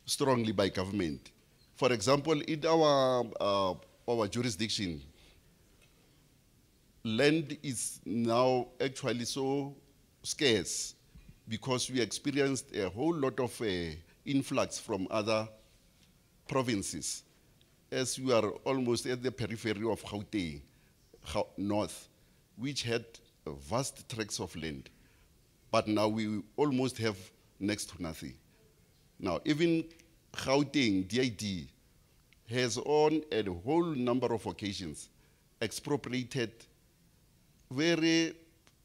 strongly by government. For example, in our jurisdiction, land is now actually so scarce because we experienced a whole lot of influx from other provinces, as we are almost at the periphery of Gauteng, north, which had vast tracts of land. But now we almost have next to nothing. Now, even Gauteng, DID, has on a whole number of occasions expropriated very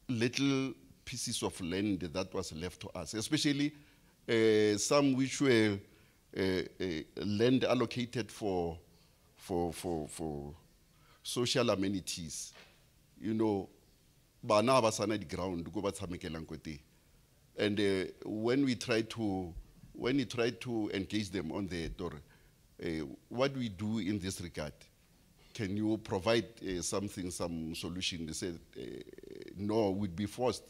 little pieces of land that was left to us, especially some which were land allocated for social amenities. You know, bana ba sana di ground go ba tshamekelang ko teng. And when we try to engage them on the door, what do we do in this regard? Can you provide some solution? They said, no, we'd be forced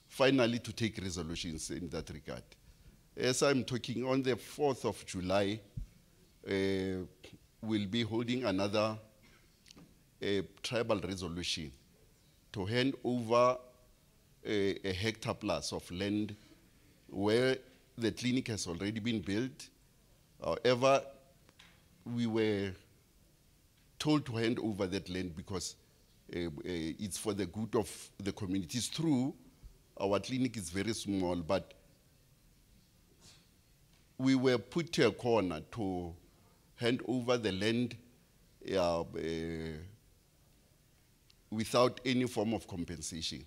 finally to take resolutions in that regard. As I'm talking, on the 4th of July, we'll be holding another tribal resolution to hand over a hectare plus of land where the clinic has already been built. However, we were told to hand over that land because it's for the good of the communities. True, our clinic is very small, but we were put to a corner to hand over the land without any form of compensation.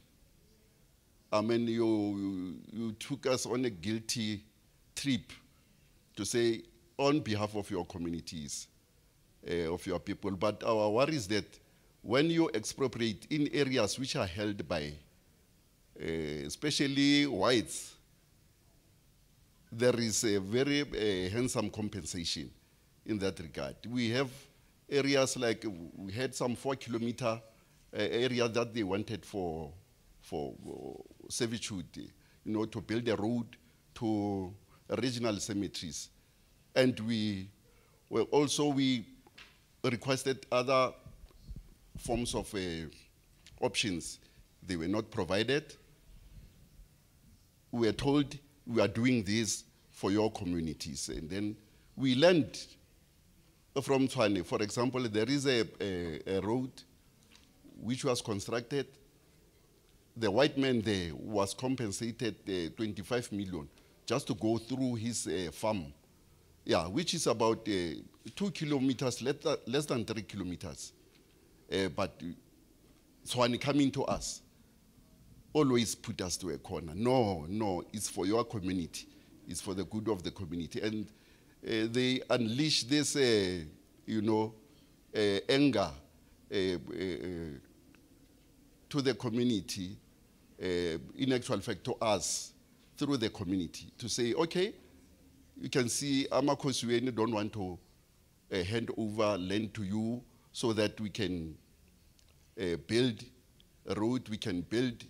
I mean, you took us on a guilty trip to say, on behalf of your communities, of your people, but our worry is that when you expropriate in areas which are held by, especially whites, there is a very handsome compensation in that regard. We have areas like, we had some 4-kilometer area that they wanted for servitude, you know, to build a road to regional cemeteries. And we requested other forms of options. They were not provided. We were told we are doing this for your communities. And then we learned from Tshwane, for example, there is a road which was constructed. The white man there was compensated 25 million just to go through his farm. Yeah, which is about 2 kilometers, less than 3 kilometers. But Tshwane coming to us always put us to a corner. No, it's for your community. It's for the good of the community. And they unleash this, anger to the community, in actual fact to us, through the community, to say, okay, you can see AmaKhosiweni don't want to hand over land to you so that we can build a road, we can build,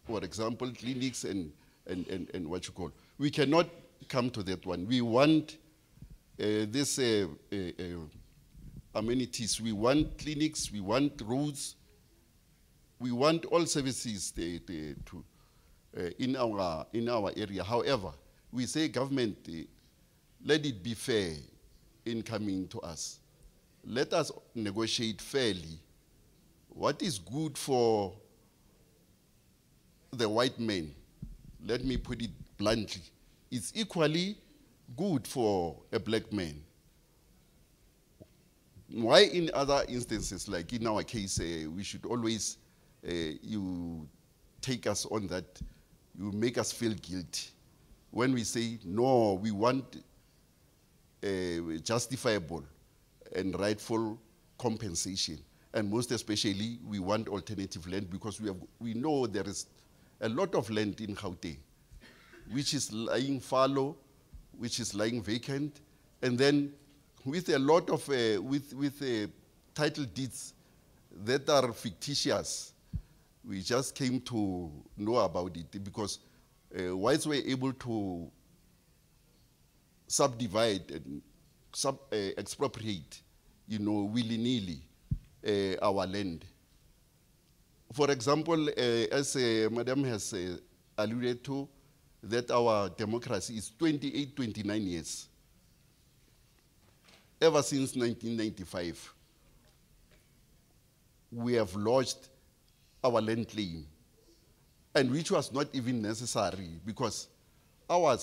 for example, clinics and what you call. We cannot come to that one. We want this amenities, we want clinics, we want roads, we want all services in our area. However, we say government, let it be fair in coming to us. Let us negotiate fairly. What is good for the white man, let me put it bluntly, is equally good for a black man. Why in other instances, like in our case, we should always, you take us on that, you make us feel guilty. When we say, no, we want justifiable and rightful compensation. And most especially, we want alternative land because we know there is a lot of land in Gauteng, which is lying fallow, which is lying vacant, and then with a lot of, title deeds that are fictitious. We just came to know about it because whites were able to subdivide and expropriate, willy-nilly our land. For example, as Madam has alluded to, that our democracy is 28, 29 years. Ever since 1995, we have lodged our land claim, and which was not even necessary because our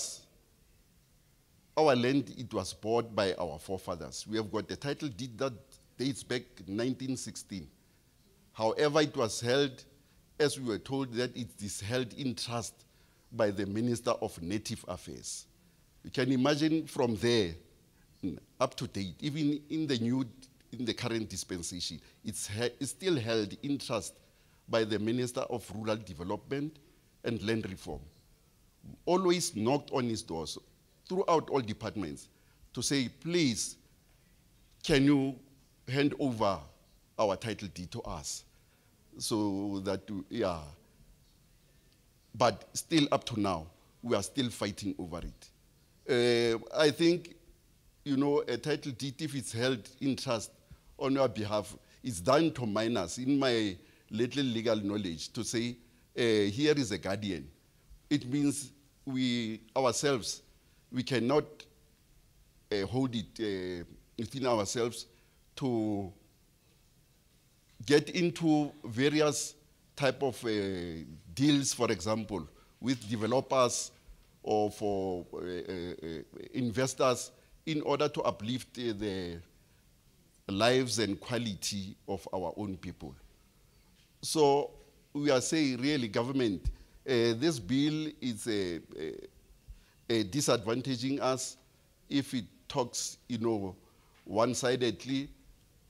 land, it was bought by our forefathers. We have got the title deed that dates back 1916. However, it was held, as we were told, that it is held in trust by the Minister of Native Affairs. You can imagine from there, up to date, even in the current dispensation, it's still held in trust by the Minister of Rural Development and Land Reform. Always knocked on his doors throughout all departments to say, please, can you hand over our title deed to us? So that, yeah. But still up to now, we are still fighting over it. I think, you know, a title deed, if it's held in trust on your behalf, it's done to minors, in my little legal knowledge, to say, here is a guardian. It means we ourselves, we cannot hold it within ourselves to get into various type of deals, for example, with developers or for investors in order to uplift the lives and quality of our own people. So we are saying, really, government, this bill is disadvantaging us if it talks, you know, one-sidedly,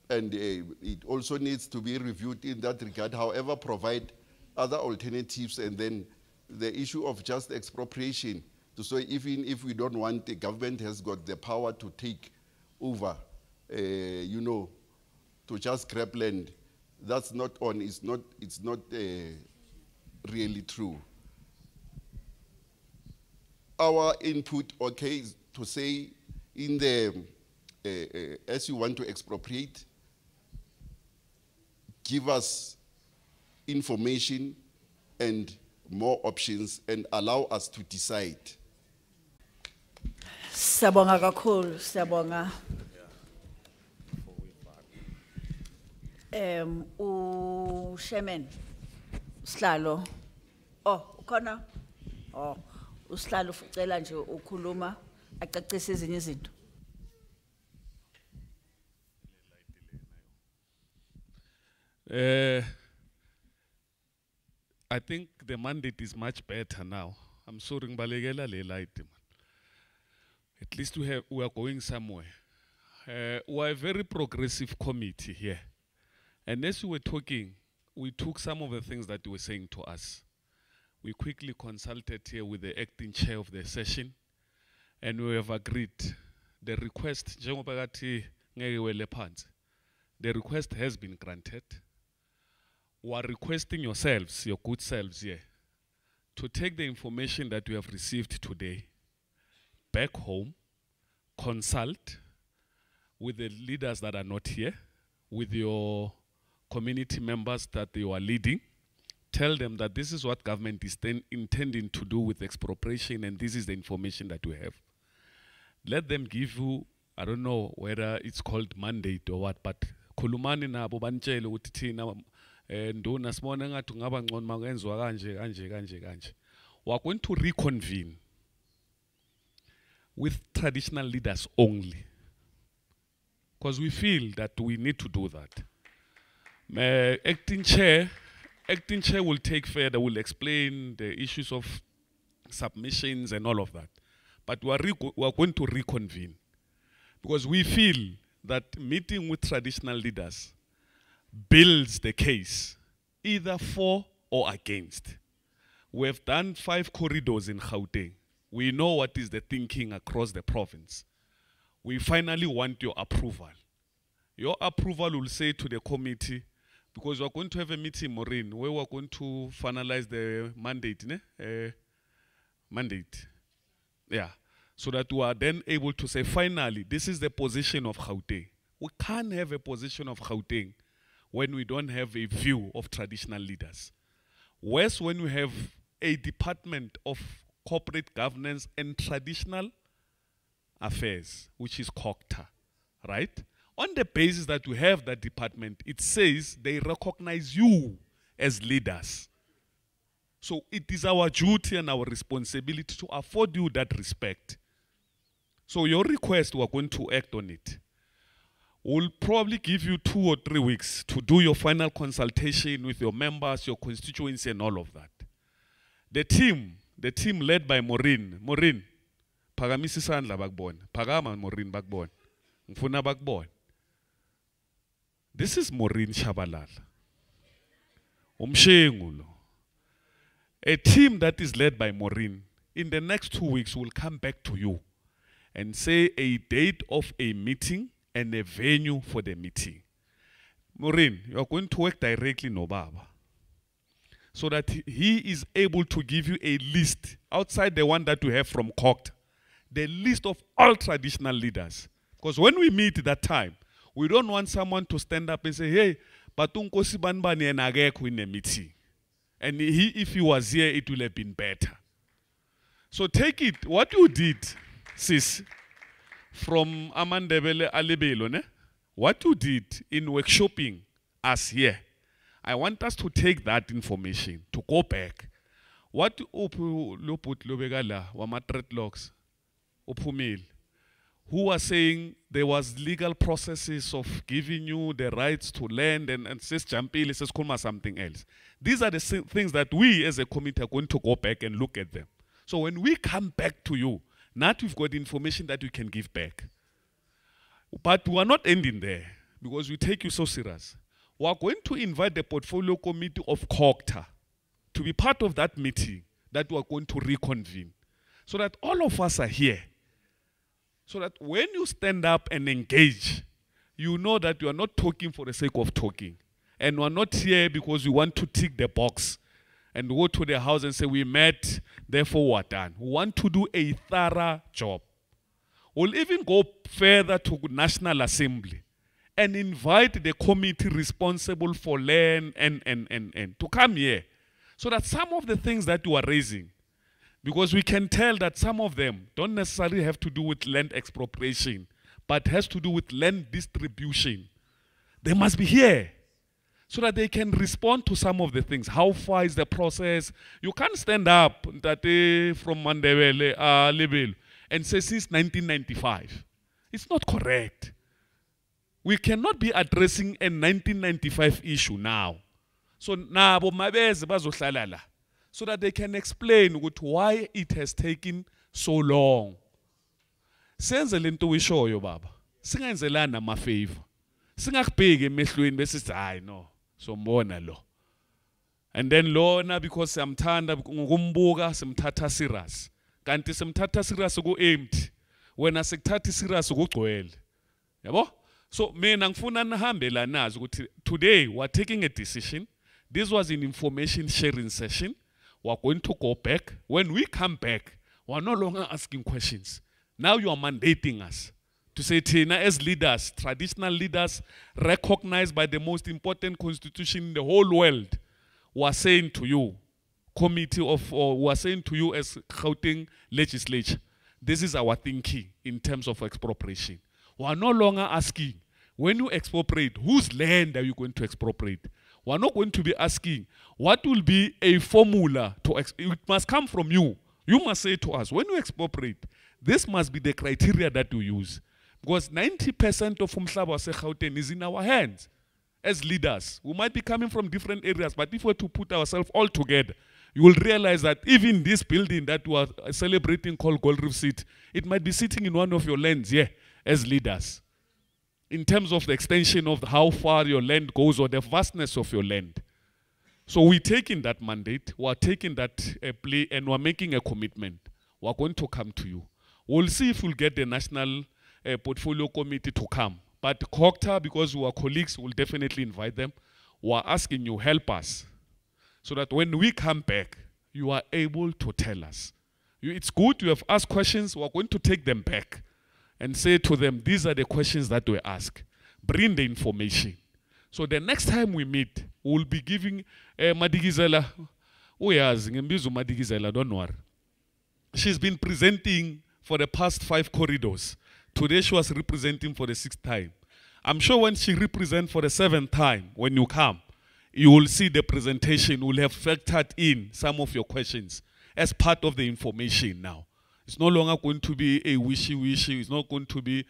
and it also needs to be reviewed in that regard. However, provide other alternatives, and then the issue of just expropriation. So even if we don't want, the government has got the power to take over, you know, to just grab land. That's not on. It's not really true. Our input, okay, is to say in the as you want to expropriate, give us information and more options and allow us to decide. Siyabonga kakhulu, siyabonga. Chairman Sihlalo. Oh, ukhona? Oh, uSihlalo ucela nje ukhuluma acacise ezinye izinto. I think the mandate is much better now. I'm sorry, ngibalekela le light, man. At least we are going somewhere. We are a very progressive committee here. And as we were talking, we took some of the things that you were saying to us. We quickly consulted here with the acting chair of the session, and we have agreed. The request, the request has been granted. We are requesting yourselves, your good selves here, to take the information that we have received today back home, consult with the leaders that are not here, with your community members that you are leading, tell them that this is what government is intending to do with expropriation, and this is the information that we have. Let them give you, I don't know whether it's called mandate or what, but khulumani nabo banitshele ukuthi thina nduna sibona ngathi ngaba ngcono mangenziwa kanje. We are going to reconvene with traditional leaders only, because we feel that we need to do that. Acting chair will take further, will explain the issues of submissions and all of that. But we are going to reconvene, because we feel that meeting with traditional leaders builds the case either for or against. We have done 5 corridors in Gauteng. We know what is the thinking across the province. We finally want your approval. Your approval will say to the committee, because we are going to have a meeting, Maureen, where we are going to finalize the mandate. Mandate. Yeah. So that we are then able to say, finally, this is the position of Gauteng. We can't have a position of Gauteng when we don't have a view of traditional leaders. Worse, when we have a department of corporate governance and traditional affairs, which is COGTA, right? On the basis that we have that department, it says they recognize you as leaders. So it is our duty and our responsibility to afford you that respect. So your request, we are going to act on it. We'll probably give you 2 or 3 weeks to do your final consultation with your members, your constituency, and all of that. The team led by Maureen, phakamisa isandla bakubona. Phakama Maureen bakubona. Ngifuna bakubona. This is Maureen Shabalala. Umshengu lo. A team that is led by Maureen, in the next 2 weeks will come back to you and say a date of a meeting and a venue for the meeting. Maureen, you are going to work directly no Baba, so that he is able to give you a list outside the one that you have from COGTA, the list of all traditional leaders. Because when we meet that time, we don't want someone to stand up and say, hey, Batunkosi Banbani and Ageko in a meeting. And if he was here, it would have been better. So take it, what you did, sis, from Amandebele Alebelo, ne? What you did in workshopping us here, I want us to take that information, to go back. What Loput Lobegala, Wama dreadlocks, Opumil, who was saying there was legal processes of giving you the rights to land and says Champili says something else. These are the things that we as a committee are going to go back and look at them. So when we come back to you, now we've got information that we can give back. But we are not ending there because we take you so serious. We are going to invite the portfolio committee of COGTA to be part of that meeting that we are going to reconvene, so that all of us are here. So that when you stand up and engage, you know that you are not talking for the sake of talking. And we are not here because we want to tick the box and go to the house and say, we met, therefore we're done. We want to do a thorough job. We'll even go further to National Assembly and invite the committee responsible for land and to come here. So that some of the things that you are raising, because we can tell that some of them don't necessarily have to do with land expropriation, but has to do with land distribution. They must be here so that they can respond to some of the things. How far is the process? You can't stand up that from Mandebele level and say since 1995. It's not correct. We cannot be addressing a 1995 issue now. So nabo mabeze bazohlala la, so that they can explain why it has taken so long. Senze lento wishoyo baba. Singenzelana ama favor. Singakubheki emehlweni bese hayi no. So mbona lo. And then lona because samthanda ngokumbuka simthatha serious. Kanti simthatha serious ku empty. Wena sikuthatha serious kugcwele. Yabo? So mina ngifuna nihambela nazo ukuthi today we are taking a decision. This was an information sharing session. We are going to go back. When we come back, we are no longer asking questions. Now you are mandating us to say, Tina, as leaders, traditional leaders, recognized by the most important constitution in the whole world, we are saying to you, we are saying to you as Gauteng legislature, this is our thinking in terms of expropriation. We are no longer asking, when you expropriate, whose land are you going to expropriate? We are not going to be asking, what will be a formula to it must come from you. You must say to us, when you expropriate, this must be the criteria that you use. Because 90% of Umhlaba Gauteng is in our hands as leaders. We might be coming from different areas, but if we were to put ourselves all together, you will realize that even this building that we are celebrating called Gold Reef City, it might be sitting in one of your lands here as leaders. In terms of the extension of how far your land goes or the vastness of your land. So we're taking that mandate, we're taking that play, and we're making a commitment. We're going to come to you. We'll see if we'll get the National Portfolio Committee to come. But COGTA, because we are colleagues, we'll definitely invite them. We're asking you, help us, so that when we come back, you are able to tell us. It's good you have asked questions, we're going to take them back and say to them, these are the questions that we ask. Bring the information. So the next time we meet, we'll be giving Madigizela, Madigizela, don't worry. She's been presenting for the past 5 corridors. Today she was representing for the 6th time. I'm sure when she represents for the 7th time, when you come, you will see the presentation will have factored in some of your questions as part of the information now. It's no longer going to be a wishy-wishy. It's not going to be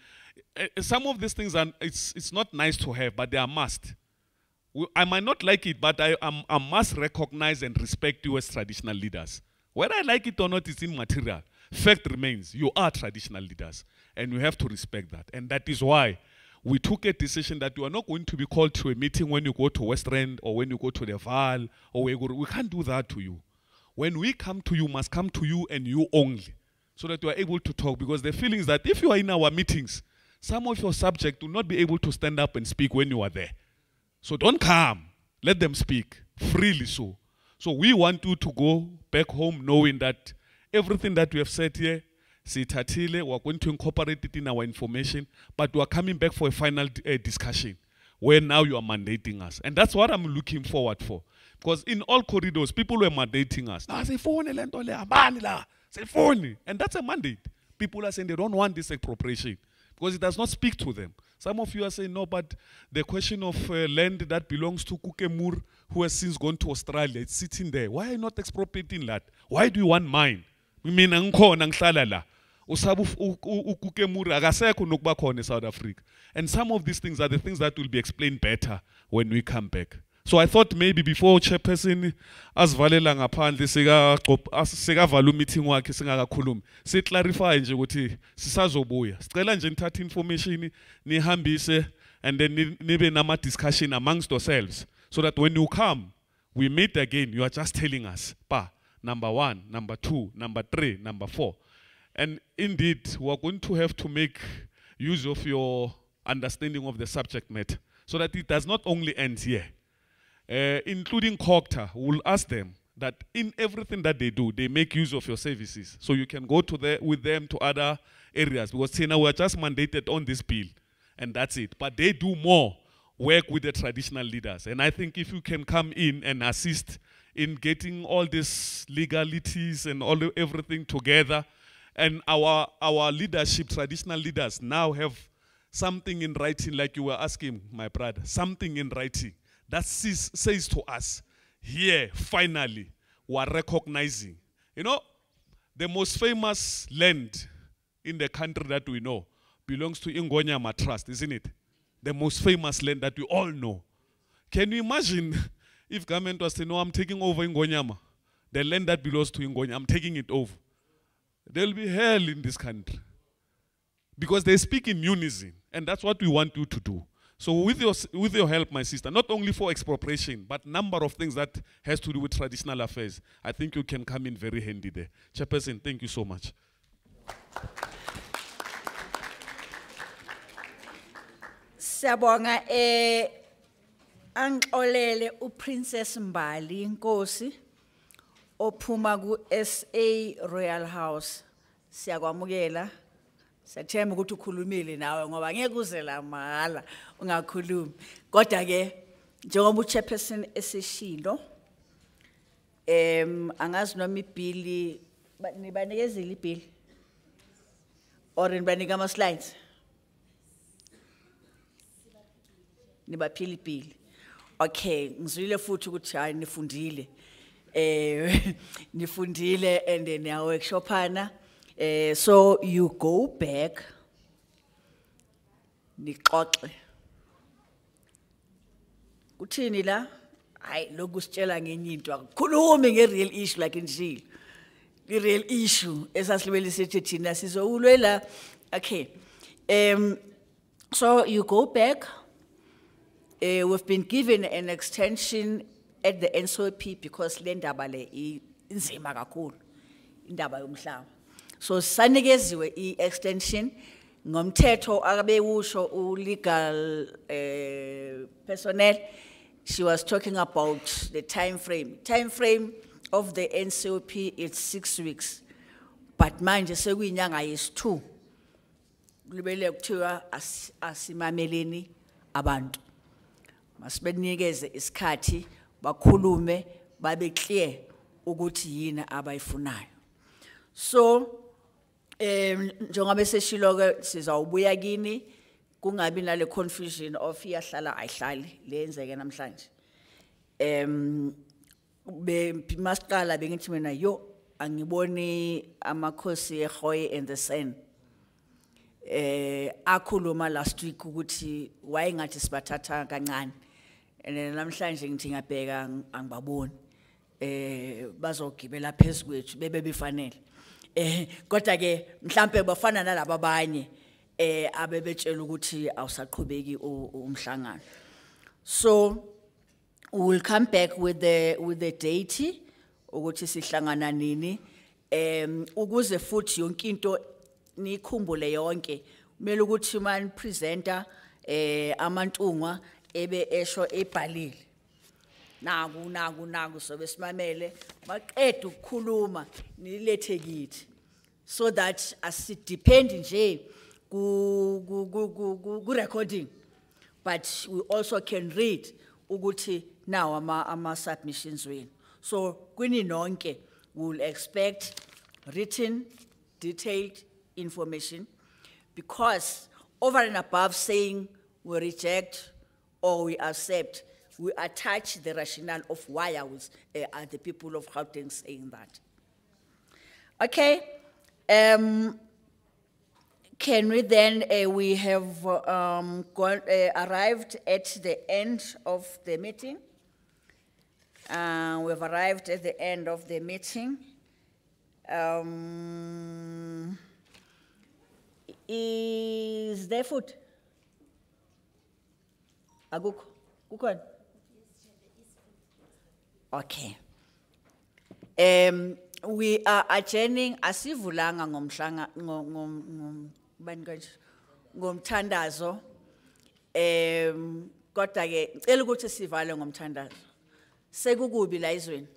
some of these things, it's not nice to have, but they are must. I might not like it, but I must recognize and respect you as traditional leaders. Whether I like it or not is immaterial. Fact remains, you are traditional leaders, and you have to respect that. And that is why we took a decision that you are not going to be called to a meeting when you go to West Rand or when you go to the Val, or we can't do that to you. When we come to you, must come to you and you only, so that you are able to talk, because the feeling is that if you are in our meetings, some of your subjects will not be able to stand up and speak when you are there. So don't come, let them speak, freely so. So we want you to go back home knowing that everything that we have said here, Sitatile, we are going to incorporate it in our information, but we are coming back for a final discussion, where now you are mandating us. And that's what I'm looking forward for. Because in all corridors, people were mandating us. And that's a mandate. People are saying they don't want this expropriation because it does not speak to them. Some of you are saying, no, but the question of land that belongs to Kukemur, who has since gone to Australia, it's sitting there. Why are you not expropriating that? Why do you want mine? I mean, South Africa. And some of these things are the things that will be explained better when we come back. So I thought maybe before chairperson asivalela ngaphandle sekavala meeting wakhe singakakhulumi si clarify nje ukuthi sisazobuya sicela nje nithathe information nihambise and then nibe nama discussion amongst yourselves so that when you come we meet again, you are just telling us number 1, number 2, number 3, number 4. And indeed we are going to have to make use of your understanding of the subject matter so that it does not only end here. Including COGTA, we'll ask them that in everything that they do, they make use of your services. So you can go to with them to other areas, because Tina, we are just mandated on this bill, and that's it. But they do more work with the traditional leaders. And I think if you can come in and assist in getting all these legalities and everything together, and our leadership, traditional leaders, now have something in writing, like you were asking, my brother, something in writing that says to us, here, finally, we are recognizing. You know, the most famous land in the country that we know belongs to Ingonyama Trust, isn't it? The most famous land that we all know. Can you imagine if government was to know, I'm taking over Ingonyama, the land that belongs to Ingonyama, I'm taking it over. There will be hell in this country. Because they speak in unison, and that's what we want you to do. So with your help, my sister, not only for expropriation, but number of things that has to do with traditional affairs, I think you can come in very handy there. Chairperson, thank you so much. Siyabonga angixolele uPrincess Mbali inkosi ophuma ku SA Royal House. Siyakwamukela. Siyathemba ukuthi ukhulumile nawe ngoba ngeke uze la mahala ungakhulumi. Kodwa ke njengoba uchairperson eseshilo angazi noma ibhili nibanikezile ibhili or nibanika ama slides nibaphila ibhili. Okay, ngizwile futhi ukuthi hayi nifundile. Nifundile and then ya workshopana. So you go back, nixoxe. Uthini la? Hayi lokhu sitshela ngenye into akukhulumi nge-real issue like njilo. I-real issue esasilibele sithi thina sizowulwela. Okay. So you go back. We've been given an extension at the NSOP because le ndaba le inzima kakhulu indaba yomhlaba. So sanikeziwe i-extension ngomthetho akabewusho u-legal personnel. She was talking about the time frame. Time frame of the NCOP is 6 weeks. But manje sekuyinyanga yesi-2. Kulibele kuthiwa asimameleni abantu. Masibenikeze isikhathi bakhulume babe clear ukuthi yini abayifunayo. So njengoba seshilo ke sizawubuya kini kungabi nale confusion of iyahlala ayihlali lenzeke namhlanje. Masiqala bengithi mina angiboni amakhosi eGoye and the Sen. akhuluma last week ukuthi wayengathi sibathatha kancane and namhlanje ngithi ngiyabheka angibaboni bazogibela phezulu bebe bifanele kodwa ke mhlambe bafana nalabo abanye abebetshela ukuthi awusaqhubeki umhlangano. So we will come back with the date ukuthi sihlangana nini ukuze futhi yonke into nikhumbule yonke kumele ukuthi man presenter amantungwa ebe esho ebhalile naku so besimamele maqedwe ukukhuluma nilethe kithi so that asidepend nje ku recording but we also can read ukuthi now ama submissions wenu. So kwini nonke we will expect written detailed information, because over and above saying we reject or we accept, we attach the rationale of why are the people of Gauteng saying that. Okay, can we then, we have arrived at the end of the meeting. We've arrived at the end of the meeting. Is there food? Aguk? Kukhona? Okay. We are adjourning asivulanga ngomthandazo. Kodwa ke ngicela ukuthi sivale ngomthandazo. Sekukubi la izweni.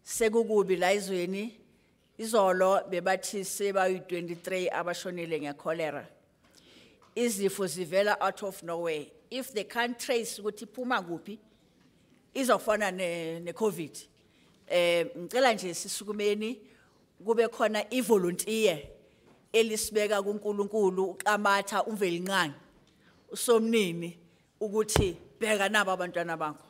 Sekukubi la izweni. Izolo bebathi seba u23 abashonile ngecholera. Izifo zivela out of nowhere. If they can't trace ukuthi iphuma kuphi izofana ne COVID. Ngicela nje sisukumeni kube khona ivolunteer elisibeka kuNkulunkulu uqamatha umvelinqani usomnini ukuthi bheka nabo abantwana bakho.